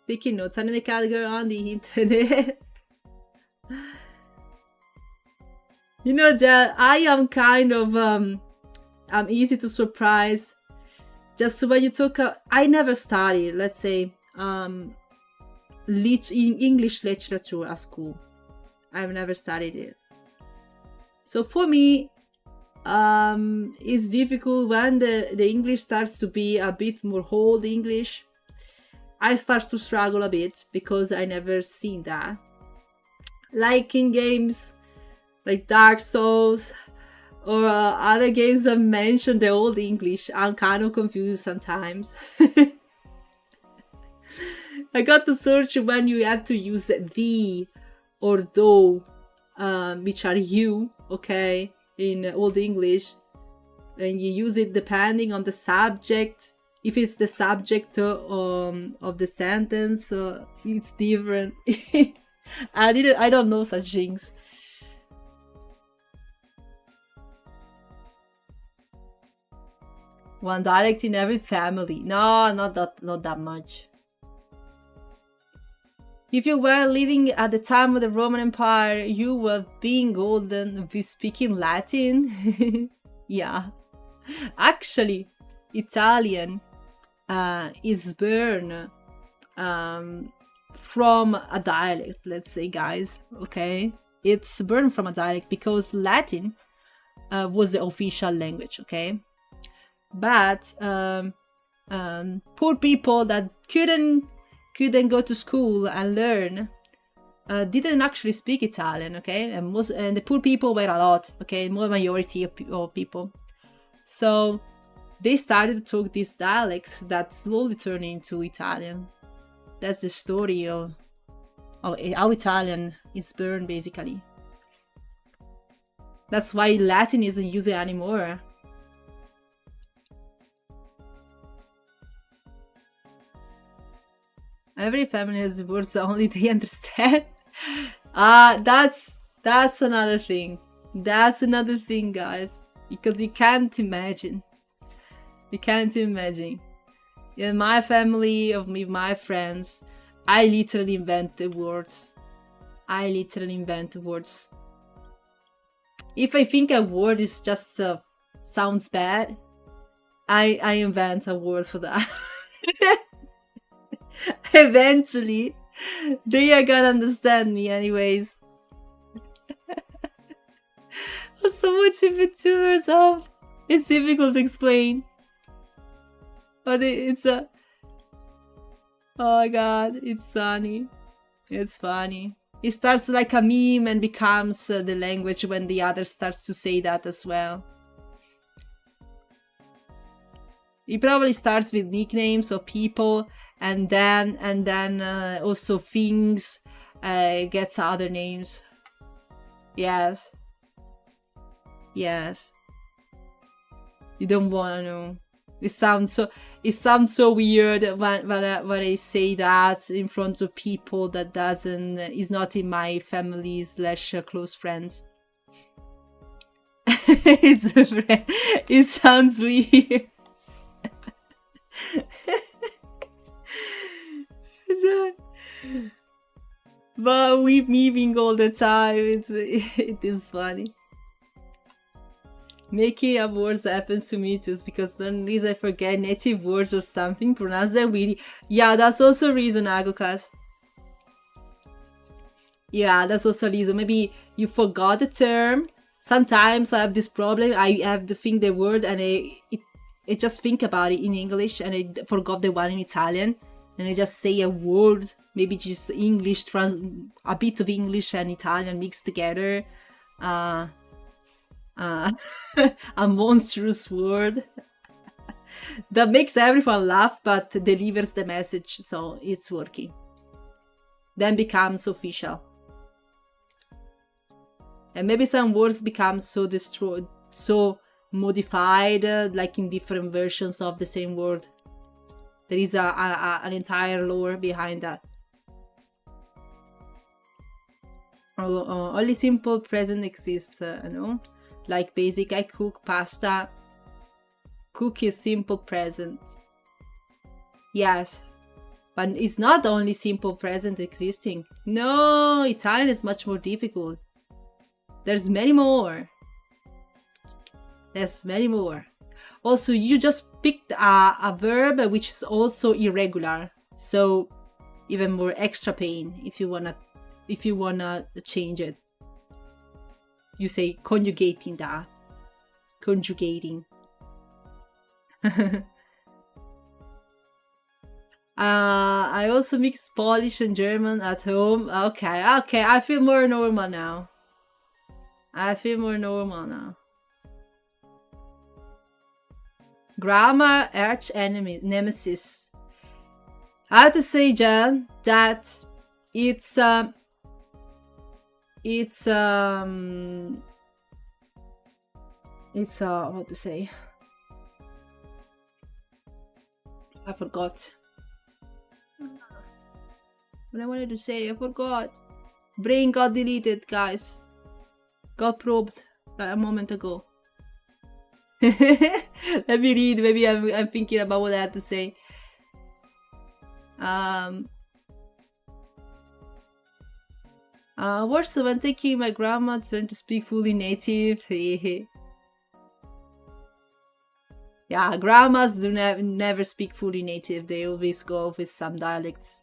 S1: Taking notes, anime cat girl on the internet. You know, Jel, I am kind of I'm easy to surprise. Just when you talk, I never studied, let's say, English literature at school. I've never studied it. So for me, it's difficult when the English starts to be a bit more old English. I start to struggle a bit because I never seen that. Like in games like Dark Souls or other games that mention the old English, I'm kind of confused sometimes. I got to search when you have to use the or though, which are you, okay, in Old English, and you use it depending on the subject. If it's the subject of the sentence, it's different. I don't know such things. One dialect in every family. No, not that much. If you were living at the time of the Roman Empire, you were being golden with speaking Latin. Yeah. Actually, Italian is born from a dialect, let's say, guys, okay? It's born from a dialect because Latin was the official language, okay? But poor people that couldn't go to school and learn didn't actually speak Italian, okay? And the poor people were a lot, okay? More majority of people. So they started to talk these dialects that slowly turned into Italian. That's the story of how Italian is born, basically. That's why Latin isn't used anymore. Every family has words that only they understand. That's another thing. That's another thing, guys. Because you can't imagine. You can't imagine. In my family, with my friends, I literally invent the words. If I think a word is just sounds bad, I invent a word for that. Eventually, they are gonna understand me anyways. So much in VTubers. Oh, it's difficult to explain. But it's a... Oh my god, it's funny. It's funny. It starts like a meme and becomes the language when the other starts to say that as well. It probably starts with nicknames of people, and then also things gets other names. Yes. Yes. You don't wanna know. It sounds so weird when I say that in front of people that is not in my family / close friends. It sounds weird. But we memeing all the time. It is funny. Making up words happens to me too, because some reason I forget native words or something, pronounce them really. Yeah, that's also a reason, Agokas. Yeah, that's also a reason. Maybe you forgot the term. Sometimes I have this problem. I have to think the word and I just think about it in English and I forgot the one in Italian. And I just say a word, maybe just English, a bit of English and Italian mixed together. A monstrous word that makes everyone laugh but delivers the message, so it's working. Then becomes official. And maybe some words become so destroyed, so modified, like in different versions of the same word. There is an entire lore behind that. Only simple present exists, no? Like basic, I cook pasta. Cook is simple present. Yes. But it's not only simple present existing. No, Italian is much more difficult. There's many more. There's many more. Also, you just picked a verb which is also irregular. So even more extra pain if you wanna change it. You say conjugating that. Conjugating. I also mix Polish and German at home. Okay, I feel more normal now. Grammar arch enemy nemesis. I have to say, Jen, that it's what to say? I forgot. What I wanted to say, I forgot. Brain got deleted, guys. Got probed like a moment ago. Let me read. Maybe I'm thinking about what I had to say. Worse when taking my grandma to learn to speak fully native. Yeah, grandmas do never speak fully native. They always go with some dialects.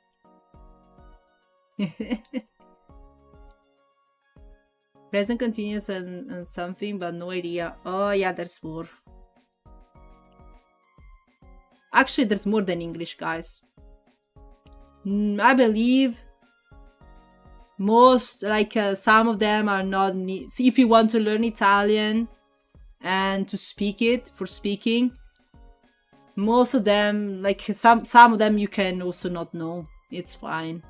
S1: Present continuous and something, but no idea. Oh yeah, there's more. Actually, there's more than English, guys. I believe most, like some of them are not. See, if you want to learn Italian and to speak it for speaking, most of them, like some of them, you can also not know. It's fine.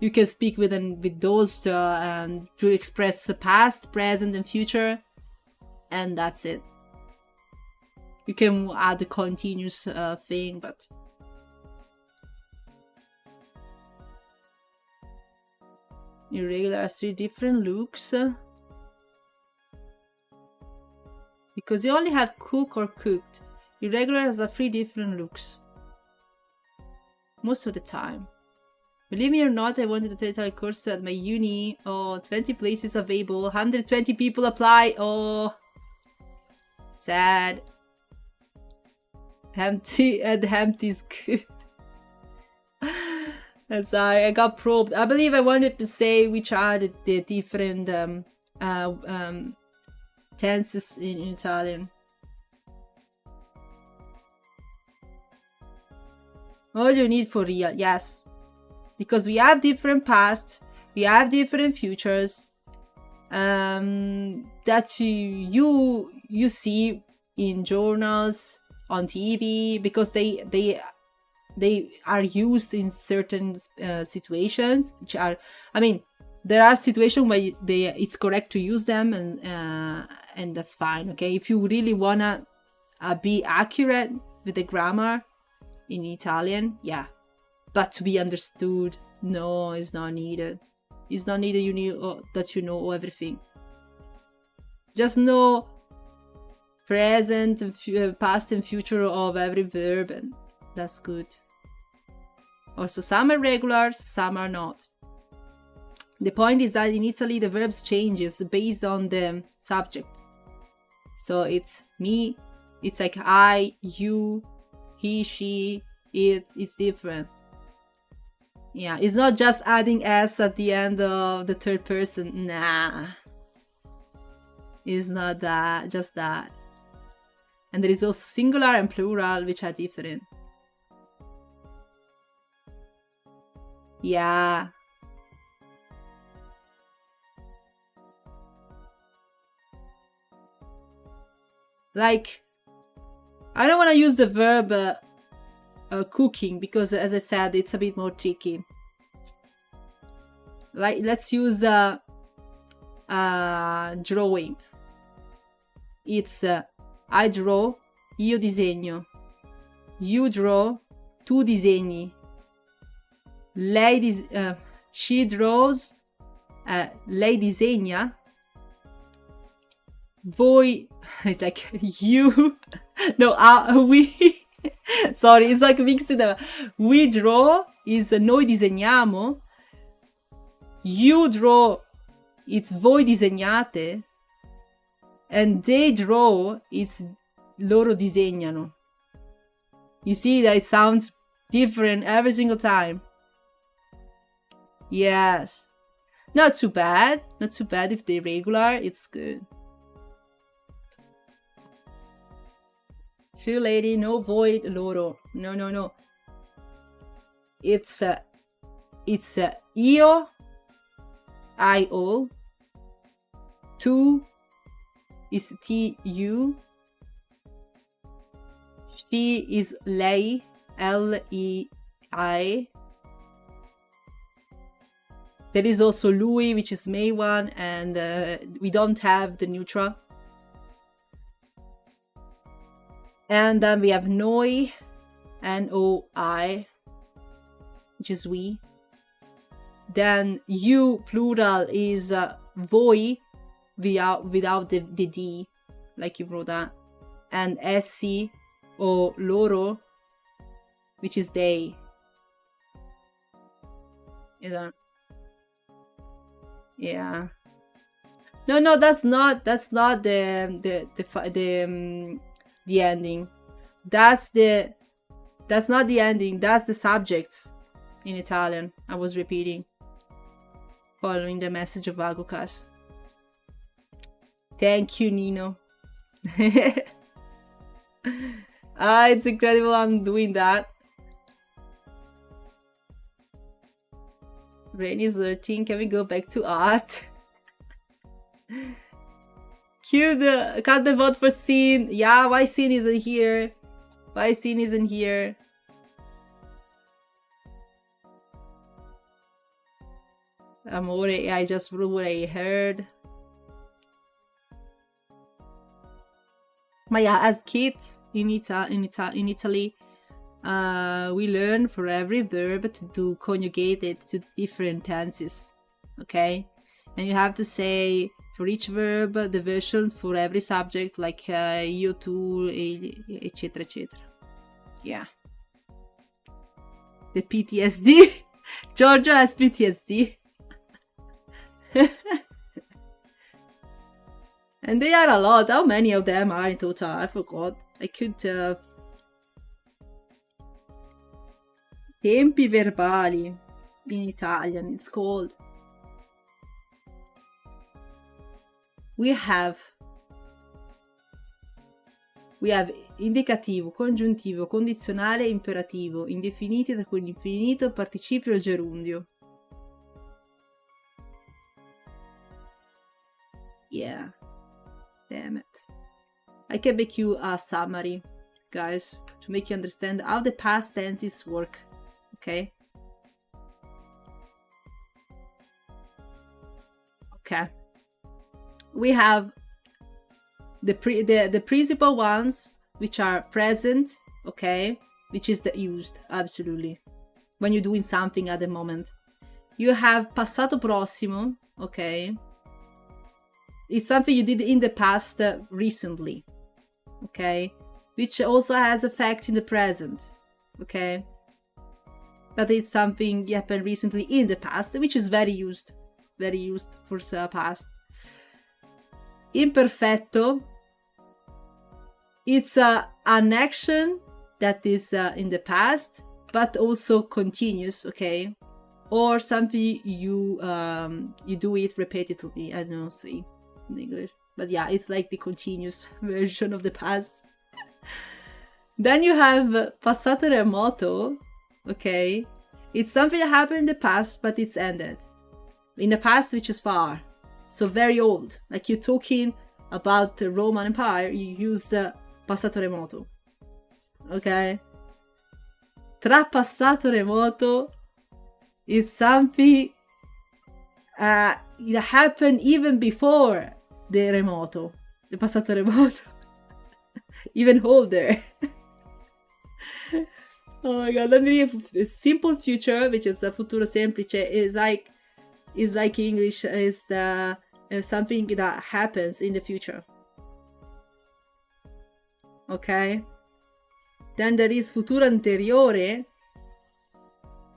S1: You can speak with those to express the past, present, and future, and that's it. You can add the continuous thing, but irregular has 3 different looks. Because you only have cook or cooked. Irregular has 3 different looks. Most of the time. Believe me or not, I wanted to take a course at my uni. Oh, 20 places available. 120 people apply. Oh, sad. Empty and empty is good. I'm sorry, I got probed. I believe I wanted to say which are the different tenses in Italian. All you need for real, yes. Because we have different pasts, we have different futures that you see in journals, on TV, because they are used in certain situations, which are, I mean, there are situations where it's correct to use them, and that's fine, okay? If you really wanna be accurate with the grammar in Italian, yeah. But to be understood, no, it's not needed. It's not needed. You need that you know everything. Just know present, past, and future of every verb, and that's good. Also, some are regulars, some are not. The point is that in Italy, the verbs changes based on the subject. So it's me, it's like I, you, he, she, it. It's different. Yeah, it's not just adding s at the end of the third person. Nah. It's not that, just that. And there is also singular and plural, which are different. Yeah. Like, I don't want to use the verb cooking, because as I said, it's a bit more tricky. Like, let's use drawing. It's I draw, io disegno. You draw, tu disegni. She draws, lei disegna. Voi, it's like you, no, we. Sorry, it's like mixing them. We draw is noi disegniamo. You draw, it's voi disegnate. And they draw, it's loro disegnano. You see that it sounds different every single time. Yes. Not too bad. Not too bad if they're regular. It's good. True lady, no void loro. No, no, no. It's io, I-O. Tu is T-U. She is lei, L-E-I. There is also lui, which is May one, and we don't have the neutral. And then we have noi, N-O-I, which is we. Then you, plural, is voi, without the D, like you wrote that. And essi, or loro, which is they. Is that? Yeah. No, that's not the ending. That's not the ending. That's the subjects in Italian. I was repeating, following the message of Agokas. Thank you, Nino. It's incredible I'm doing that. Rain is 13. Can we go back to art? Cut the vote for Scene. Yeah, why Scene isn't here? Why Scene isn't here? Amore, I just wrote what I heard. But yeah, as kids in Italy, we learn for every verb to conjugate it to different tenses. Okay? And you have to say for each verb the version for every subject, like io, tu, etc, etc. Yeah. The PTSD. Giorgio has PTSD. And they are a lot. How many of them are in total? I forgot. I could... Tempi verbali in Italian, it's called. We have We have indicativo, congiuntivo, condizionale e imperativo, indefiniti tra cui l'infinito, il participio e il gerundio. Yeah. Damn it. I can make you a summary, guys, to make you understand how the past tenses work. Okay? Okay. We have the principal ones, which are present, okay, which is the used, absolutely, when you're doing something at the moment. You have passato prossimo, okay, it's something you did in the past recently, okay, which also has effect in the present, okay, but it's something happened recently in the past, which is very used for past. Imperfetto, it's an action that is in the past but also continuous, okay, or something you do it repetitively. I don't know, say in English, but yeah, it's like the continuous version of the past. Then you have passato remoto, okay, it's something that happened in the past but it's ended in the past, which is far, so very old. Like you're talking about the Roman Empire, you use the passato remoto, okay. Trapassato remoto is something that happened even before the remoto, the passato remoto. Even older. Oh my god, let me read a simple future, which is a futuro semplice, is like English, is something that happens in the future. Okay? Then there is futuro anteriore.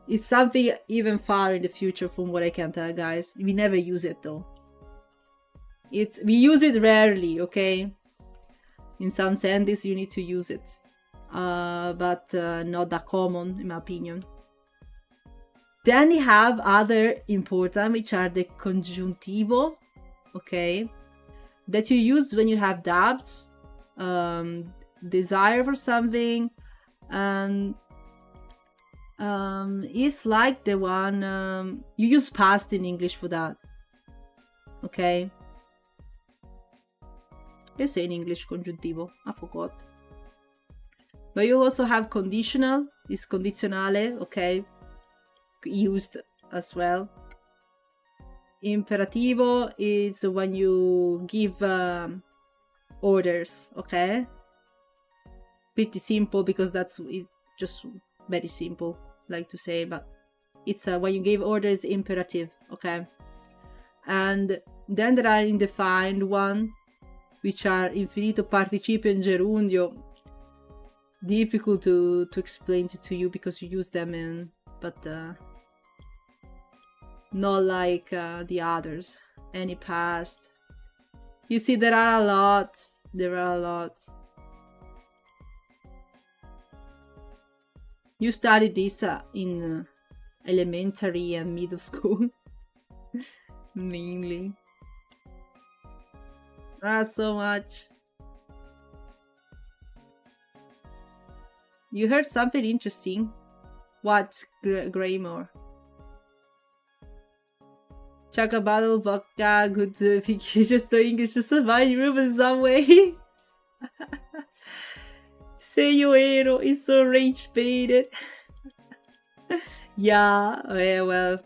S1: It's something even far in the future from what I can tell, guys. We never use it though. We use it rarely, okay? In some sentences you need to use it. But not that common, in my opinion. Then we have other important, which are the congiuntivo, okay, that you use when you have doubts, desire for something, and it's like the one you use past in English for that, okay. You say in English congiuntivo, I forgot. But you also have conditional, is condizionale, okay, used as well. Imperativo is when you give orders, okay. Pretty simple because that's it, just very simple, like to say, but it's when you give orders, imperative, okay. And then there are indefined one, which are infinito, participio, and gerundio. Difficult to explain to you because you use them in, but not like the others. Any past. You see, there are a lot. You studied this in elementary and middle school. Mainly. Not so much. You heard something interesting. What, Graymore? Chaka battle, vodka, good just the English to survive in room in some way. Say you hero is so rage baited. Yeah, well,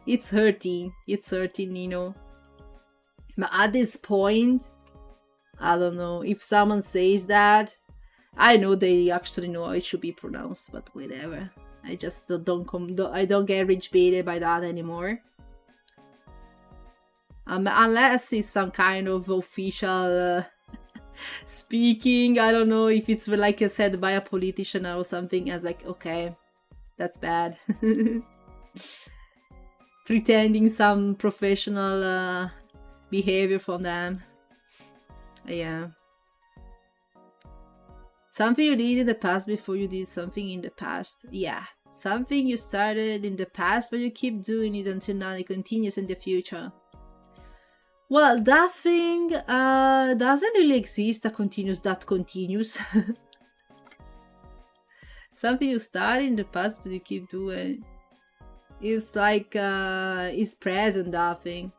S1: it's hurting, Nino. But at this point, I don't know if someone says that. I know they actually know how it should be pronounced, but whatever. I just I don't get rage baited by that anymore. Unless it's some kind of official speaking. I don't know if it's like said by a politician or something. I was like, okay, that's bad. Pretending some professional behavior from them. Yeah. Something you did in the past before you did something in the past. Yeah. Something you started in the past, but you keep doing it until now it continues in the future. Well, that thing doesn't really exist, a continuous that continues. Something you start in the past but you keep doing. It's like it's present, that thing.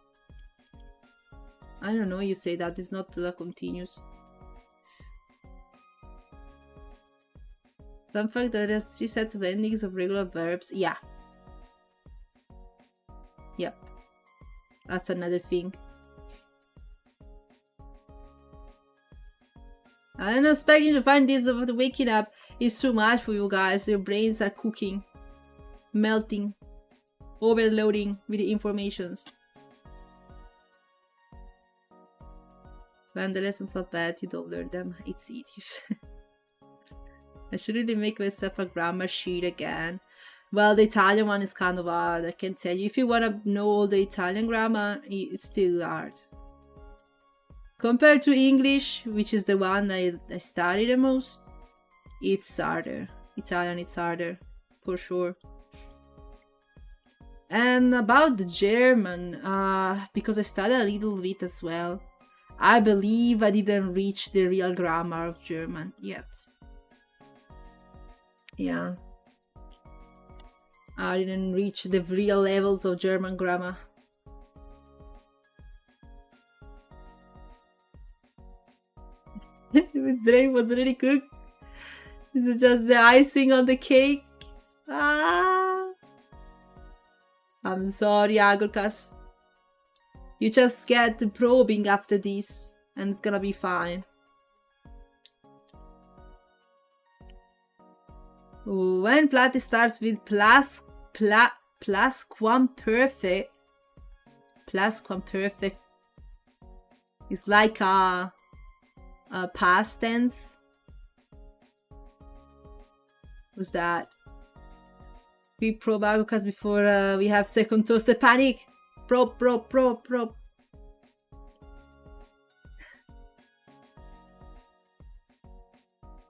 S1: I don't know, you say that it's not that continuous. Fun fact that there's 3 sets of endings of regular verbs. Yeah. Yep. That's another thing. I'm not expecting to find this of the waking up. It's too much for you guys. Your brains are cooking, melting, overloading with the informations. When the lessons are bad, you don't learn them. It's serious. I should really make myself a grammar sheet again. Well, the Italian one is kind of hard, I can tell you. If you want to know all the Italian grammar, it's still hard. Compared to English, which is the one I studied the most, it's harder. Italian is harder, for sure. And about the German, because I studied a little bit as well, I believe I didn't reach the real grammar of German yet. Yeah. I didn't reach the real levels of German grammar. This rain was really cooked. This is just the icing on the cake. Ah. I'm sorry, Agorkas. You just get the probing after this, and it's gonna be fine. When Plati starts with plusquamperfect, it's like a past tense. What's that? We probe Agorkas before we have second toasted panic. Probe.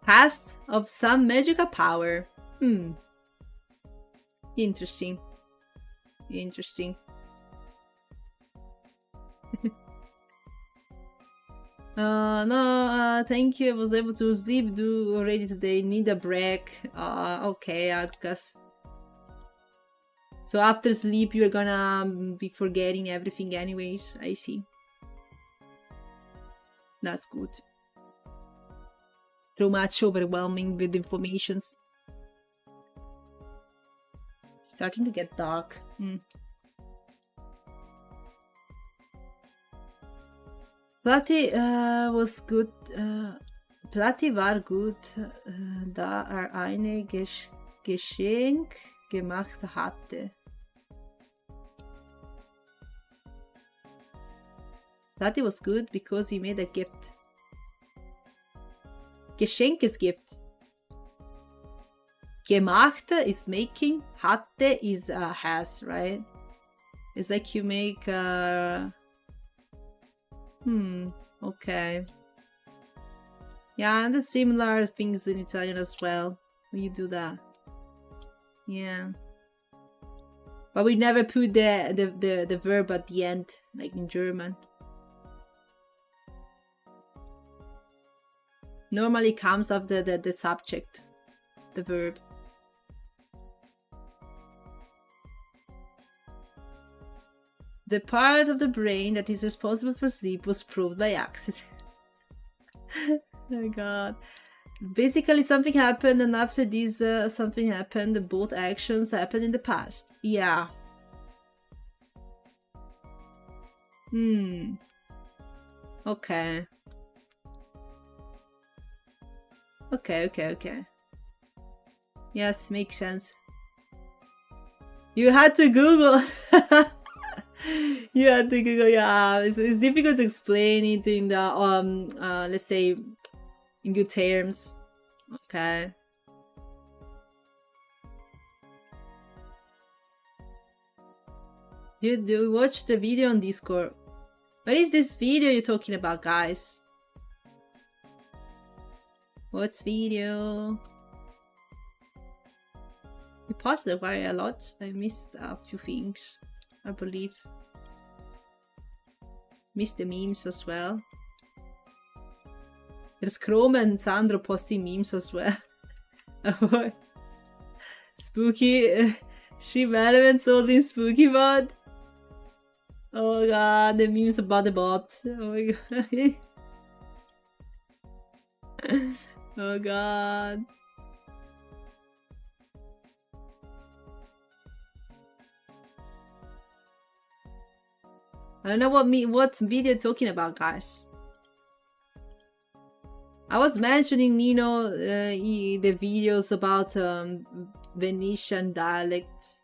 S1: Past of some magical power. Interesting. No, thank you. I was able to sleep already today. Need a break. Okay, Agorkas. So after sleep, you're gonna be forgetting everything anyways. I see. That's good. Too much overwhelming with informations. Starting to get dark. Plati was good. Plati war gut, da eine Geschenk gemacht hatte. Plati was good because he made a gift. Geschenk is gift. Gemacht is making. Hatte is has, right? It's like you make okay. Yeah, and the similar things in Italian as well. When you do that. Yeah. But we never put the verb at the end, like in German. Normally comes after the subject, the verb. The part of the brain that is responsible for sleep was proved by accident. Oh my god. Basically something happened, and after this something happened, both actions happened in the past. Yeah. Okay. Okay. Yes, makes sense. You had to Google. You had to Google. Yeah, it's difficult to explain it in the let's say in good terms. Okay. You watch the video on Discord. What is this video you're talking about, guys? What's video? You posted quite a lot. I missed a few things, I believe. Miss the memes as well. There's Chrome and Sandro posting memes as well. Spooky. Stream elements holding Spooky bot. Oh god, the memes about the bot. Oh my god. Oh god. I don't know what video you're talking about, guys. I was mentioning, Nino, the videos about Venetian dialect.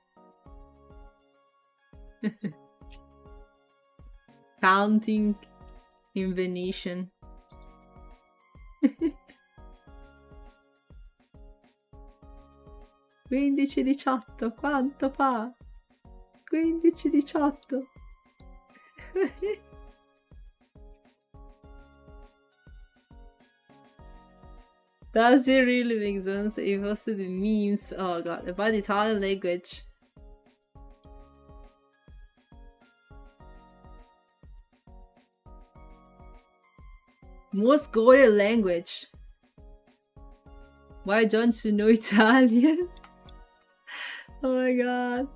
S1: Counting in Venetian. 15-18, quanto fa? 15-18. Does it really make sense if also the memes? Oh god, about the Italian language. Most gory language. Why don't you know Italian? Oh my god.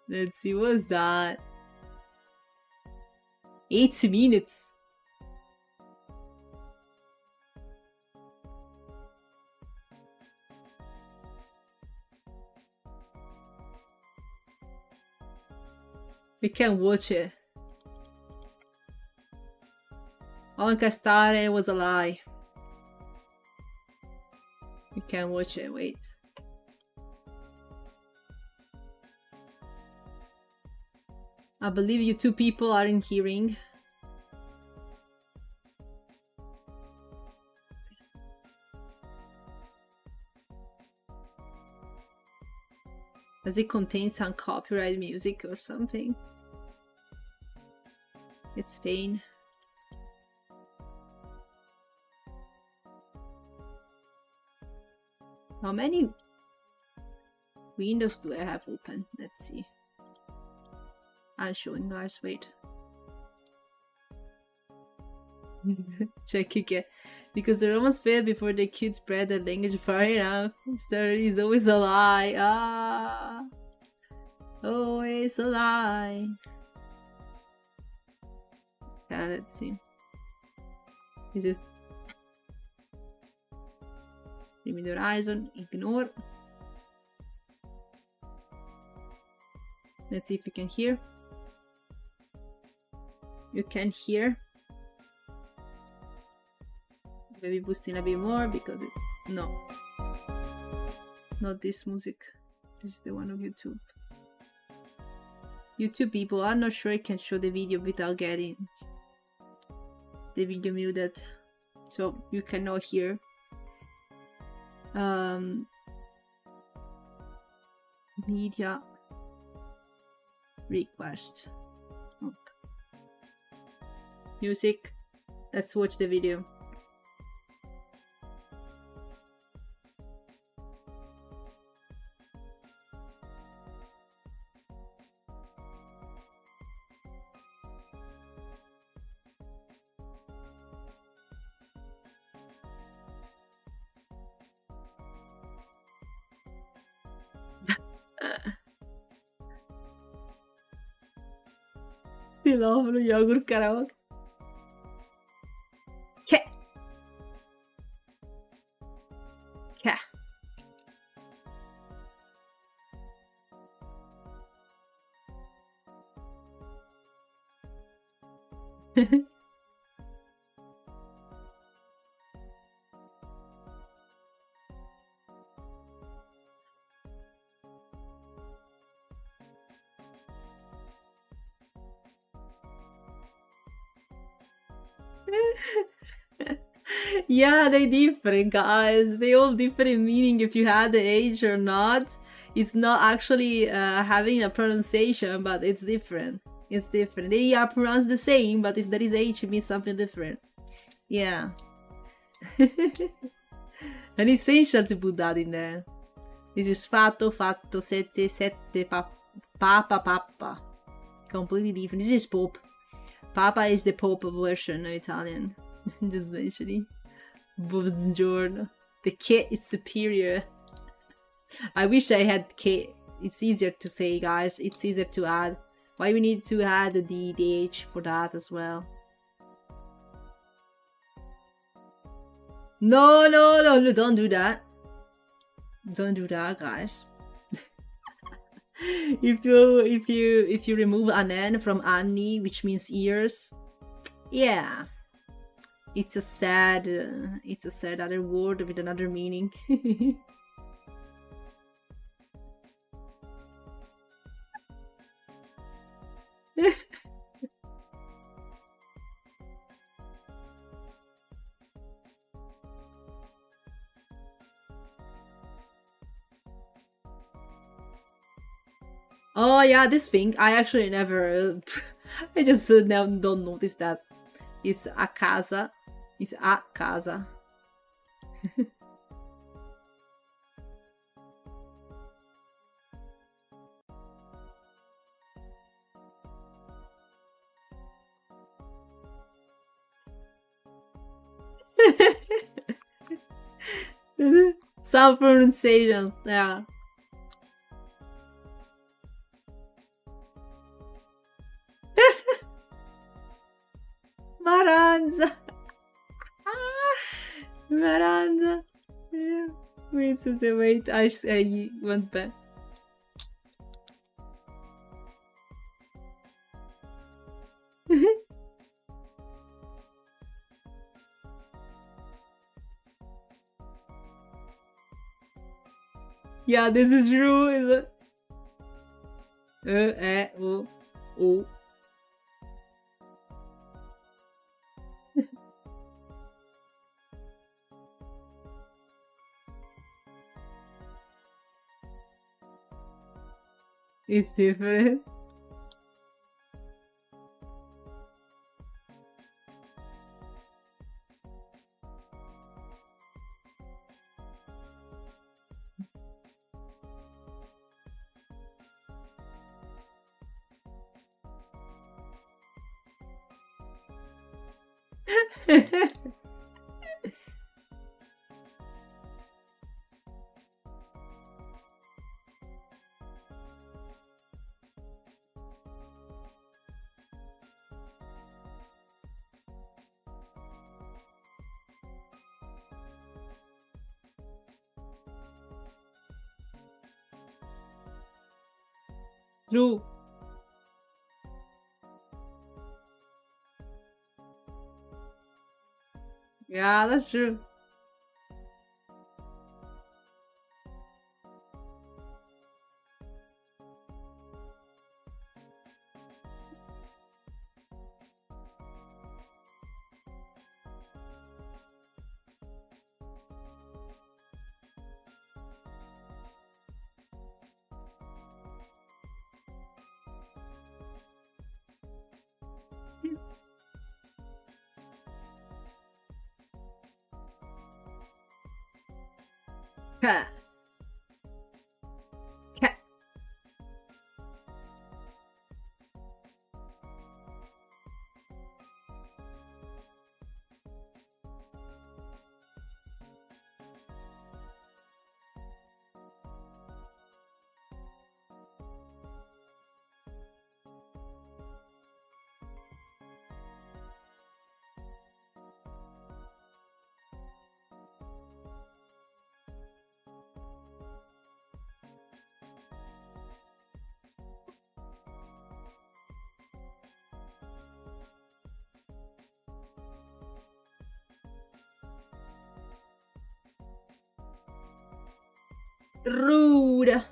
S1: Let's see, what's that? 8 minutes. We can watch it. It was a lie. We can watch it, wait. I believe you two people aren't hearing. Does it contain some copyright music or something? It's Spain. How many windows do I have open? Let's see. I'm showing guys, wait. Check again. Because the Romans failed before they could spread the language far enough. Story is always a lie. Ah, always a lie. Yeah, let's see. Is this remove the horizon, ignore. Let's see if you can hear. You can hear. Maybe boosting a bit more because it, no. Not this music. This is the one of YouTube. YouTube people, I'm not sure I can show the video without getting the video muted. So you cannot hear. Media request. Okay. Music. Let's watch the video. Ti love lo yogurt karaoke. Che. Che. Yeah, they different, guys. They all different meaning if you had the age or not. It's not actually having a pronunciation, but it's different. It's different. They are pronounced the same, but if there is H, it means something different. Yeah. And it's essential to put that in there. This is fatto, fatto, sette, sette, papa, papa. Completely different. This is Pope. Papa is the Pope version of Italian. Just mentioning. Buongiorno. The K is superior. I wish I had K. It's easier to say, guys. It's easier to add. Why we need to add the H for that as well? No, no, no, no, don't do that. Don't do that, guys. if you remove an N from Annie, which means ears, yeah, it's a sad other word with another meaning. Oh yeah, this thing I actually never. I just now don't notice that. It's a casa. It's a casa. Some pronunciations, yeah. Maranza. Maranza. Yeah. Wait, I went back. Yeah, this is true, is it? O. It's different. True. Yeah, that's true. Ha. Ha. Rude.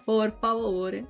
S1: Por favore.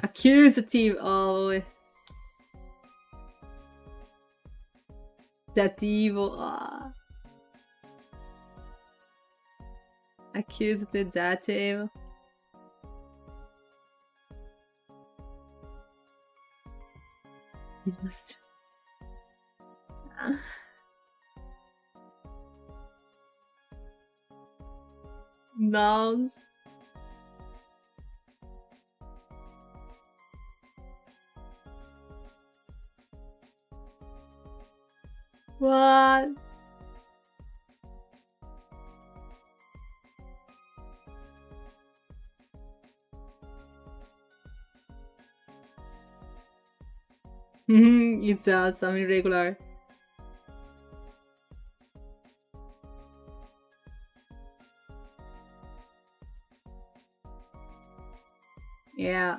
S1: Accusative. Oh. Dativo. Ah. Accusative, dative. Yes. Nouns. What? It's some irregular. Yeah.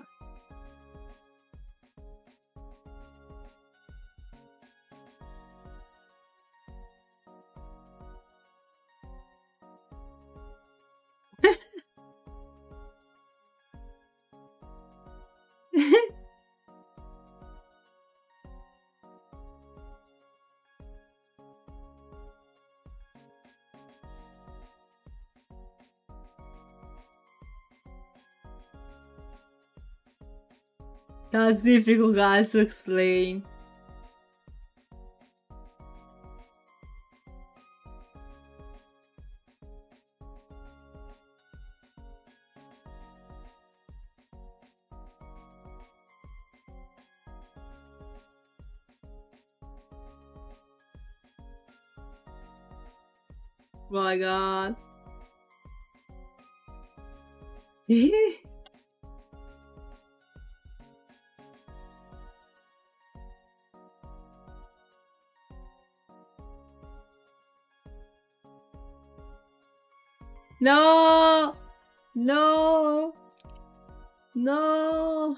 S1: That's difficult, guys, to explain. Oh my god. No! No! No!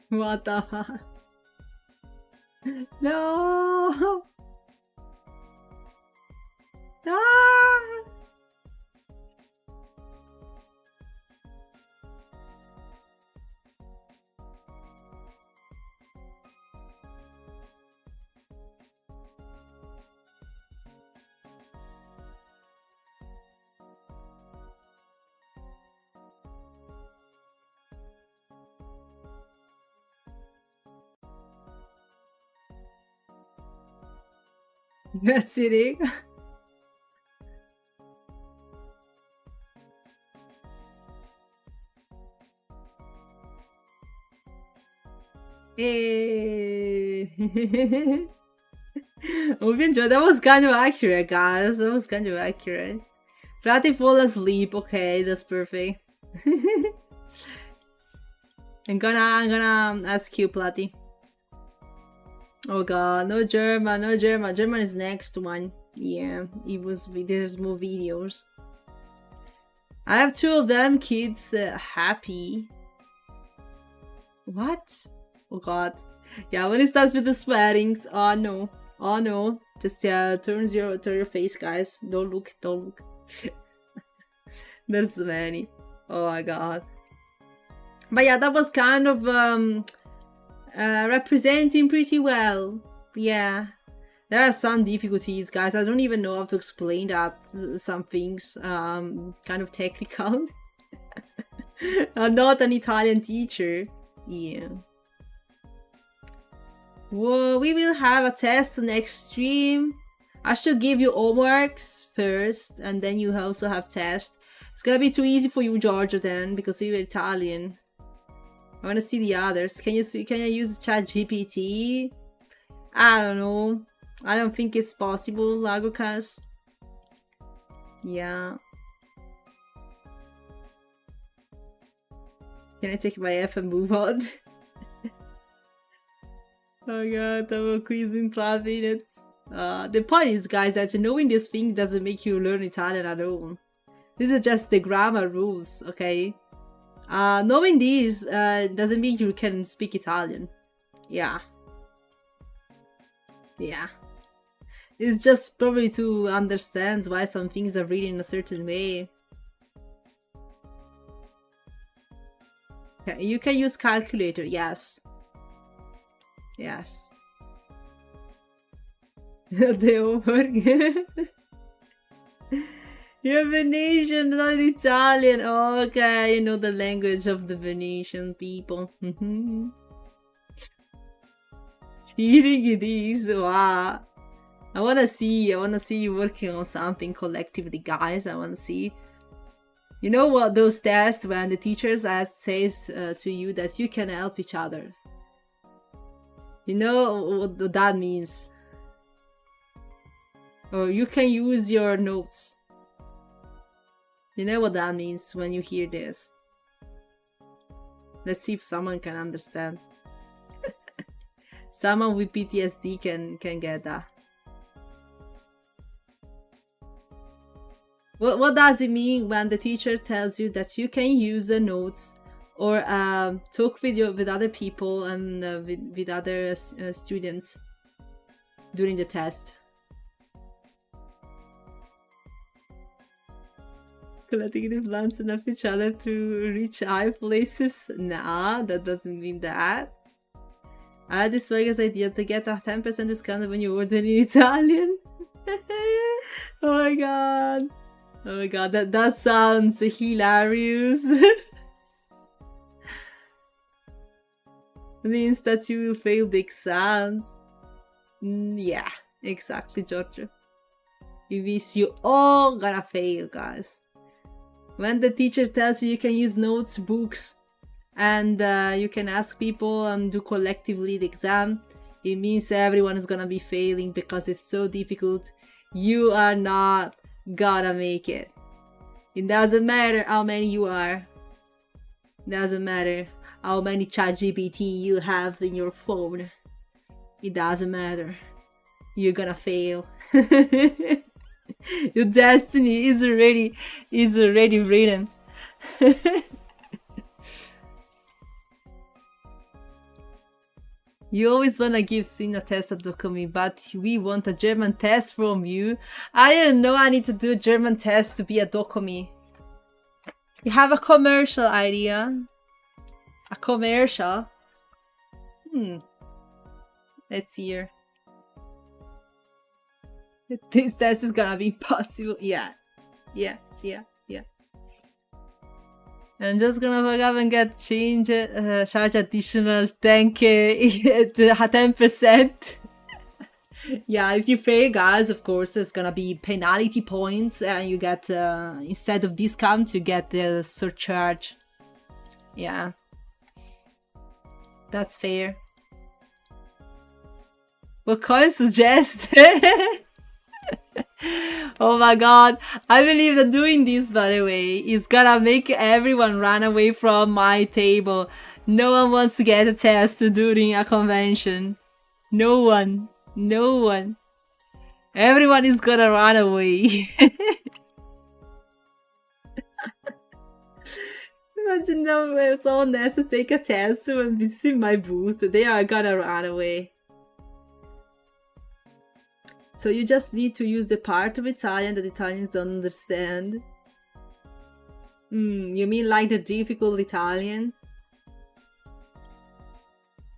S1: What the fuck? No! Ah! That's it. Hey. That was kind of accurate, guys. That was kind of accurate. Platty fall asleep. Okay, that's perfect. I'm gonna ask you, Platty. Oh god, no German, no German. German is next one. Yeah, there's more videos. I have 2 of them kids happy. What? Oh god. Yeah, when it starts with the swearings. Oh no. Oh no. Just turn your face, guys. Don't look. There's many. Oh my god. But yeah, that was kind of representing pretty well. Yeah. There are some difficulties, guys. I don't even know how to explain that. Some things kind of technical. I'm not an Italian teacher. Yeah. Well, we will have a test next stream. I should give you homeworks first, and then you also have tests. It's gonna be too easy for you, Giorgio, then, because you're Italian. I wanna see the others. Can you use ChatGPT? I don't know. I don't think it's possible, Lagokas. Yeah. Can I take my F and move on? Oh god, I will quiz in 12 minutes. The point is, guys, that knowing this thing doesn't make you learn Italian at all. This is just the grammar rules, okay? Knowing these doesn't mean you can speak Italian. Yeah. Yeah. It's just probably to understand why some things are written in a certain way. Okay, you can use calculator, yes. Yes. The homework. You're Venetian, not Italian. Oh, okay, you know the language of the Venetian people. Cheating it is, wow. I wanna see you working on something collectively, guys. I wanna see. You know what, those tests when the teachers says to you that you can help each other. You know what that means. Or you can use your notes. You know what that means when you hear this. Let's see if someone can understand. Someone with PTSD can get that. What does it mean when the teacher tells you that you can use the notes or talk with other people and with other students during the test? Collecting the plants enough each other to reach high places? Nah, that doesn't mean that. I had this Vegas idea to get a 10% discount when you order in Italian. Oh my god. Oh my god, that sounds hilarious. Means that you will fail the exams. Yeah, exactly, Giorgio. It means you all gonna fail, guys. When the teacher tells you can use notes, books, and you can ask people and do collectively the exam, it means everyone is gonna be failing because it's so difficult. You are not gonna make it. It doesn't matter how many you are. It doesn't matter how many ChatGPT you have in your phone. It doesn't matter. You're gonna fail. Your destiny is already written. You always wanna give Sin a test at Dokumi, but we want a German test from you. I didn't know I need to do a German test to be a Dokumi. You have a commercial idea? A commercial? Let's see here. This test is gonna be impossible. Yeah. I'm just gonna fuck up and get charge additional 10k to 10%. Yeah, if you fail, guys, of course, it's gonna be penalty points, and you get instead of discount, you get the surcharge. Yeah, that's fair. What coin suggest? Oh my god, I believe that doing this, by the way, is gonna make everyone run away from my table. No one wants to get a test during a convention. No one. Everyone is gonna run away. Imagine now if someone has to take a test when visiting my booth. They are gonna run away. So you just need to use the part of Italian that Italians don't understand. You mean like the difficult Italian?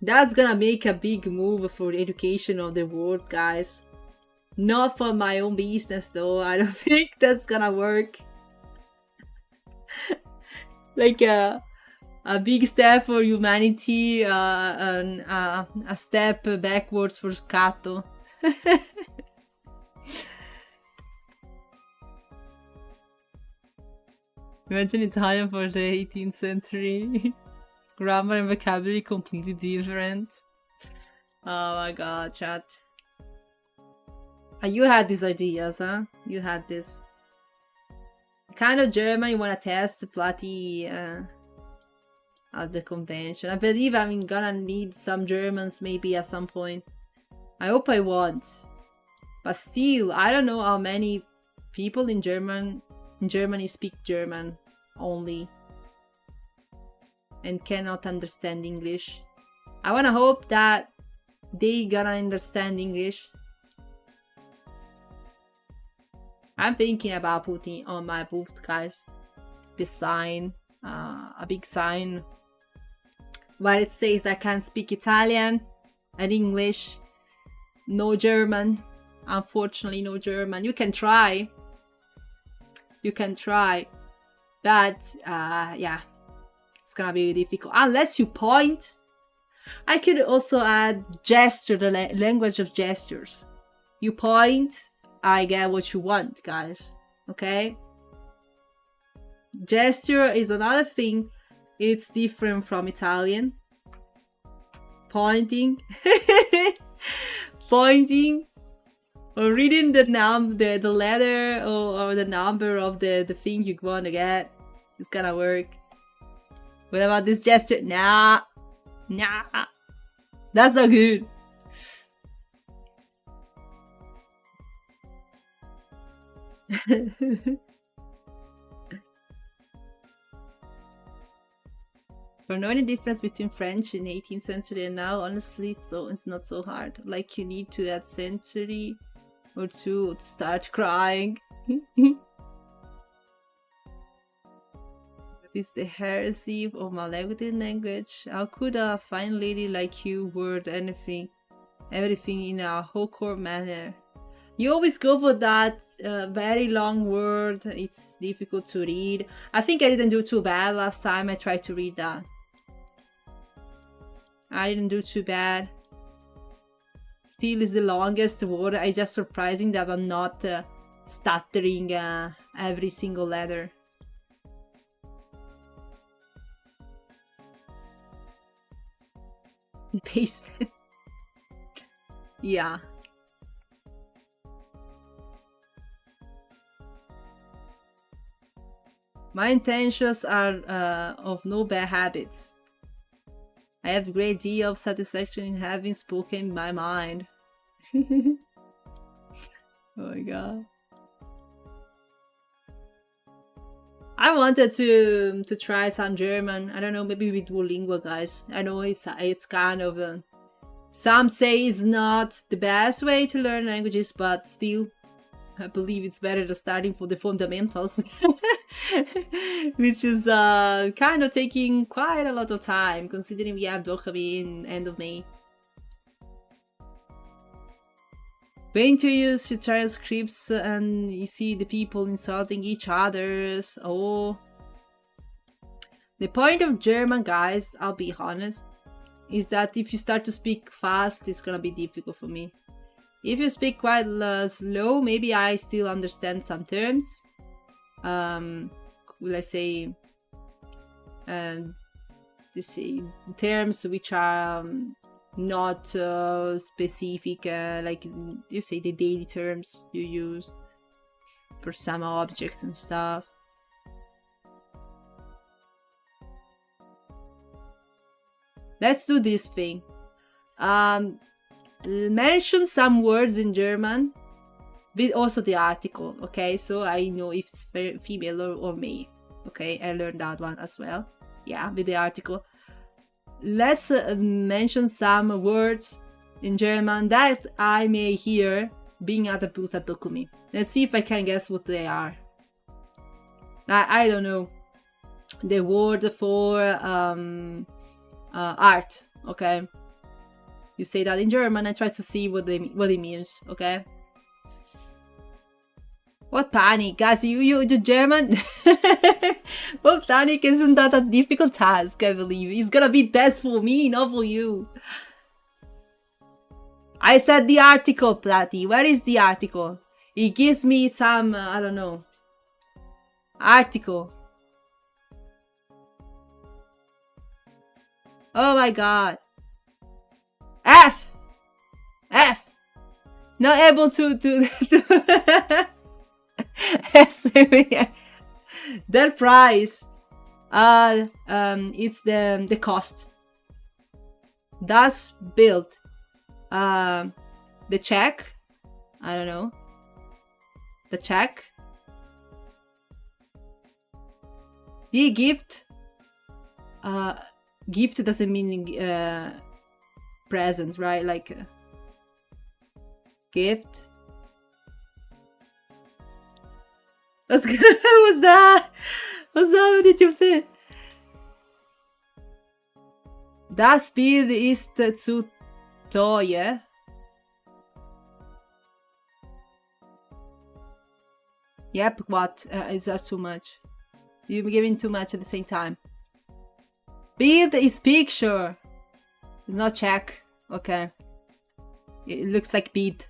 S1: That's gonna make a big move for the education of the world, guys. Not for my own business, though. I don't think that's gonna work. Like a big step for humanity, a step backwards for Scatto. Imagine Italian for the 18th century. Grammar and vocabulary completely different. Oh my god, chat. You had these ideas, huh? You had this. Kind of German you wanna test, Platty, at the convention. I believe I'm gonna need some Germans maybe at some point. I hope I won't. But still, I don't know how many people in Germany speak German only and cannot understand English. I wanna hope that they gonna understand English. I'm thinking about putting on my booth, guys, this sign, a big sign where it says I can speak Italian and English, no German. Unfortunately, no German. You can try. You can try. But, yeah, it's gonna be difficult. Unless you point. I could also add gesture, the language of gestures. You point, I get what you want, guys. Okay? Gesture is another thing. It's different from Italian. Pointing. Pointing. Or reading the letter or the number of the thing you want to get. It's gonna work. What about this gesture? Nah. Nah. That's not good. For knowing the difference between French in the 18th century and now, honestly, so it's not so hard. Like, you need to add century or two to start crying. Is the heresy of my language? How could a fine lady like you word everything in a awkward manner? You always go for that very long word. It's difficult to read. I think I didn't do too bad last time I tried to read that. I didn't do too bad. Still is the longest word. It's just surprising that I'm not stuttering every single letter. Basement. Yeah. My intentions are of no bad habits. I have a great deal of satisfaction in having spoken my mind. Oh my god. I wanted to try some German. I don't know, maybe with Duolingo, guys. I know it's kind of some say it's not the best way to learn languages, but still, I believe it's better to starting for the fundamentals, which is kind of taking quite a lot of time, considering we have Dokkaebi in end of May. When to use tutorial scripts and you see the people insulting each others. Oh. The point of German, guys, I'll be honest, is that if you start to speak fast, it's gonna be difficult for me. If you speak quite slow, maybe I still understand some terms. Let's say, terms which are not specific, like you say the daily terms you use for some objects and stuff. Let's do this thing. Mention some words in German, but also the article, okay? So I know if it's female or male, okay? I learned that one as well. Yeah, with the article. Let's mention some words in German that I may hear being at the booth at Dokumi. Let's see if I can guess what they are. I don't know. The word for art, okay? You say that in German, I try to see what it means, okay? What panic, guys? You do German? What panic isn't that a difficult task, I believe. It's gonna be test for me, not for you. I said the article, Platty. Where is the article? It gives me some, I don't know, article. Oh my god. F! Not able to their price. It's the cost. Das build. The check. I don't know. The check. The gift. Gift doesn't mean present, right? Like gift. What's that? What's that? What did you think? Das Bild ist zu teuer. Yep, what? Is that too much? You're giving too much at the same time. Bild is picture. It's not check. Okay. It looks like beat.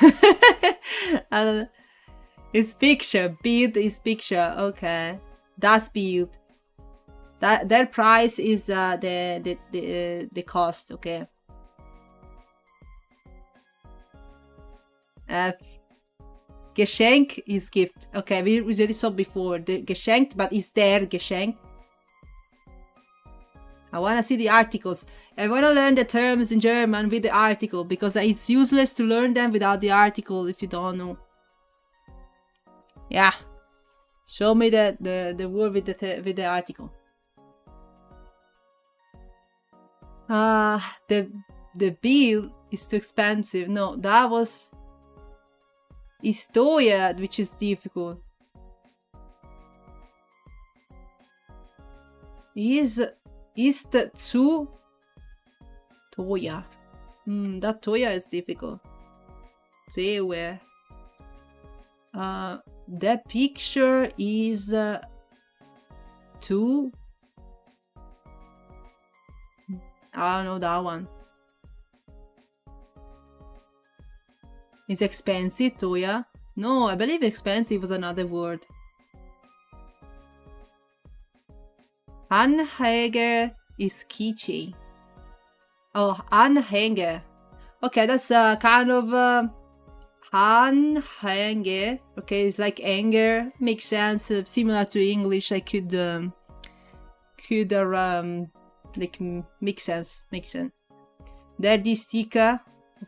S1: I don't know. It's picture. Bild is picture. Okay. Das Bild. Their price is the cost. Okay. Geschenk is gift. Okay, we already saw before the geschenkt, but is there geschenk? I wanna see the articles. I wanna learn the terms in German with the article because it's useless to learn them without the article if you don't know. Yeah, show me the word with the article. The bill is too expensive. No, that was Historia, which is difficult. Ist zu teuer. That teuer is difficult. Say where. The picture is too. I don't know that one. Is expensive, teuer? No, I believe expensive was another word. Anhänger is keychain. Oh, Anhänger. Okay, that's kind of Anhänger. Okay, it's like anger. Makes sense. Similar to English. I could like make sense. Makes sense. There, the sticker.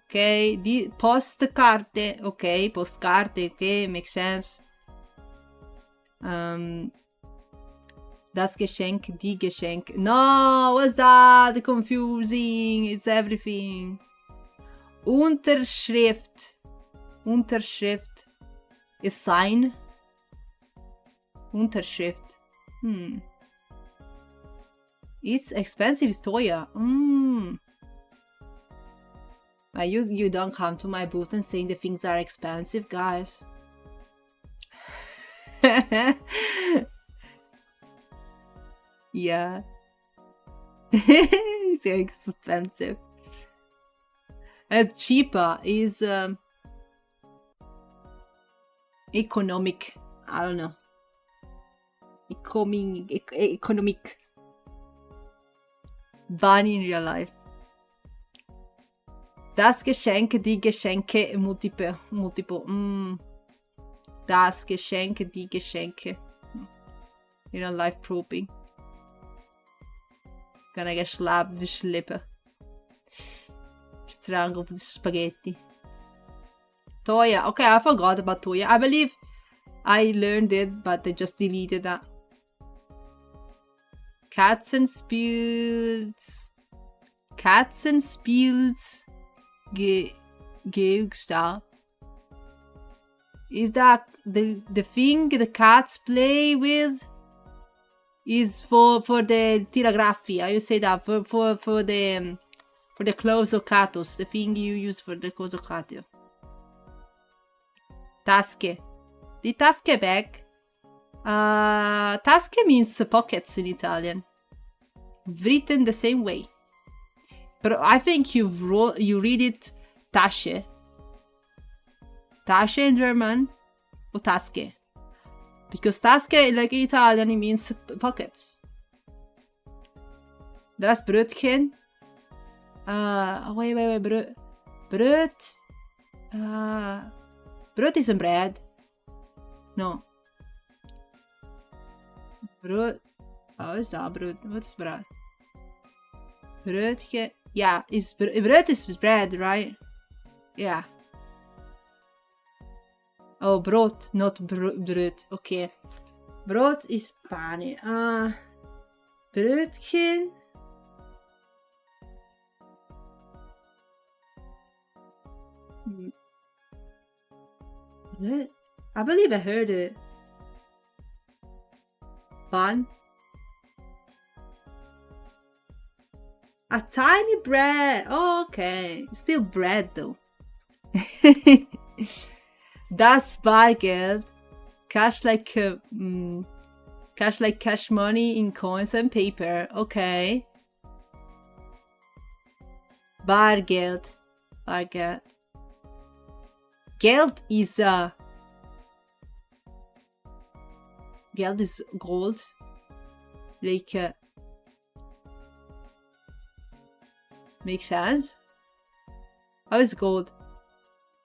S1: Okay, the postkarte. Okay, postkarte. Okay, makes sense. Das Geschenk, die Geschenk. No, what's that? Confusing. It's everything. Unterschrift. Unterschrift is sign. Unterschrift. It's expensive, it's teuer. You don't come to my booth and saying the things are expensive, guys. Yeah. It's expensive. It's cheaper is economic. I don't know. Economic. Bunny in real life. Das Geschenk, die Geschenke, multiple. Das Geschenk, die Geschenke. You know, life probing. Gonna get slapped with slipper. Strangled with spaghetti. Toya. Okay, I forgot about Toya. I believe I learned it, but I just deleted that. Katzenspiels. Geugstad. Is that the thing the cats play with? Is for the telegraphy. I say that for the clothes of catus, the thing you use for the clothes of catus. Tasche. The tasche bag. Tasche means pockets in Italian. Written the same way. But I think you read it tasche. Tasche in German or Tasche? Because Tasche, like in Italian, it means pockets. Das Brötchen. Wait, Bröt. Bröt isn't bread. No. Bröt. Oh, is that Bröt? What's bread? Brötchen. Yeah, Bröt is bread, right? Yeah. Oh, Brot, not Bröt. Okay. Brot is pane. Brötchen. Bröt. I believe I heard it. Bun. A tiny bread. Oh, okay. Still bread though. Das Bargeld. Cash like cash money in coins and paper. Okay. Bargeld. Bargeld. Geld is Geld is gold. Like makes sense. How is gold?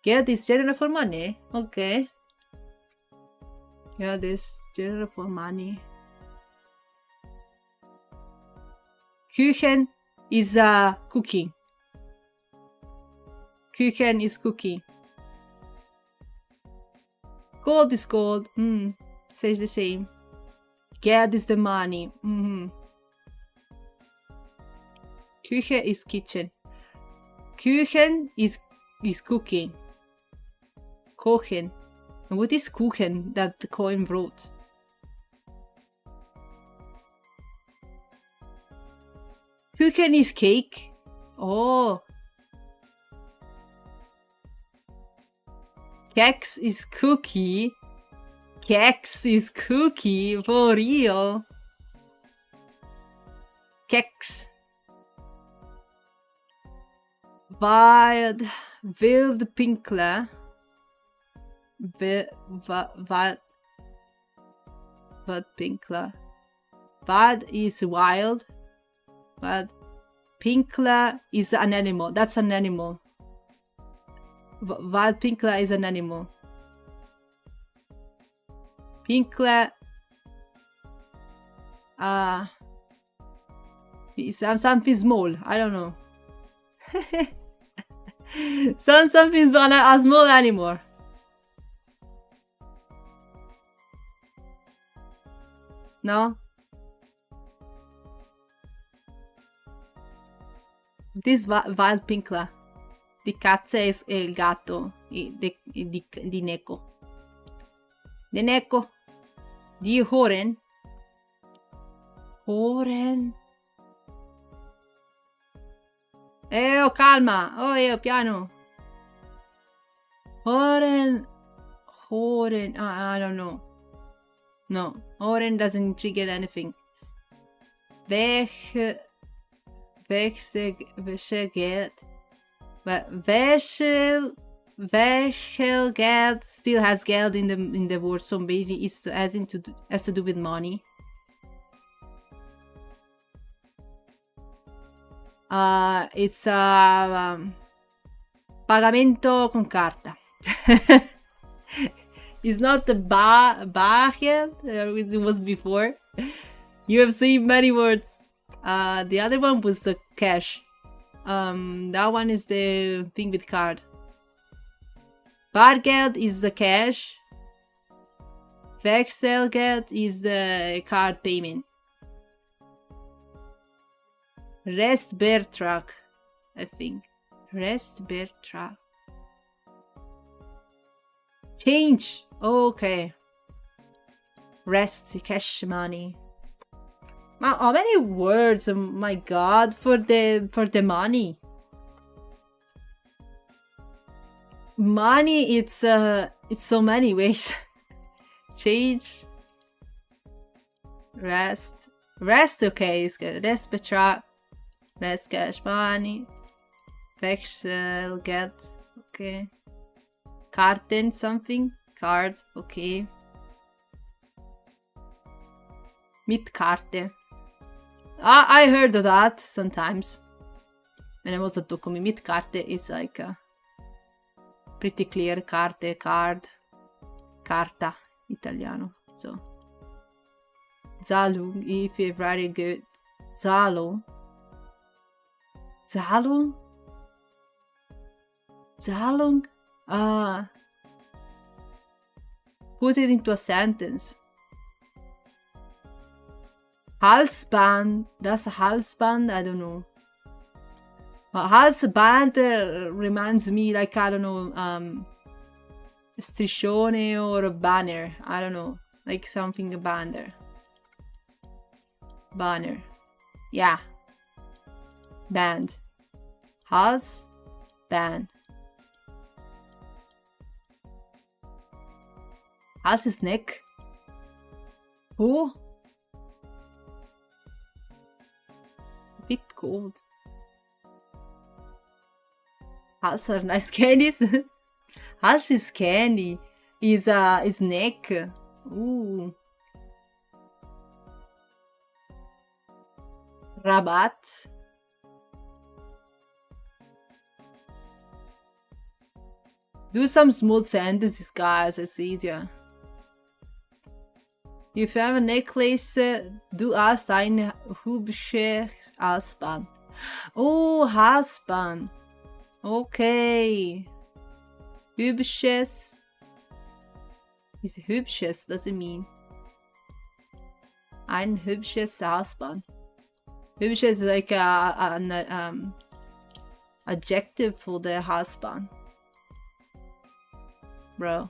S1: Geld is general for money. Okay. Geld is general for money. Kuchen is cooking. Kuchen is cooking. Gold is gold. Says the same. Geld is the money. Küche is kitchen. Kuchen is cooking. Kochen. And what is Kuchen that the coin wrote? Kuchen is cake. Oh. Keks is cookie. Keks is cookie. For real. Keks. Wild Pinkler. Wild Pinkler. Wild is wild. Wild Pinkler is an animal. That's an animal. Wild Pinkler is an animal. Pinkler is something small. I don't know. Something small, a small animal. No? This Wild Pinkler. Di Katze è il gatto di Neko. Di Neko. Di Horen. Horen. Calma. Piano. Horen. I don't know. No. Horen doesn't trigger anything. Welche Geld? But welche Geld still has Geld in the word, so basically it has to do with money. It's pagamento con carta. It's not the bargeld it was before. You have seen many words. The other one was the cash. That one is the thing with card. Bargeld is the cash. Wechselgeld is the card payment. Restbetrag, I think. Restbetrag. Change. Okay. Rest, cash money. How many words? Oh my god, for the money. Money, it's so many ways. Change. Rest, okay, it's good. Rest betrag. Rest cash money. Wechselgeld, okay. Karten something. Card, okay. Mit Karte. I heard of that sometimes. When I was at Dokumi, mit Karte is like pretty clear. Carte, card, carta, Italiano. So Zahlung, if you're very good. Zahlung. Zahlung? Zahlung? Put it into a sentence. Halsband. That's a halsband? I don't know. Halsband reminds me like, I don't know, striscione or a banner. I don't know. Like something a banner. Banner. Yeah. Band. Hals. Band. Hals is neck. Who? A bit cold. Hals are nice candies. Hals is candy. Is neck. Ooh. Rabat. Do some small sentences, guys. It's easier. If you have a necklace, du hast ein hübsches Halsband. Oh, Halsband. Okay. Hübsches. Is hübsches, does it mean? Ein hübsches Halsband. Hübsches is like an adjective for the Halsband. Bro.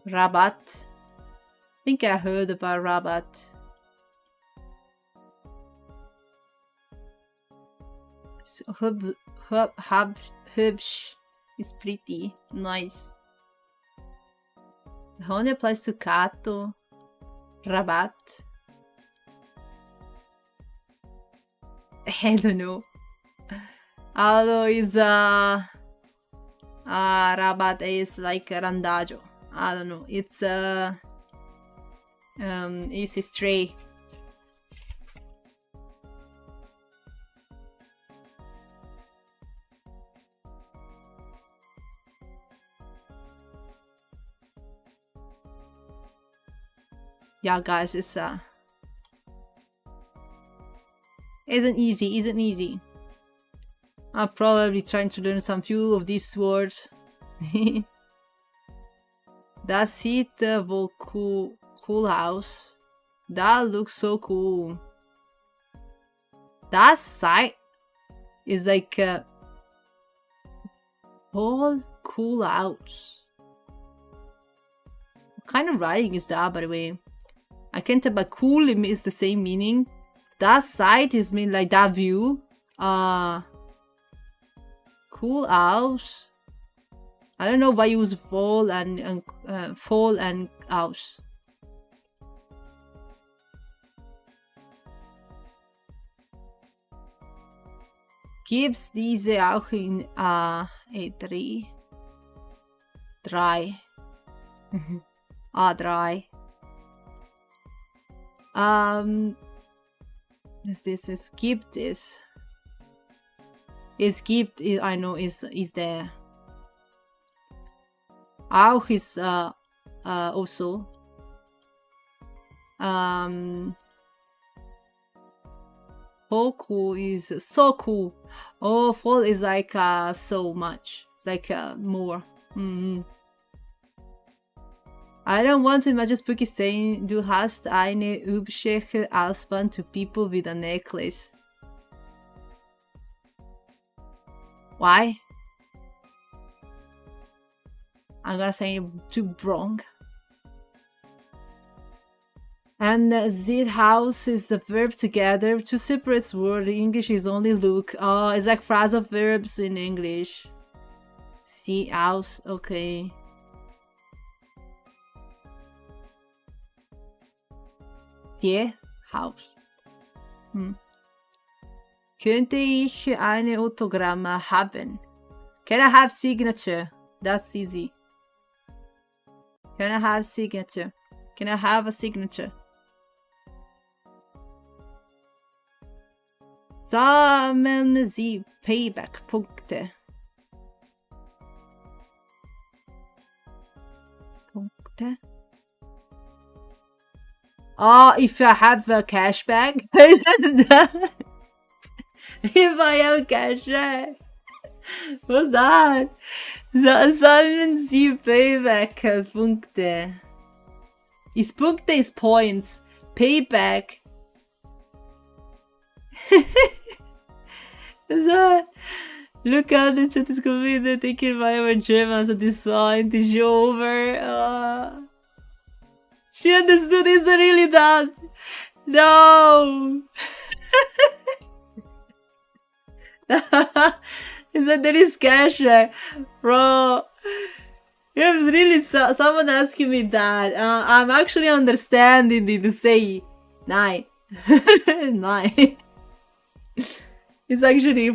S1: Rabat. I think I heard about Rabat. So, hübsch is pretty. Nice. How only applies to Kato. Rabat. I don't know. Although is Rabat is like randaggio. I don't know. It's a stray. Yeah, guys, it's isn't easy. I'm probably trying to learn some few of these words. That seat will cool house. That looks so cool. That site is like whole cool house. What kind of writing is that, by the way? I can't tell, but cool is the same meaning. That site is mean like that view. Cool house. I don't know why you use fall and house. Gibt's diese auch in E3? 3. A3. Es gibt es. Es gibt, I know, is there. Auch is also. Hoku is so cool. Oh, full is like so much. It's like more. I don't want to imagine Spuky saying du hast eine hübsche Halsband to people with a necklace. Why? I'm gonna say it too wrong. And zit house is the verb together. Two separate words. In English is only look. Oh, it's like phrasal verbs in English. See house, okay. Yeah, house. Könnte ich eine Autogramme haben? Can I have signature? That's easy. Can I have signature? Can I have a signature? Sammeln Sie Payback-Punkte. Punkte. Oh, if I have a cashback? If I have cashback. What's that? Sammeln Sie Payback-Punkte. Is Punkte is points. Payback. So, look out, the chat is completely taken by our German, so this song is over. She understood this really that. No. Is that there is cashback, bro? It was really someone asking me that. I'm actually understanding it to say 9. 9. It's actually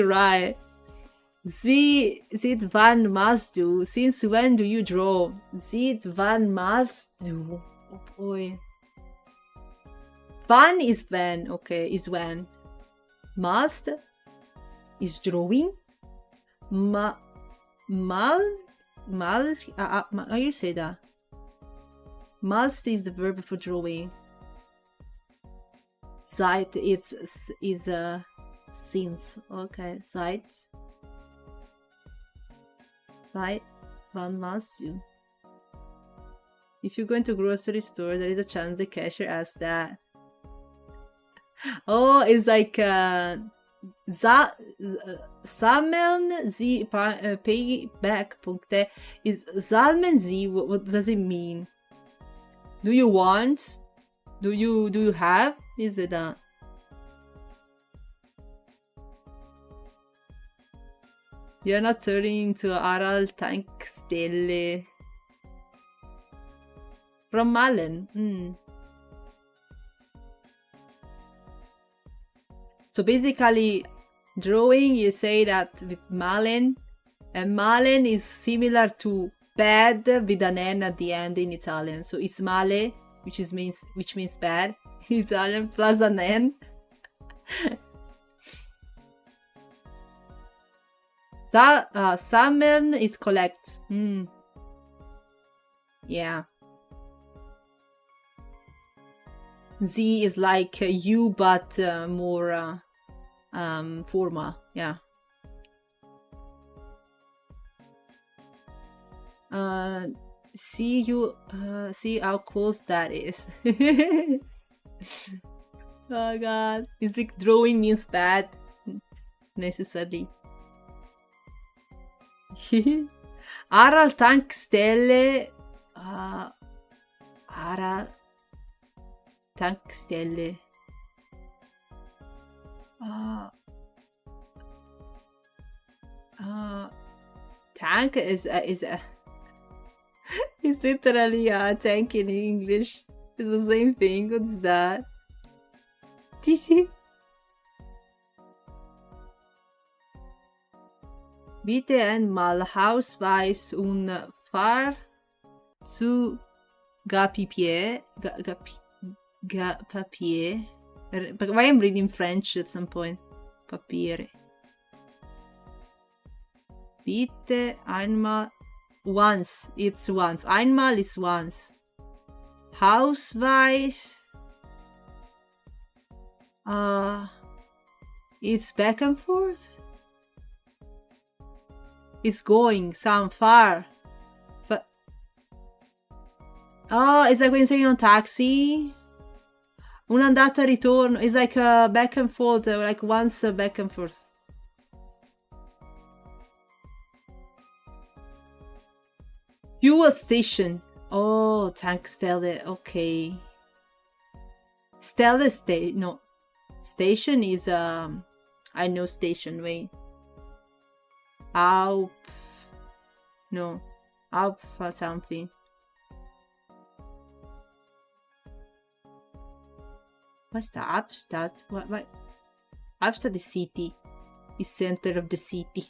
S1: right. Seit wann machst du? Since when do you draw? Seit wann machst du? Oh boy. Wann is when? Okay, is when. Must is drawing. How you say that? Must is the verb for drawing. Seit is since. Okay, seit. Seit wann must you? If you go into grocery store, there is a chance the cashier asks that. Oh, it's like sammeln Sie Payback-Punkte is sammeln Sie. What does it mean? Do you want? Do you have? Is it a? You're not turning into Aral Tankstelle. From Malen. So basically, drawing, you say that with Malen, and Malen is similar to bad with an N at the end in Italian. So it's male, which means bad in Italian, plus an N. Sammeln is collect. Yeah. Z is like you, but more formal. Yeah. See how close that is. Oh god. Is it drawing means bad? Necessarily. Aral Tankstelle. Aral Tankstelle. Tank is it's literally a tank in English. It's the same thing. What's that? Bitte einmal Hausweis und Fahrzeugpapier. Papier. Why I'm reading French at some point. Papiere. Bitte einmal. Once. It's once. Einmal is once. Hausweis. It's back and forth. It's going some far. It's like when you're saying on taxi. Un'andata e ritorno. It's like back and forth, like once back and forth. Fuel station. Oh, Tankstelle. Okay. Stelle no. Station is I know station. Wait. Alp. No. Alpha something. What's the Abstadt? What? Abstadt is city. is center of the city.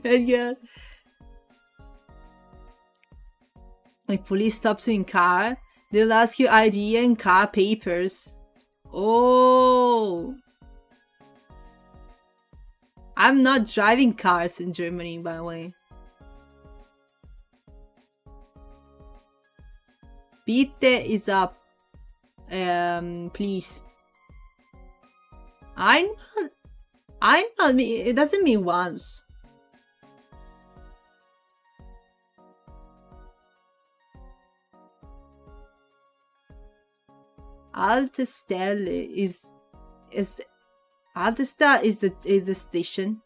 S1: And yeah, like police stops you in car, they'll ask you ID and car papers. Oh, I'm not driving cars in Germany, by the way. Bitte is up. Please. I'm not. It doesn't mean once. Alte Stelle is Altesta is the station.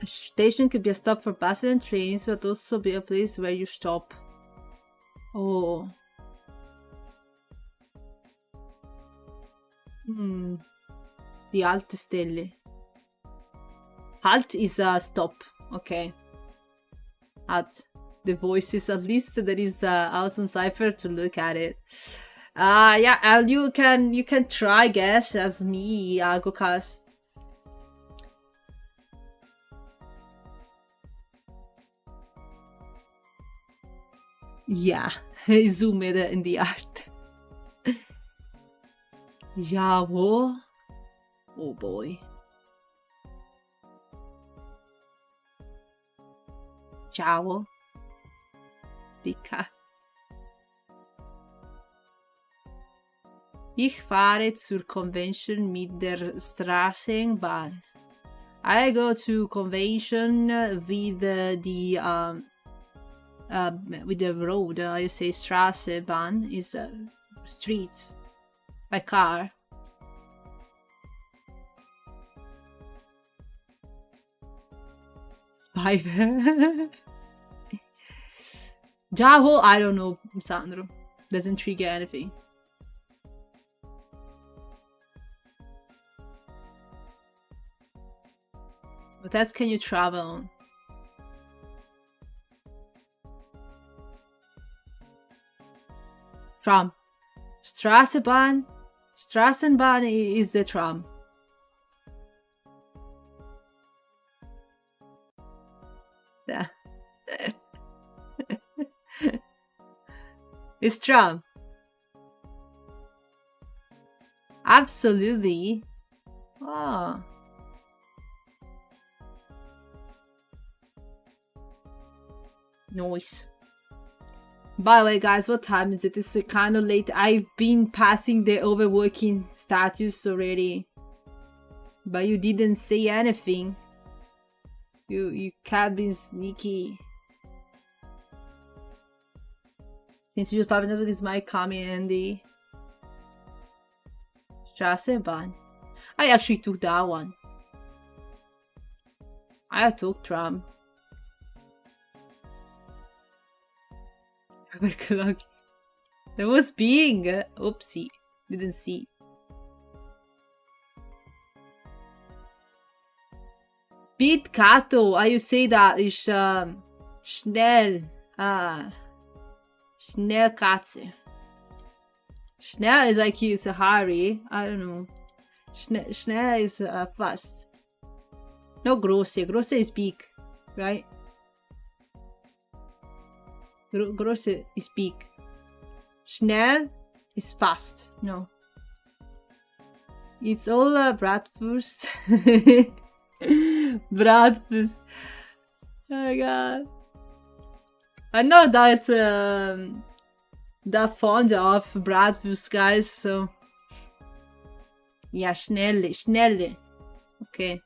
S1: A station could be a stop for buses and trains, but also be a place where you stop. Oh. The Alte Stelle. Halt is a stop. Okay. Halt. The voices, at least there is a awesome cipher to look at it. Yeah, you can try guess as me, Gokas. Yeah, zoom it in the art. Jawohl. Oh boy. Ciao. Pika. Ich fahre zur Convention mit der Straßenbahn. I go to convention with the road. You say Straßenbahn is street by car. Spider. Javo, I don't know, Sandro. Doesn't trigger anything. What else can you travel on? Tram. Straßenbahn. Straßenbahn is the tram. Yeah. It's tram. Absolutely. Oh. Nice. By the way, guys, what time is it? It's kind of late. I've been passing the overworking status already. But you didn't say anything. You can't be sneaky. Since you probably know this might come in handy. Straßenbahn. I actually took that one. I took tram. That was being. Oopsie. Didn't see. Beat Kato. You say that is schnell. Schnell Katze. Schnell is like it's a hurry. I don't know. Schnell is fast. No, grosse. Grosse is big, right? Grosse is big. Schnell is fast. No. It's all Bratwurst. Bratwurst. Oh my god. I know that fond of Bratwurst, guys, so yeah, schnelle. Okay.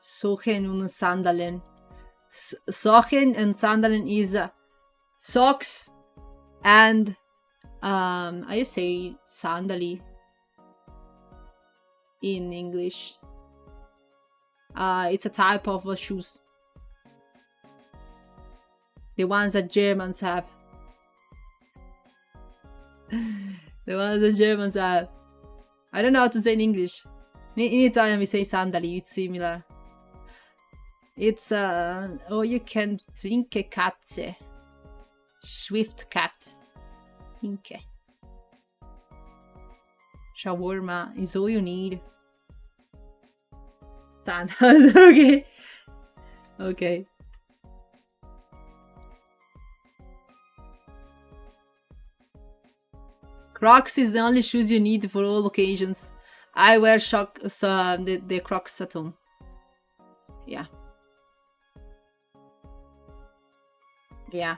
S1: Socken und Sandalen. Socken and Sandalen is socks and I say sandali in English. It's a type of shoes. The ones that Germans have. The ones that Germans have. I don't know how to say in English. In Italian we say sandali, it's similar. It's oh, you can flinke Katze. Swift cat. Flinke. Shawarma is all you need. Standard. Okay. Okay. Crocs is the only shoes you need for all occasions. I wear the Crocs at home. Yeah. Yeah.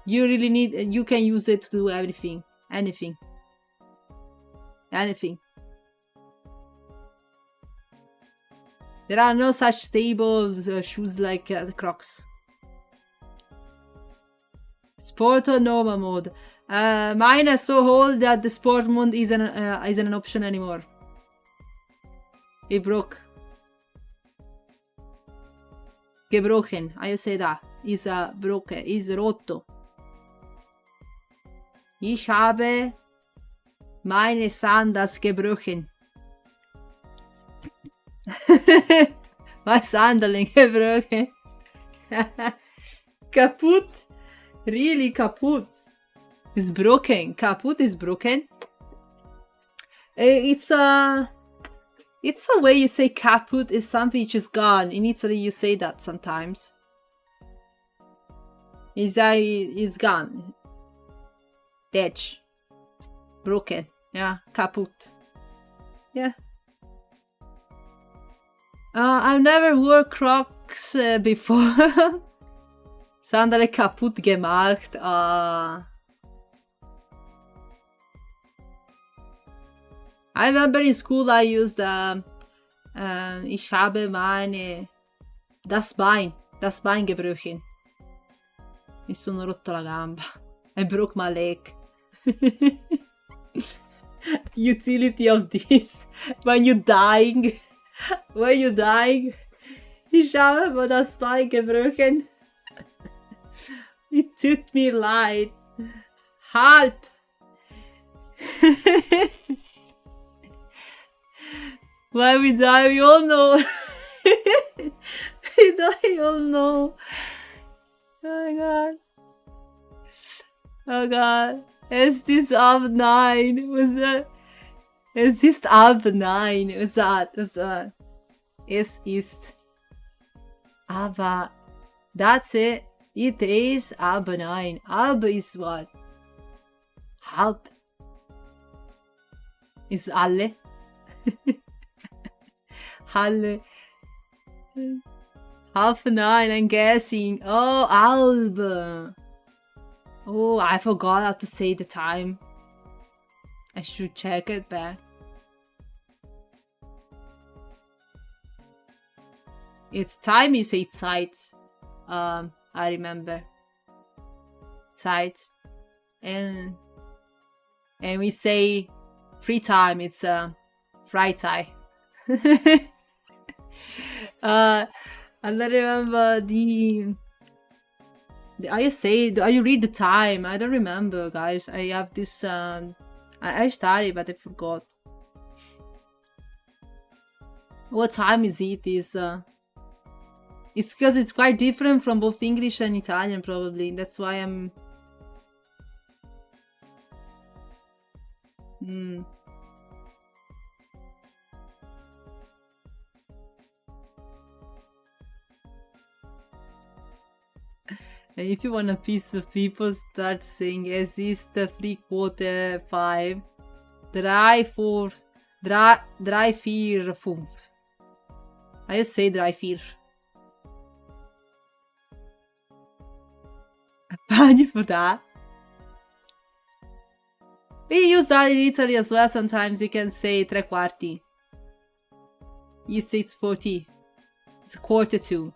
S1: You really need, you can use it to do everything. Anything. Anything. There are no such stable shoes like the Crocs. Sport or normal mode? Mine are so old that the sport mode isn't an option anymore. It broke. Gebrochen. How you say that? Is broken. Is rotto. Ich habe meine Sandals gebrochen. My sandaling gebrochen. Kaputt. Really kaputt. It's broken. Kaputt is broken. It's a way you say kaputt is something which is gone. In Italy you say that sometimes. It's gone. Dead. Broken. Yeah. Kaputt. Yeah. I've never wore Crocs before. Sandale kaputt gemacht. I remember in school I used ich habe das Bein gebrochen. Mi sono rotto la gamba. I broke my leg. Utility of this. When you're dying. Ich habe mir das Bein gebrochen. It tut mir leid. Halb. When we die, we all know. We die, we all know. Oh my god. Oh god. Es ist ab 9. Was that? Es ist ab 9. Was that? Es ist. Aber. That's it. It is ab 9. Ab is what? Halb. Is alle. Halle. Half 9, I'm guessing. Oh, Alba. Oh, I forgot how to say the time. I should check it back. It's time you say Zeit. I remember. Zeit. And we say free time, it's Freizeit. And I remember how you read the time? I don't remember, guys. I have this I studied but I forgot. What time is it? It's because it's quite different from both English and Italian, probably. That's why I'm And if you want a piece of people, start saying es ist 3/4, 3, 4, 3, 4, 5. I just say 3, 4. Apparently for that. We use that in Italy as well sometimes. You can say 3/4. You say it's 40. It's 1/4.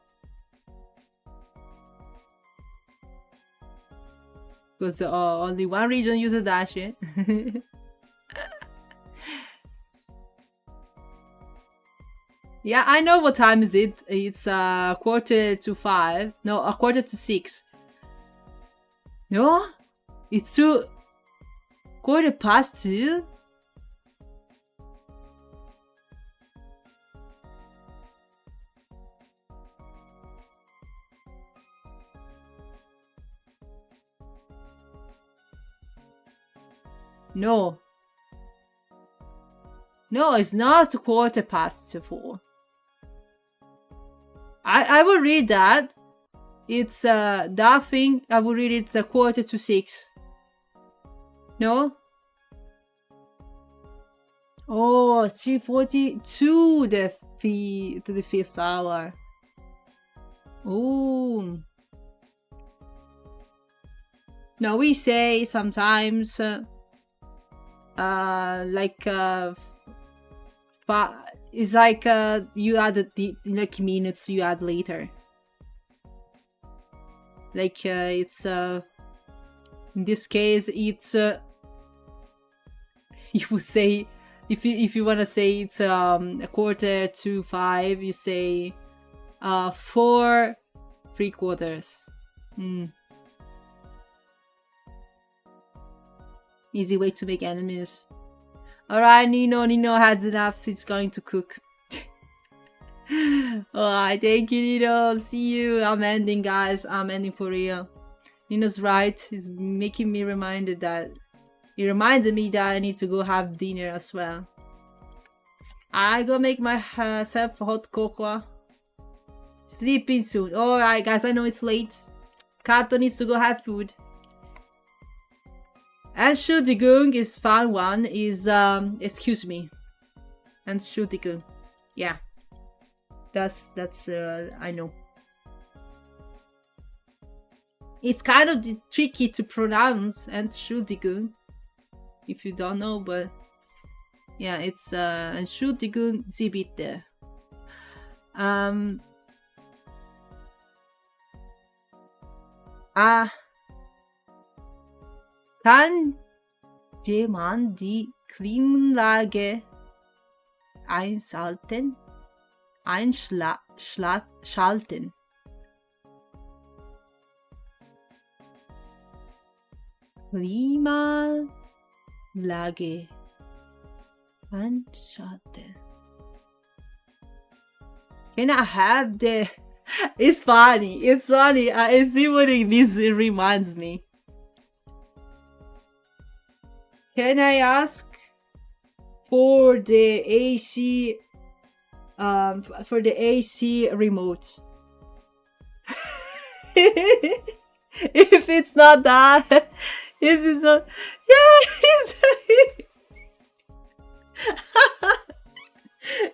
S1: Because only one region uses that shit. Yeah, I know what time is it. It's 4:45. No, 4:45. No? It's 2:15? No. No, it's not 4:15. I will read that. It's that thing. I will read it 5:45. No? Oh, 3:42 to the 5th hour. Oh. Now we say sometimes like it's like you add the like minutes you add later. Like it's in this case it's you would say if you wanna say it's 4:45, you say 4 3/4. Easy way to make enemies. Alright, Nino has enough, he's going to cook. Alright, thank you, Nino. See you. I'm ending, guys. I'm ending for real. Nino's right. He's making me reminded that he reminded me that I need to go have dinner as well. I go make myself hot cocoa. Sleeping soon. Alright, guys, I know it's late. Kato needs to go have food. And Shutigung is fun one. Is excuse me. And Shutigung. Yeah. That's I know. It's kind of tricky to pronounce and Shutigung. If you don't know, but yeah, it's and Shutigung Zibite. Kann jemand die Klimaanlage einschalten? Schalten. Klimaanlage einschalten. Can I have the... It's funny. It's funny. I see what this reminds me. Can I ask for the AC remote? If it's not that, if it's not, yeah,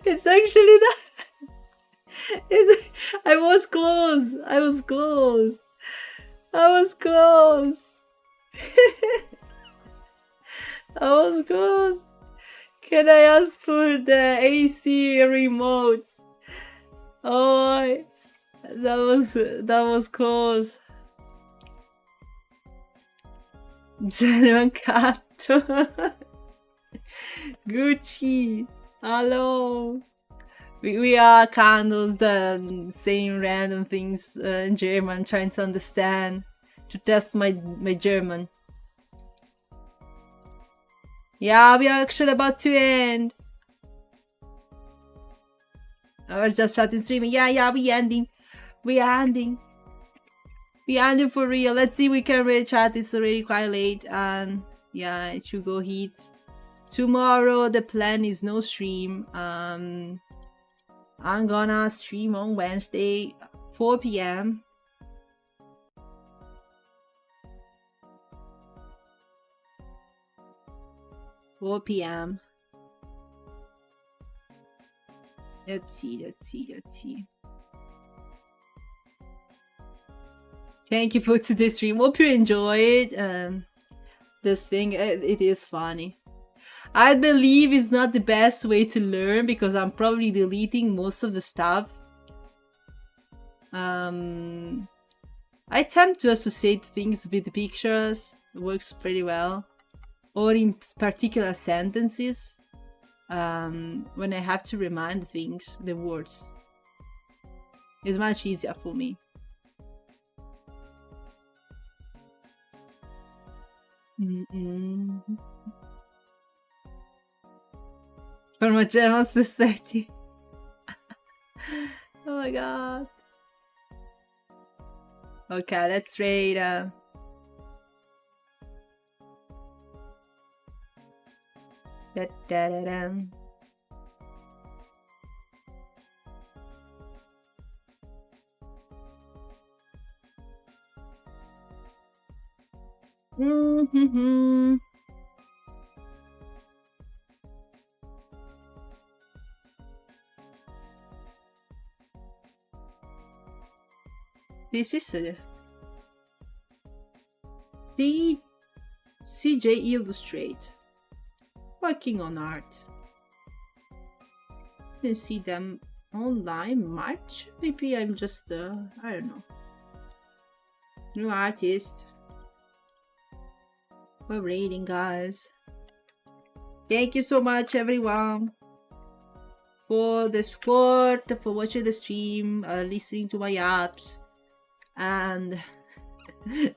S1: it's actually that. I was close. I was close. I was close. I was close. Can I ask for the AC remote? Oh, that was close. Mancato. Gucci. Hello. We are kind of the saying random things in German, trying to understand, to test my German. Yeah, we are actually about to end. I was just chatting streaming. Yeah, we ending. We ending. We ending for real. Let's see, we can really chat. It's already quite late, and yeah, it should go hit. Tomorrow the plan is no stream. I'm gonna stream on Wednesday, 4 p.m. Let's see. Thank you for today's stream. Hope you enjoy it. This thing, it is funny. I believe it's not the best way to learn because I'm probably deleting most of the stuff. I tend to associate things with pictures. It works pretty well. Or in particular sentences. When I have to remind things, the words. It's much easier for me. From a German's perspective. Oh my god. Okay, let's rate This is the CJ Illustrate. Working on art. You can see them online much. Maybe I'm just I don't know. New artist. We're reading, guys. Thank you so much, everyone, for the support, for watching the stream, listening to my apps, and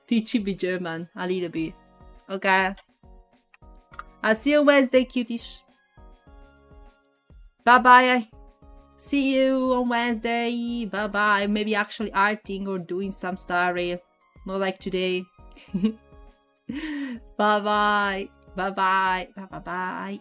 S1: teaching me German a little bit. Okay. I'll see you on Wednesday, cuties. Bye bye. See you on Wednesday. Bye bye. Maybe actually arting or doing some story. Not like today. Bye bye. Bye bye. Bye bye bye.